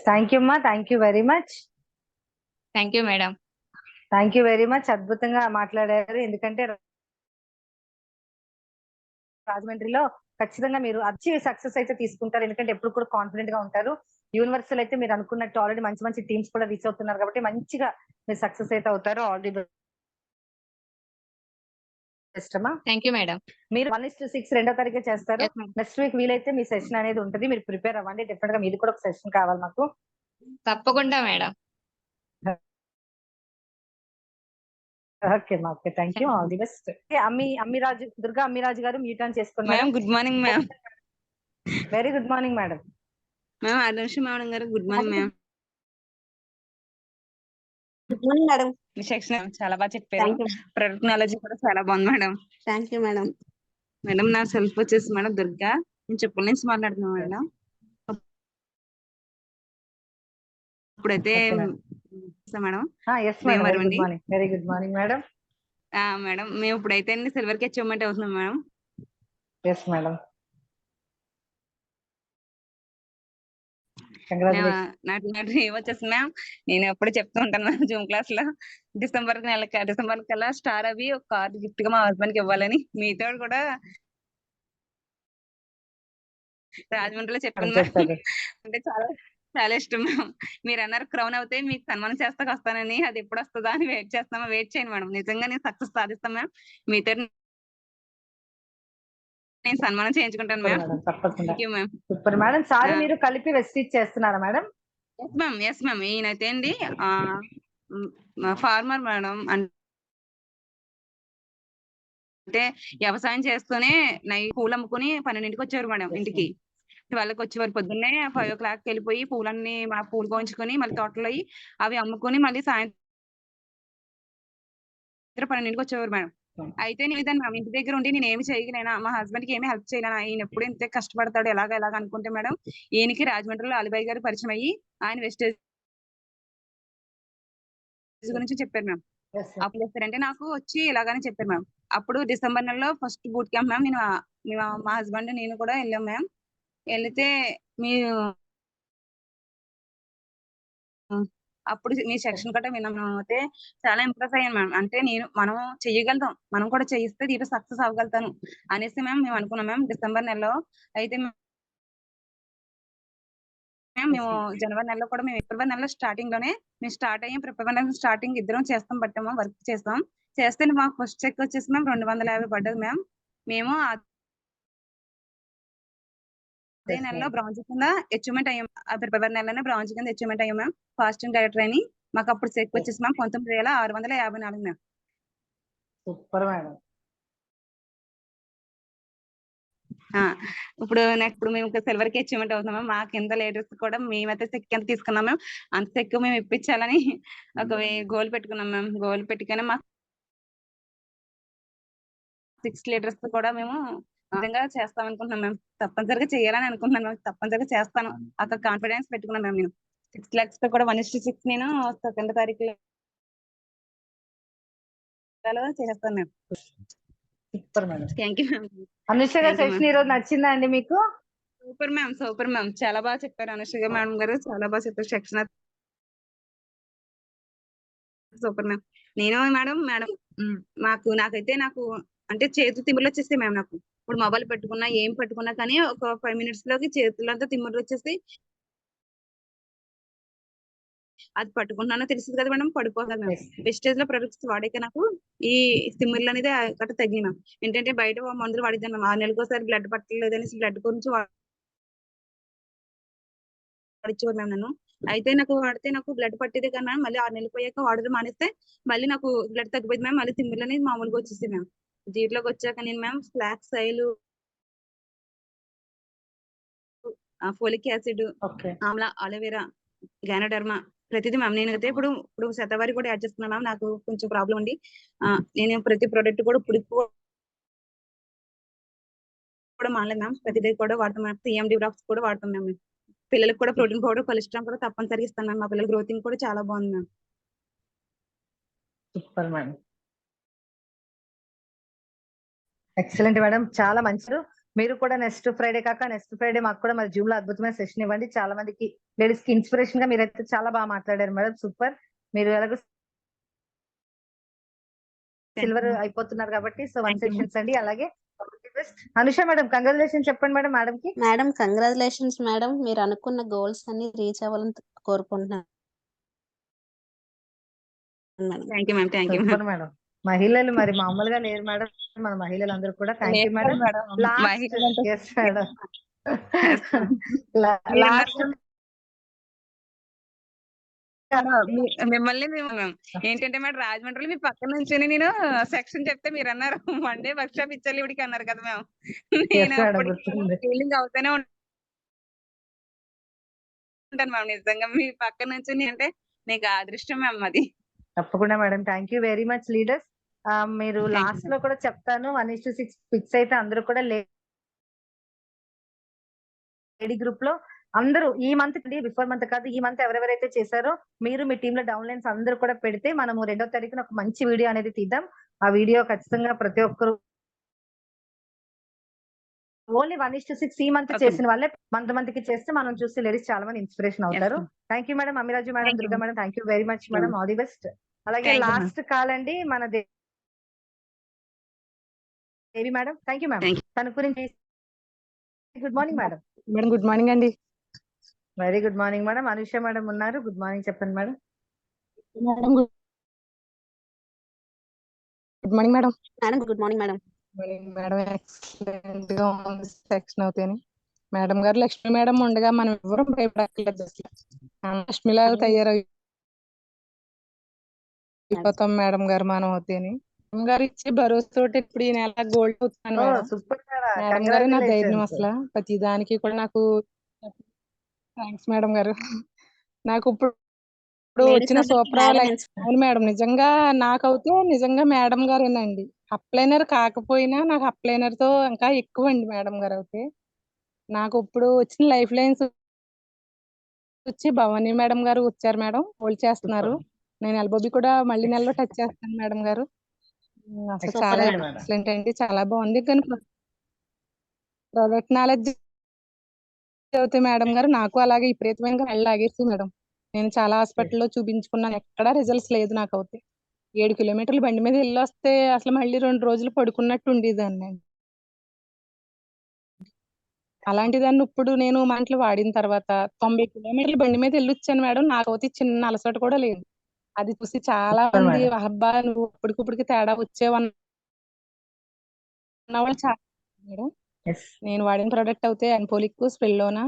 థ్యాంక్ యూ అమ్మా, thank you very much. Thank you madam. Thank you very much. అద్భుతంగా మాట్లాడారు. ఎందుకంటే రాజమండ్రిలో ఖచ్చితంగా మీరు వచ్చి సక్సెస్ అయితే తీసుకుంటారు. ఎందుకంటే ఎప్పుడు కూడా కాన్ఫిడెంట్ గా ఉంటారు. యూనివర్సల్ అయితే మీరు అనుకున్నట్టు ఆల్రెడీ మంచి మంచి టీమ్స్ కూడా రీచ్ అవుతున్నారు కాబట్టి మంచిగా మీరు సక్సెస్ అయితే అవుతారు. ఆల్ ది బెస్ట్ అమ్మా. Thank you madam. మీరు 1:6 రెండో తారీఖు చేస్తారు. నెక్స్ట్ వీక్ వీలైతే మీ సెషన్ అనేది ఉంటుంది. మీరు ప్రిపేర్ అవ్వండి. డెఫినెట్ గా మీది కూడా ఒక సెషన్ కావాలి మాకు. తప్పకుండా మేడం. ఓకే మా, okay, thank you. All the best. Ammiraju, Durga Ammiraju garu mute on చేసుకోండి madam. Good morning ma'am. Very good morning madam. Ma'am Anusha madam garu good morning ma'am. Good morning madam. మీ సెక్షన్ చాలా బాగా చెప్పారు. ప్రొడక్ట్ నాలెడ్జ్ కూడా చాలా బాగుంది madam. Thank you madam. Madam నా self వచ్చేసి మేడం దుర్గా, నేను చెప్పుల నుంచి మాట్లాడుతున్నాను మేడం. ఇప్పుడైతే madam very good morning madam. Madam మేము ఇప్పుడైతే సిల్వర్ కి అచీవ్మెంట్ అవుతున్నాం మేడం. Yes madam. నా డ్రీమ్ వచ్చేసి మ్యామ్, నేను ఎప్పుడు చెప్తూ ఉంటాను మ్యామ్ జూమ్ క్లాస్ లో, డిసెంబర్ కల్లా స్టార్ అవి ఒక కార్ గిఫ్ట్ గా మా హస్బెండ్ కి ఇవ్వాలని. మీతో కూడా రాజమండ్రిలో చెప్పాను మ్యామ్. అంటే చాలా చాలా ఇష్టం మ్యామ్. మీరు అన్నారు క్రౌన్ అవుతే మీకు సన్మానం చేస్తాక వస్తానని. అది ఎప్పుడు వస్తుందా అని వెయిట్ చేస్తామా. వెయిట్ చేయండి మేడం. నిజంగా నేను సక్సెస్ సాధిస్తాను మ్యామ్. మీతో నేను సన్మానం చేయించుకుంటాను ma'am. Thank you ma'am. Super madam. Sorry మీరు కలిపి వెస్టీజ్ చేస్తున్నారా madam? Yes ma'am, yes ma'am. ఈయనైతే అండి ఫార్మర్ మేడం. అంటే వ్యవసాయం చేస్తూనే పూలు అమ్ముకుని 12ంటికి వచ్చేవారు మేడం ఇంటికి. వాళ్ళకి వచ్చేవారు పొద్దున్నే 5 o'clock వెళ్ళిపోయి పూలన్నీ మా పూలు కోయించుకొని మళ్ళీ తోటలో అవి అమ్ముకొని మళ్ళీ సాయంత్రం 12ంటికి వచ్చేవారు మేడం. అయితే నేను ఇదాన్ని మ్యామ్ ఇంటి దగ్గర ఉండి నేను ఏమి చేయగలేనా, మా హస్బెండ్ కి ఏమి హెల్ప్ చేయలేనా, ఈయన ఎప్పుడు ఇంత కష్టపడతాడు ఎలాగ అనుకుంటే మేడం, ఈయనకి రాజమండ్రిలో అలిబాయి గారు పరిచయం అయ్యి ఆయన వెస్టేజ్ గురించి చెప్పారు మ్యామ్. అప్పుడు చెప్పారంటే నాకు వచ్చి ఇలాగని చెప్పారు మ్యామ్. అప్పుడు డిసెంబర్ నెలలో ఫస్ట్ బూట్ క్యాంప్ మ్యామ్. మా హస్బెండ్ నేను కూడా వెళ్ళాం మ్యామ్. వెళితే మీరు అప్పుడు మీ సెక్షన్ కట్ట విన్నామైతే చాలా ఇంప్రెస్ అయ్యాను మ్యామ్. అంటే మనం చెయ్యగలుగుతాం, మనం కూడా చేయిస్తే దీంట్లో సక్సెస్ అవ్వగలుగుతాను అనేసి మ్యామ్ మేము అనుకున్నాం మ్యామ్ డిసెంబర్ నెలలో. అయితే మేము జనవరి నెలలో కూడా మేము ఫిబ్రవరి నెలలో స్టార్టింగ్ లోనే మేము స్టార్ట్ అయ్యాం. ఫిబ్రవరి నెల స్టార్టింగ్ ఇద్దరం పట్టాము, వర్క్ చేస్తాం. చేస్తే మాకు ఫస్ట్ చెక్ వచ్చేసి మ్యామ్ 250 పడ్డది మ్యామ్. మేము అదే నెలలో బ్రాంజ్ కింద అచీవ్మెంట్ అయ్యాం. ఫిబ్రవరి నెలలోనే బ్రాంజ్ కింద అచీవ్మెంట్ అయ్యాం మ్యామ్. ఫాస్టింగ్ డైరెక్టర్ అని మాకు అప్పుడు చెక్ వచ్చేసి మ్యామ్ 19,654 మ్యామ్. Super madam. ఇప్పుడు మేము సిల్వర్ కి అచీవ్మెంట్ అవుతున్నాం. మా కింద లీడర్స్ కూడా మేమైతే చెక్ ఎంత తీసుకున్నాం మ్యామ్, అంత చెక్ మేము ఇప్పించాలని ఒక గోల్ పెట్టుకున్నాం మ్యామ్. గోల్ పెట్టుకుని మా 6 లీడర్స్ కూడా మేము విధంగా చేస్తాం అనుకుంటున్నాం మ్యామ్. తప్పనిసరిగా చేయాలని అనుకుంటున్నాను మ్యామ్. తప్పనిసరిగా చేస్తాను అక్కడ కాన్ఫిడెన్స్ పెట్టుకున్నాం మ్యామ్. నేను 6 lakhs తో కూడా 1:6 నేను 2nd తారీఖు చేస్తాను ma'am. Super madam. Thank you ma'am. Anusha గారి సెషన్ ఈ రోజు నచ్చిందా అండి మీకు? Super ma'am, super ma'am. చాలా బాగా చెప్పారు అనుష మేడం గారు, చాలా బాగా చెప్పారు. Section super ma'am. నేను మేడం నాకైతే అంటే చేతులు తిమ్ములు వచ్చేస్తాయి మ్యామ్. నాకు ఇప్పుడు మొబైల్ పెట్టుకున్నా ఏం పెట్టుకున్నా కానీ ఒక 5 minutes లోకి చేతులంతా తిమ్ములు వచ్చేసి అది పట్టుకుంటున్నానో తెలుస్తుంది కదా మేడం, పడిపోతుంది మ్యామ్. వెస్టేజ్ లో ప్రొడక్ట్స్ వాడాక నాకు ఈ తిమ్ములు అనేది గట్ట తగ్గి మ్యామ్. ఏంటంటే బయట మందులు వాడిద్దాం మ్యామ్. 6 నెలలకోసారి బ్లడ్ పట్టలేదు అనేసి బ్లడ్ గురించి వాడిచ్చేవారు మ్యామ్ నన్ను. అయితే నాకు వాడితే నాకు బ్లడ్ పట్టేది కానీ మళ్ళీ 6 నెలలు పోయాక వాడడం మానేస్తే మళ్ళీ నాకు బ్లడ్ తగ్గిపోయింది మ్యామ్. మళ్ళీ తిమ్మిర్లు అనేది మామూలుగా వచ్చేసి మ్యామ్. జీరోలోకి వచ్చాక నేను ma'am flax oil, folic acid, okay Amla, aloe vera, ganoderma ప్రతిదీ మ్యామ్. నేనైతే ఇప్పుడు శతవారి కూడా యాడ్ చేస్తున్నాను మ్యామ్. నాకు కొంచెం ప్రాబ్లం ఉంది. నేను ప్రతి ప్రోడక్ట్ కూడా ఇప్పుడు కూడా మానలేదు మ్యామ్. ప్రతిదీ కూడా వాడతాం మ్యామ్. TMD డ్రాప్స్ కూడా వాడతాం మ్యామ్. పిల్లలకు కూడా ప్రోటీన్ పౌడర్, కొలెస్ట్రాల్ కూడా తప్పనిసరిగా ఇస్తాను మ్యామ్. మా పిల్లల గ్రోతింగ్ కూడా చాలా బాగుంది ma'am. Super madam, excellent madam, చాలా మంచిది. మీరు కూడా నెక్స్ట్ ఫ్రైడే కాక నెక్స్ట్ ఫ్రైడే మాకు కూడా మరి జూమ్ లో అద్భుతమైన సెషన్ ఇవ్వండి. చాలా మందికి లేడీస్ కి ఇన్స్పిరేషన్ గా మీరైతే చాలా బాగా మాట్లాడారు మేడం. సూపర్. మీరు ఎలాగో సిల్వర్ అయిపోతున్నారు కాబట్టి సో 1 సెక్షన్స్ అండి. అలాగే అనుష మేడం కంగ్రాచులేషన్ చెప్పండి మేడం. మేడం కి మేడం కంగ్రాచులేషన్స్ మేడం. మీరు అనుకున్న గోల్స్ అన్ని రీచ్ అవ్వాలని కోరుకుంటున్నాను మేడం. Thank you ma'am. Thank you super madam. మహిళలు మరి మామూలుగా లేరు మేడం, మన మహిళలందరూ కూడా. Thank you madam. Last yes madam, last మిమ్మల్ని మేము ఏంటంటే మేడం రాజమండ్రిలో మీ పక్కన నుంచి నేను సెక్షన్ చెప్తే మీరు అన్నారు వన్ డే వర్క్ షాప్ ఇచ్చారు ఇవిడికి అన్నారు కదా మ్యామ్. నేను ఫీలింగ్ అవుతానే ఉంటాను మ్యామ్. నిజంగా మీ పక్కన నుంచి అంటే నీకు అదృష్టం మ్యామ్ అది. తప్పకుండా madam. Thank you very much leaders. మీరు Thank you, లాస్ట్ లో కూడా చెప్తాను 1:6 ఫిక్స్ అయితే అందరూ కూడా లేడీ గ్రూప్ లో అందరూ ఈ మంత్ బిఫోర్ మంత్ కాదు, ఈ మంత్ ఎవరెవరైతే చేశారో మీరు మీ టీమ్ లో డౌన్ లైన్స్ అందరూ కూడా పెడితే మనము 2వ తారీఖున ఒక మంచి వీడియో అనేది తీద్దాం. ఆ వీడియో ఖచ్చితంగా ప్రతి ఒక్కరు ఓన్లీ 1:6 ఈ మంత్ Okay. చేసిన వాళ్ళే మంత్ కి చేస్తే మనం చూసి లేడీస్ చాలా మంది ఇన్స్పిరేషన్ అవుతారు. Thank you madam. Ammiraju madam, Thank you. Durga madam, thank you very much madam. All the best. అలాగే Thank you, ma'am. Last call అండి మన Devi madam. Thank you ma'am. Thank తన గురించి good morning madam. Madam good morning అండి. Very good morning madam. Anusha madam ఉన్నారు. Good morning చెప్పండి madam. Madam good morning madam. Madam good morning madam. Madam excellent గా ఉంది section అవుతాయని. మేడం గారు Lakshmi madam ఉండగా మనం ఎవరు భయపడక్కర్లేదు అసలు. లక్ష్మిలాగా తయారైపోతాం మేడం గారు మనం అవుతాయని. మేడం గారు ఇచ్చే భరోసా తోటి ఇప్పుడు ఈ నెల గోల్డ్ అవుతాను మేడం. సూపర్ మేడం గారు నా ధైర్యం అసలు ప్రతి దానికి కూడా నాకు థ్యాంక్స్ మేడం గారు. నాకు ఇప్పుడు వచ్చిన సూపర్ అవును మేడం. నిజంగా నాకైతే నిజంగా మేడం గారేనండి. అప్లైనర్ కాకపోయినా నాకు అప్లైనర్ తో ఇంకా ఎక్కువ అండి మేడం గారు అయితే. నాకు ఇప్పుడు వచ్చిన లైఫ్ లైన్స్ వచ్చి భవానీ మేడం గారు వచ్చారు మేడం, హోల్డ్ చేస్తున్నారు. నేను ఎల్బోబి కూడా మళ్ళీ నెలలో టచ్ చేస్తాను మేడం గారు. అసలు చాలా ఎక్సలెంట్ అండి, చాలా బాగుంది. కానీ ప్రోడక్ట్ నాలెడ్జ్ అవుతాయి మేడం గారు. నాకు అలాగే విపరీతమైన లాగేసి మేడం. నేను చాలా హాస్పిటల్లో చూపించుకున్నాను, ఎక్కడా రిజల్ట్స్ లేదు నాకు అవుతే. 7 కిలోమీటర్లు బండి మీద వెళ్ళి వస్తే అసలు మళ్ళీ 2 రోజులు పడుకున్నట్టు ఉండేదాన్ని. అలాంటి దాన్ని ఇప్పుడు నేను మంటలు వాడిన తర్వాత 90 కిలోమీటర్లు బండి మీద వెళ్ళి వచ్చాను మేడం. నాకైతే చిన్న అలసట కూడా లేదు. అది చూసి చాలా మంది అబ్బా నువ్వు ఇప్పటికిప్పటికి తేడా వచ్చేవన్న వాళ్ళు చాలా మేడం. నేను వాడిన ప్రోడక్ట్ అయితే అన్పోలిక్, స్పెల్లోనా,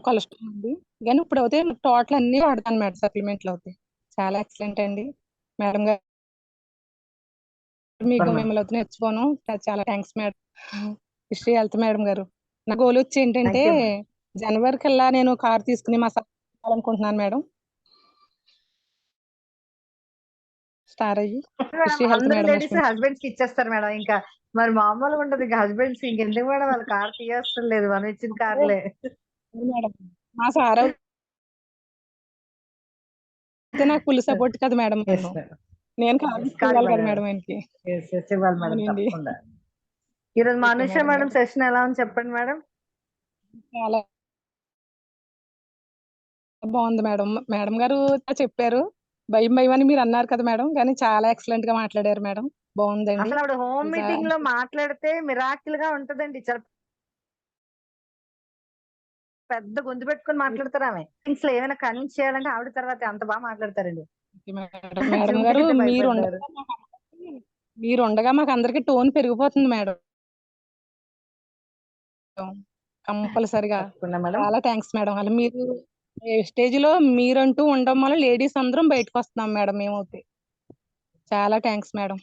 కొలెస్ట్రాల్ ఉంది. కానీ ఇప్పుడు అయితే టోటల్ అన్ని వాడతాను మేడం. సప్లిమెంట్లు అవుతాయి. చాలా ఎక్సలెంట్ అండి మేడం గారు. మీకు మిమ్మల్ని అయితే నేర్చుకోను. చాలా thanks madam. History health madam గారు. నా గోల్ వచ్చి ఏంటంటే జనవరి కల్లా నేను కార్ తీసుకుని మసాలా అనుకుంటున్నాను మేడం. స్టార్ అయ్యి లేడీస్ హస్బెండ్స్ కి ఇచ్చేస్తారు మేడం. ఇంకా మరి మామూలుగా ఉండదు. ఇంకా హస్బెండ్స్ ఇంకెందుకు మేడం వాళ్ళు కార్ తీయవసరం లేదు, మనం ఇచ్చిన కార్లే మేడం. మా సార్ అయితే నాకు ఫుల్ సపోర్ట్ కదా మేడం. నేను కావాలి కదా మేడం ఆయనకి. ఈరోజు మా అనుష మేడం సెషన్ ఎలా ఉంది చెప్పండి మేడం. చాలా బాగుంది మేడం. మేడం గారు చెప్పారు భయం భయం అని మీరు అన్నారు కదా మేడం, కానీ చాలా ఎక్సలెంట్ గా మాట్లాడారు మేడం. బాగుందండి. అసలు ఆవిడ హోమ్ మీటింగ్ లో మాట్లాడితే మిరాకిల్ గా ఉంటదండి. చాలా పెద్ద గొంతు పెట్టుకుని మాట్లాడతారు ఆమె. లో ఏమైనా కన్విన్స్ చేయాలంటే ఆవిడ తర్వాత అంత బాగా మాట్లాడతారు. మేడం గారు మీరు ఉండగా మాకు అందరికి టోన్ పెరిగిపోతుంది మేడం. కంపల్సరిగా చాలా థ్యాంక్స్ మేడం. అలా మీరు స్టేజ్ లో మీరంటూ ఉండడం వల్ల లేడీస్ అందరం బయటకు వస్తున్నాం మేడం. మేమైతే చాలా థ్యాంక్స్ మేడం.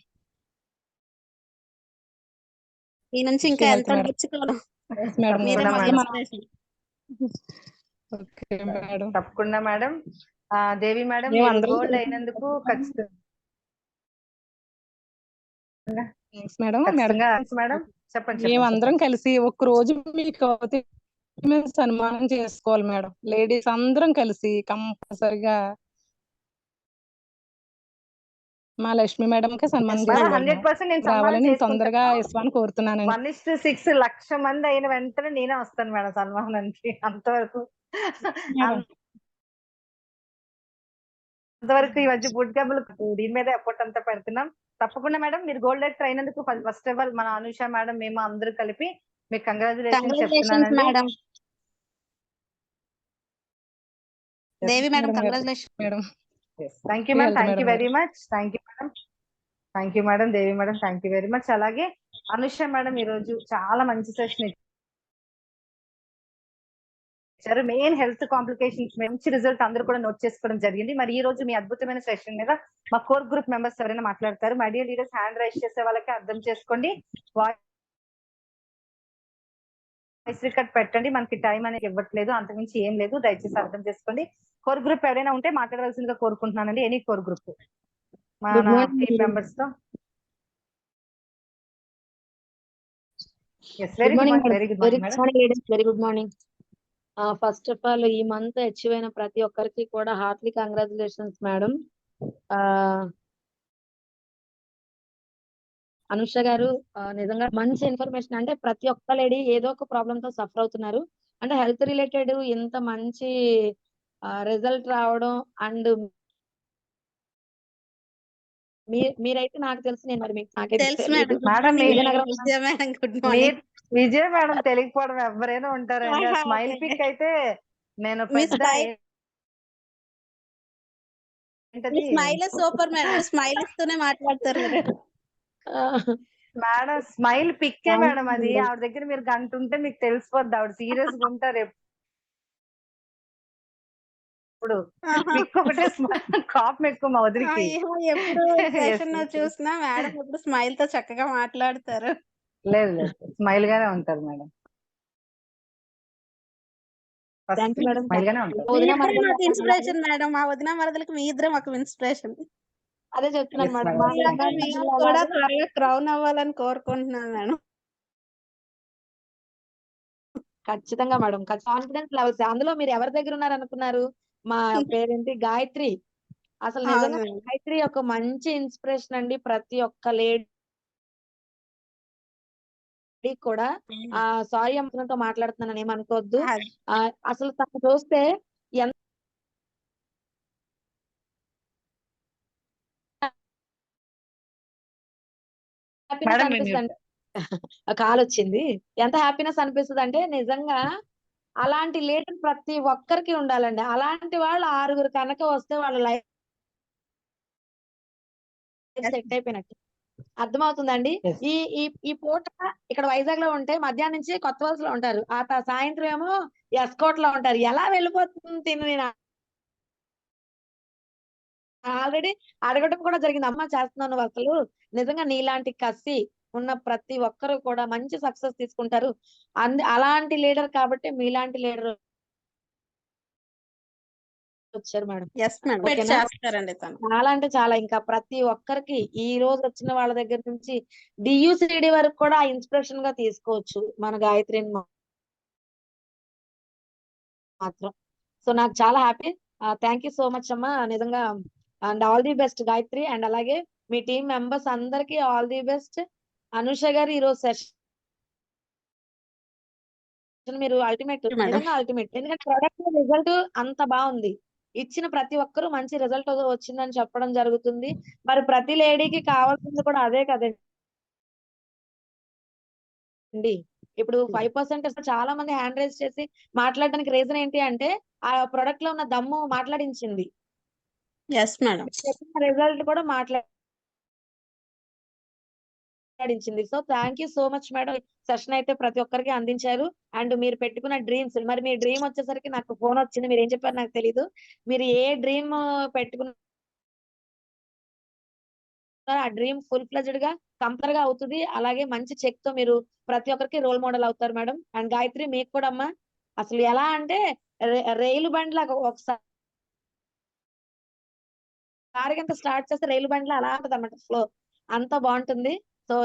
ఈ నుంచి ఇంకా She ఎంత welcome, madam. నేర్చుకోవాలి. Yes, madam. మీరే తప్పకుండా మాకు మేడం. ఇన్స్పిరేషన్. Okay, madam. తప్పకుండా మేడం. దేవి మేడం మేము మీరు అందరం గోల్డ్ కలిసి అయినందుకు ఖచ్చితంగా Thanks, madam. Madam, ఖచ్చితంగా మేడం చెప్పండి మేము చెప్పండి అందరం చెప్పండి. కలిసి ఒక రోజు మీకు అవుతే మేము సన్మానం చేసుకోవాలి మేడం. లేడీస్ అందరం కలిసి కంపల్సరిగా మా లక్ష్మి మేడం కి సన్మానం మేడం చేసుకోవాలి మేడం. 100% నేను సన్మానం రావాలని తొందరగా చేసుకుంటాను. ఇస్తామని కోరుతున్నానండి. 1:6 లక్ష మంది అయిన వెంటనే నేనే వస్తాను మేడం సన్మానానికి. అంతవరకు మేడం. అంతవరకు ఈ మధ్య బుడ్ క్యాంపులు దీని మీద ఎఫర్ట్ అంతా పెడుతున్నాం. తప్పకుండా మేడం మీరు గోల్డ్ డైరెక్టర్ అయినందుకు ఫస్ట్ ఆఫ్ ఆల్ మన అనుష మేడం మేము అందరూ కలిపి మీకు కంగ్రాచులేషన్స్ కంగ్రాచులేషన్స్ చెప్తున్నానండి. మేడం. దేవి మేడం మేడం గారు. Congratulation. Madam thank you ma'am. వెళ్తా థ్యాంక్ యూ మేడం వెరీ గారు. Much. Thank you madam. Thank you madam. Devi madam thank you very much. అలాగే అనుష మేడం ఈ రోజు చాలా మంచి సెషన్ ఇచ్చారు. మెయిన్ హెల్త్ కాంప్లికేషన్స్ మంచి రిజల్ట్ అందరూ కూడా నోట్ చేసుకోవడం జరిగింది. మరి ఈ రోజు మీ అద్భుతమైన సెషన్ మీద మా కోర్ గ్రూప్ మెంబర్స్ ఎవరైనా మాట్లాడతారు. My dear leaders hand raise చేసే వాళ్ళకి అర్థం చేసుకోండి. వాయిస్ రికార్డ్ పెట్టండి. మనకి టైం అనేది ఇవ్వట్లేదు, అంతకుమించి ఏం లేదు. దయచేసి అర్థం చేసుకోండి. కోర్ గ్రూప్ ఎవరైనా ఉంటే మాట్లాడవలసిందిగా కోరుకుంటున్నానండి. ఎనీ కోర్ గ్రూప్ మన టీమ్ మెంబర్స్ తో. Very good morning. Very good morning madam. Very good morning. First of all ఈ మంత్ అచీవ్ అయిన ప్రతి ఒక్కరికి కూడా హార్ట్లీ కంగ్రాచులేషన్స్ మేడం. అనుష గారు నిజంగా మంచి ఇన్ఫర్మేషన్. అంటే ప్రతి ఒక్క లేడీ ఏదో ఒక ప్రాబ్లమ్ తో సఫర్ అవుతున్నారు. అంటే హెల్త్ రిలేటెడ్ ఇంత మంచి రిజల్ట్ రావడం అండ్ మీరైతే నాకు తెలుసు, నేను మరి మీకు నాకైతే తెలుసు మేడం. తెలియదు. గుడ్ మేడం మార్నింగ్ విజయనగరం విజయ మేడం. గుడ్ మీ మార్నింగ్. విజయ్ మేడం తెలియకపోవడం ఎవరైనా ఉంటారండి. ఆ స్మైల్ పిక్ అయితే నేను మీ పెద్ద స్మైల్ మీ ఏంటది స్మైల్ సూపర్ మేడం. స్మైల్ ఇస్తూనే మాట్లాడతారు మీరు. మేడం స్మైల్ పిక్కే మేడం అది. ఆవిడ దగ్గర మీరు గంట ఉంటే మీకు తెలిసిపోద్ది ఆవిడ సీరియస్ గా ఉంటారు ఎప్పుడు. పిక్ ఒకటే కాప్ ఎక్కువ మా వదిలికి. ఎప్పుడు సెషన్ చూసినా మేడం ఎప్పుడు స్మైల్ తో చక్కగా మాట్లాడతారు. లేదు లేదు స్మైల్ గానే ఉంటారు madam. Thank you madam. Smile గానే ఉంటారు. మీ ఇద్దరే నాకు ఇన్స్పిరేషన్ మేడం. మా వదిన మరదలకి మీ ఇద్దరే మాకు ఇన్స్పిరేషన్. అదే చెప్తున్నాను Yes, మేడం. madam. మా ఇలాగే అమ్మాయి మేము పిల్లలు కూడా అలాగే త్వరగా క్రౌన్ అవ్వాలని కోరుకుంటున్నాను మేడం. ఖచ్చితంగా మేడం. కాన్ఫిడెన్స్ లెవెల్స్ అందులో మీరు ఎవరి దగ్గర ఉన్నారు అనుకున్నారు? మా పేరేంటి గాయత్రి. అసలు నిజంగా అవును మేడం. గాయత్రి ఒక మంచి ఇన్స్పిరేషన్ అండి. ప్రతి ఒక్క లేడీ కూడా సారీ అమ్మతో మాట్లాడుతున్నాను ఏమనుకోవద్దు. అసలు తను చూస్తే ఎంత హ్యాపీనెస్ అనిపిస్తుంది. కాల్ వచ్చింది. ఎంత హ్యాపీనెస్ అనిపిస్తుంది అంటే నిజంగా అలాంటి లీడర్ ప్రతి ఒక్కరికి ఉండాలండి. అలాంటి వాళ్ళు 6 కనుక వస్తే వాళ్ళ లైఫ్ సెట్ అయిపోయినట్టు. అర్థమవుతుందండి. Yes. ఈ ఈ ఈ పూట ఇక్కడ వైజాగ్ లో ఉంటే మధ్యాహ్నం నుంచి కొత్త వలసలో ఉంటారు. ఆ సాయంత్రం ఏమో ఎస్కోట్ లో ఉంటారు. ఎలా వెళ్ళిపోతుంది తిను? నేను ఆల్రెడీ అడగడం కూడా జరిగింది. అమ్మ చేస్తున్నాను అసలు నిజంగా నీలాంటి కసి ఉన్న ప్రతి ఒక్కరు కూడా మంచి సక్సెస్ తీసుకుంటారు. అలాంటి లీడర్ కాబట్టి మీలాంటి లీడర్ వచ్చారు మేడం. Yes madam. ఓకేనా? చేస్తారండి తను. చాలా అంటే చాలా ఇంకా ప్రతి ఒక్కరికి ఈ రోజు వచ్చిన వాళ్ళ దగ్గర నుంచి డియూసిడి వరకు కూడా ఇన్స్పిరేషన్ గా తీసుకోవచ్చు మన గాయత్రిని మాత్రం. సో నాకు చాలా happy. Thank you so much అమ్మా నిజంగా. And all the best Gayatri. And అలాగే మీ టీం మెంబర్స్ అందరికి ఆల్ ది బెస్ట్. అనుష గారు ఈ రోజు సెషన్ మీరు అల్టిమేట్, నిజంగా అల్టిమేట్. ఎందుకంటే ప్రొడక్ట్ రిజల్ట్ అంత బాగుంది. ఇచ్చిన ప్రతి ఒక్కరూ మంచి రిజల్ట్ వచ్చిందని చెప్పడం జరుగుతుంది. మరి ప్రతి లేడీకి కావాల్సింది కూడా అదే కదండి. ఇప్పుడు 5% చాలా మంది హ్యాండ్ రైజ్ చేసి మాట్లాడడానికి రీజన్ ఏంటి అంటే ఆ ప్రొడక్ట్ లో ఉన్న దమ్ము మాట్లాడించింది. Yes madam. రిజల్ట్ కూడా మాట్లాడించింది. So thank you so much madam. Session అయితే ప్రతి ఒక్కరికి అందించారు. అండ్ మీరు పెట్టుకున్న డ్రీమ్స్, మరి మీ డ్రీమ్ వచ్చేసరికి నాకు ఫోన్ వచ్చింది. మీరు ఏం చెప్పారు నాకు తెలీదు. మీరు ఏ డ్రీమ్ పెట్టుకున్న ఆ డ్రీమ్ ఫుల్ ఫ్లెజ్డ్ గా కంపల్సరిగా అవుతుంది. అలాగే మంచి చెక్ తో మీరు ప్రతి ఒక్కరికి రోల్ మోడల్ అవుతారు మేడం. అండ్ గాయత్రి మీకు కూడా అమ్మా అసలు ఎలా అంటే రైలు బండి లాగా ఒకసారి కింద స్టార్ట్ చేస్తే రైలు బండిలో అలా ఉంటుంది అన్నమాట ఫ్లో, అంత బాగుంటుంది. సో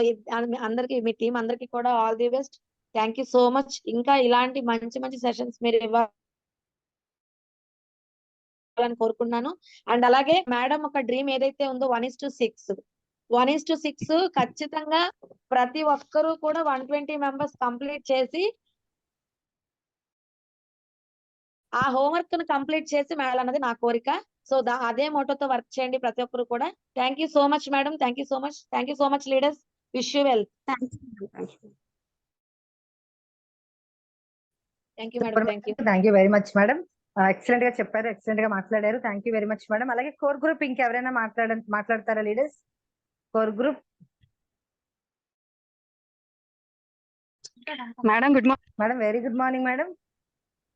అందరికి మీ టీం అందరికి కూడా all the best. Thank you so much. ఇంకా ఇలాంటి మంచి మంచి సెషన్స్ మీరు ఇవ్వాలని కోరుకున్నాను. అండ్ అలాగే మేడం ఒక డ్రీమ్ ఏదైతే ఉందో 1:6 1:6 ఖచ్చితంగా ప్రతి ఒక్కరూ కూడా 120 మెంబర్స్ కంప్లీట్ చేసి ఆ హోంవర్క్ ను కంప్లీట్ చేసి మేడాలన్నది నా కోరిక. సో అదే మోటోతో వర్క్ చేయండి ప్రతి ఒక్కరు కూడా. Thank you so much madam. Thank you so much. Thank you so much leaders. Wish you well. Thank you madam. Thank you. Thank you very much madam. Excellent గా చెప్పారు, ఎక్సలెంట్ గా మాట్లాడారు. Thank you very much madam. అలాగే core group ఇంకెవరైనా మాట్లాడతారా leaders? Core group madam good morning. Madam very good morning madam.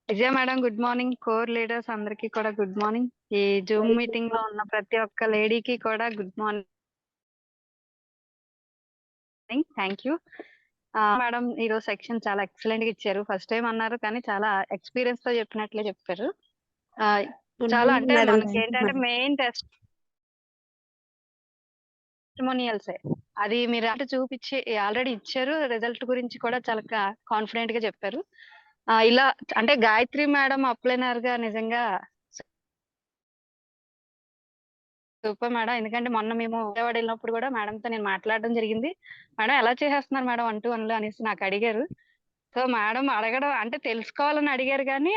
Vijaya madam good morning. Core leaders అందరికి కూడా good morning. ఈ జూమ్ మీటింగ్ లో ఉన్న ప్రతి ఒక్క లేడీకి కూడా good morning. Thank you madam. ఈరోజు సెక్షన్ చాలా ఎక్సలెంట్ గా ఇచ్చారు. ఫస్ట్ టైం అన్నారు కానీ చాలా ఎక్స్పీరియన్స్ తో చెప్పినట్లే చెప్పారు. చాలా అంటే మనకి ఏంటంటే మెయిన్ టెస్టిమోనియల్సే అది మీరు అంటే చూపించి ఆల్రెడీ ఇచ్చారు. రిజల్ట్ గురించి కూడా చాలా కాన్ఫిడెంట్ గా చెప్పారు. ఇలా అంటే గాయత్రి మేడం అప్లైనర్ గా నిజంగా సూపర్ మేడం. ఎందుకంటే మొన్న మేము విజయవాడ వెళ్ళినప్పుడు కూడా మేడంతో నేను మాట్లాడడం జరిగింది. మేడం ఎలా చేసేస్తున్నారు మేడం 1 to 1 అనేసి నాకు అడిగారు. సో మేడం అడగడం అంటే తెలుసుకోవాలని అడిగారు కానీ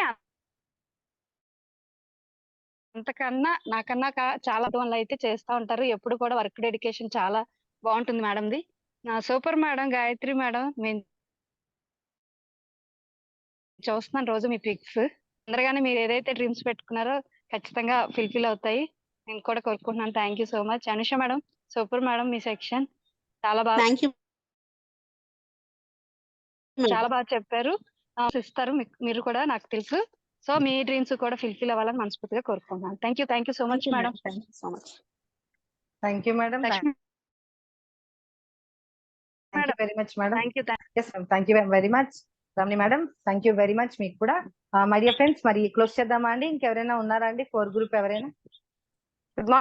అంతకన్నా నాకన్నా చాలా 1 to 1 అయితే చేస్తూ ఉంటారు. ఎప్పుడు కూడా వర్క్ డెడికేషన్ చాలా బాగుంటుంది మేడంది. Super madam Gayatri madam. మేము చూస్తున్నాను రోజు మీ పిక్స్. తొందరగానే మీరు ఏదైతే డ్రీమ్స్ పెట్టుకున్నారో ఖచ్చితంగా ఫుల్ఫిల్ అవుతాయి. నేను కూడా కోరుకుంటున్నాను. Thank you so much. Anusha madam super madam. మీ సెక్షన్ చాలా బాగా చెప్పారు. ఇస్తారు మీరు కూడా నాకు తెలుసు. సో మీ డ్రీమ్స్ కూడా ఫుల్ఫిల్ అవ్వాలని మనస్ఫూర్తిగా కోరుకుంటున్నాను. Thank you so much madam. Thank you madam. Very much madam. Thank you very much Ramani madam. Thank you very much మీకు కూడా. మై డియర్ ఫ్రెండ్స్ మరి క్లోజ్ చేద్దామా అండి? ఇంకెవరైనా ఉన్నారా అండి కోర్ గ్రూప్ ఎవరైనా? Good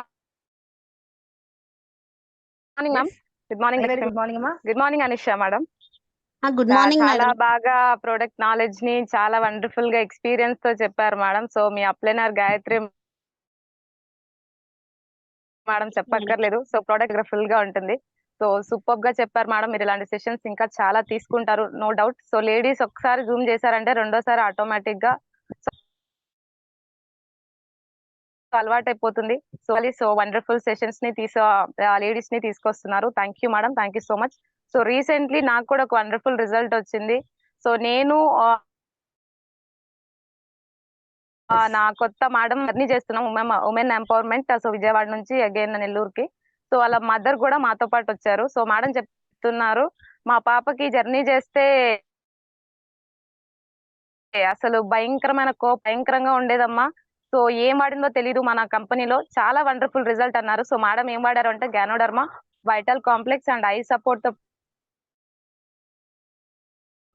morning ma'am. Good morning. Good morning అమ్మా. Good morning Anusha madam. Good morning చాలా బాగా ప్రొడక్ట్ నాలెడ్జ్ ని చాలా వండర్ఫుల్ గా ఎక్స్పీరియన్స్ తో చెప్పారు మేడం. సో మీ అప్లైనర్ గాయత్రి మేడం చెప్పక్కర్లేదు. సో ప్రొడక్ట్ ఫుల్ గా ఉంటుంది. సో సూపర్ గా చెప్పారు మేడం. మీరు ఇలాంటి సెషన్స్ ఇంకా చాలా తీసుకుంటారు నో డౌట్. సో లేడీస్ ఒకసారి జూమ్ చేశారంటే రెండోసారి ఆటోమేటిక్ గా అలవాటు అయిపోతుంది. సో వండర్ఫుల్ సెషన్స్ ని లేడీస్ ని తీసుకొస్తున్నారు. Thank you madam. Thank you so much. So recently నాకు కూడా ఒక వండర్ఫుల్ రిజల్ట్ వచ్చింది. సో నేను నా కొత్త మేడం జర్నీ చేస్తున్నాం ఉమెన్ ఎంపవర్మెంట్. సో విజయవాడ నుంచి అగైన్ నెల్లూరుకి. సో వాళ్ళ మదర్ కూడా మాతో పాటు వచ్చారు. సో మేడం చెప్తున్నారు మా పాపకి జర్నీ చేస్తే అసలు భయంకరంగా ఉండేదమ్మా. సో ఏం వాడిందో తెలీదు మన కంపెనీలో. చాలా వండర్ఫుల్ రిజల్ట్ అన్నారు. సో మేడం ఏం వాడారు అంటే ganoderma, vital complex and I support తో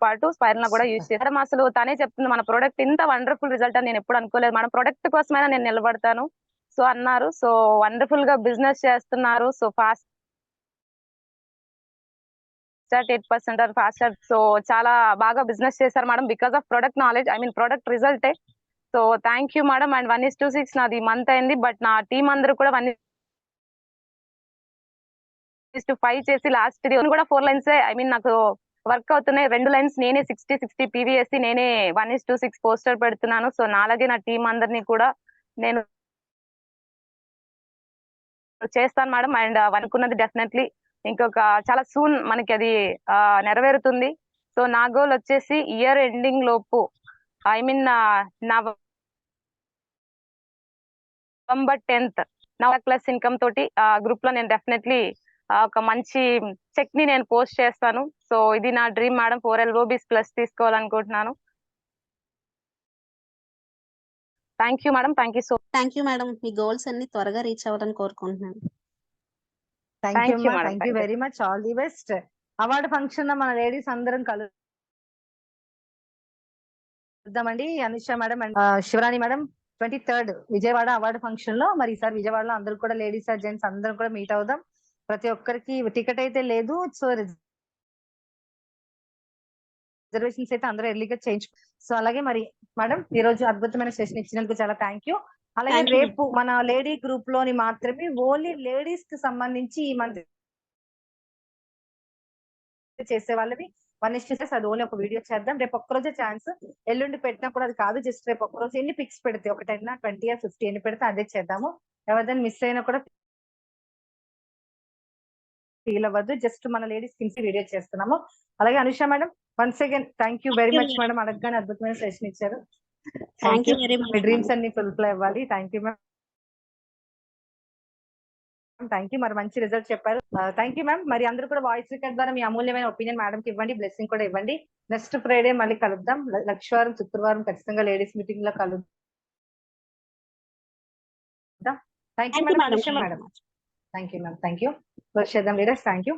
పాటు స్పైరల్ కూడా యూజ్ చేశారు. అసలు తనే చెప్తుంది మన ప్రొడక్ట్ ఇంత వండర్ఫుల్ రిజల్ట్ అని నేను ఎప్పుడు అనుకోలేదు. మన ప్రొడక్ట్ కోసమైనా నేను నిలబడతాను సో అన్నారు. సో వండర్ఫుల్ గా బిజినెస్ చేస్తున్నారు. So fast 8% faster. సో చాలా బాగా బిజినెస్ చేశారు madam because of product knowledge. I mean product రిజల్టే. So thank you madam. And 1:6 నాది మంత్ అయింది. బట్ నా టీం అందరూ కూడా 1:5 చేసి లాస్ట్ కూడా 4 లైన్స్ ఐ మీన్ నాకు వర్క్ అవుతున్నాయి. 2 లైన్స్ నేనే 60 PVSC నేనే 1:6 పోస్టర్ పెడుతున్నాను. సో నాలాగే నా టీం అందరినీ కూడా నేను చేస్తాను మేడం. అండ్ అనుకున్నది డెఫినెట్లీ ఇంకొక చాలా సూన్ మనకి అది నెరవేరుతుంది. సో నా గోల్ వచ్చేసి ఇయర్ ఎండింగ్ లోపు I mean November 10th 9+ income తోటి గ్రూప్ లో నేను డెఫినెట్లీ ఒక మంచి చెక్ ని నేను పోస్ట్ చేస్తాను. సో ఇది నా డ్రీమ్ మేడం. 4 LOBs ప్లస్ తీసుకోవాలనుకుంటున్నాను. Thank you madam. Thank you madam. మీ గోల్స్ అన్ని త్వరగా రీచ్ అవ్వాలని కోరుకుంటున్నాను. థ్యాంక్ యూ అమ్మా, madam. Thank you very much, all the best. Award function లో మన లేడీస్ అందరం కలుద్దామండి. Anusha madam and Shivarani madam 23rd Vijayawada award function లో. మరి ఈసారి విజయవాడలో అందరూ కూడా లేడీస్ అండ్ జెంట్స్ అందరం కూడా మీట్ అవుదాం. ప్రతి ఒక్కరికి టికెట్ అయితే లేదు, సో రిజర్వేషన్స్ అయితే అందరూ ఎర్లీగా చేయించు. సో అలాగే మరి మేడం ఈ రోజు అద్భుతమైన సెషన్ ఇచ్చినందుకు చాలా థ్యాంక్ యూ. అలాగే Thank you, రేపు మన లేడీ గ్రూప్ లోని మాత్రమే ఓన్లీ లేడీస్ కి సంబంధించి ఈ మంత్ చేసే వాళ్ళవి 1:6 అది ఓన్లీ ఒక వీడియో చేద్దాం. రేపు ఒక్కరోజే ఛాన్స్, ఎల్లుండి పెట్టినా కూడా అది కాదు. జస్ట్ రేపు ఒక్కరోజు ఎన్ని పిక్స్ పెడితే ఒక 10 20 50 ఎన్ని పెడితే అదే చేద్దాము. ఎవరిదైనా మిస్ అయినా కూడా ఫీల్ అవ్వద్దు. జస్ట్ మన లేడీస్ కింద వీడియో చేస్తున్నాము. అలాగే Anusha madam once again thank you very much madam. అడగగానే అద్భుతమైన సెషన్ ఇచ్చారు. Thank you. very me much. Dreams అన్ని ఫుల్ఫిల్ అవ్వాలి. Thank you ma'am, thank you. మరి మంచి రిజల్ట్ చెప్పారు. Thank you ma'am. మరి అందరూ కూడా వాయిస్ రికార్డ్ ద్వారా మీ అమూల్యమైన ఒపీనియన్ మేడం కి ఇవ్వండి, బ్లెస్సింగ్ కూడా ఇవ్వండి. నెక్స్ట్ ఫ్రైడే మళ్ళీ కలుద్దాం. లక్షవారం శుక్రవారం ఖచ్చితంగా లేడీస్ మీటింగ్ లో కలుద్దాం. Thank you madam. Anusha madam thank you ma'am, thank you. వర్షేద్దాం లీడర్స్, థ్యాంక్ యూ.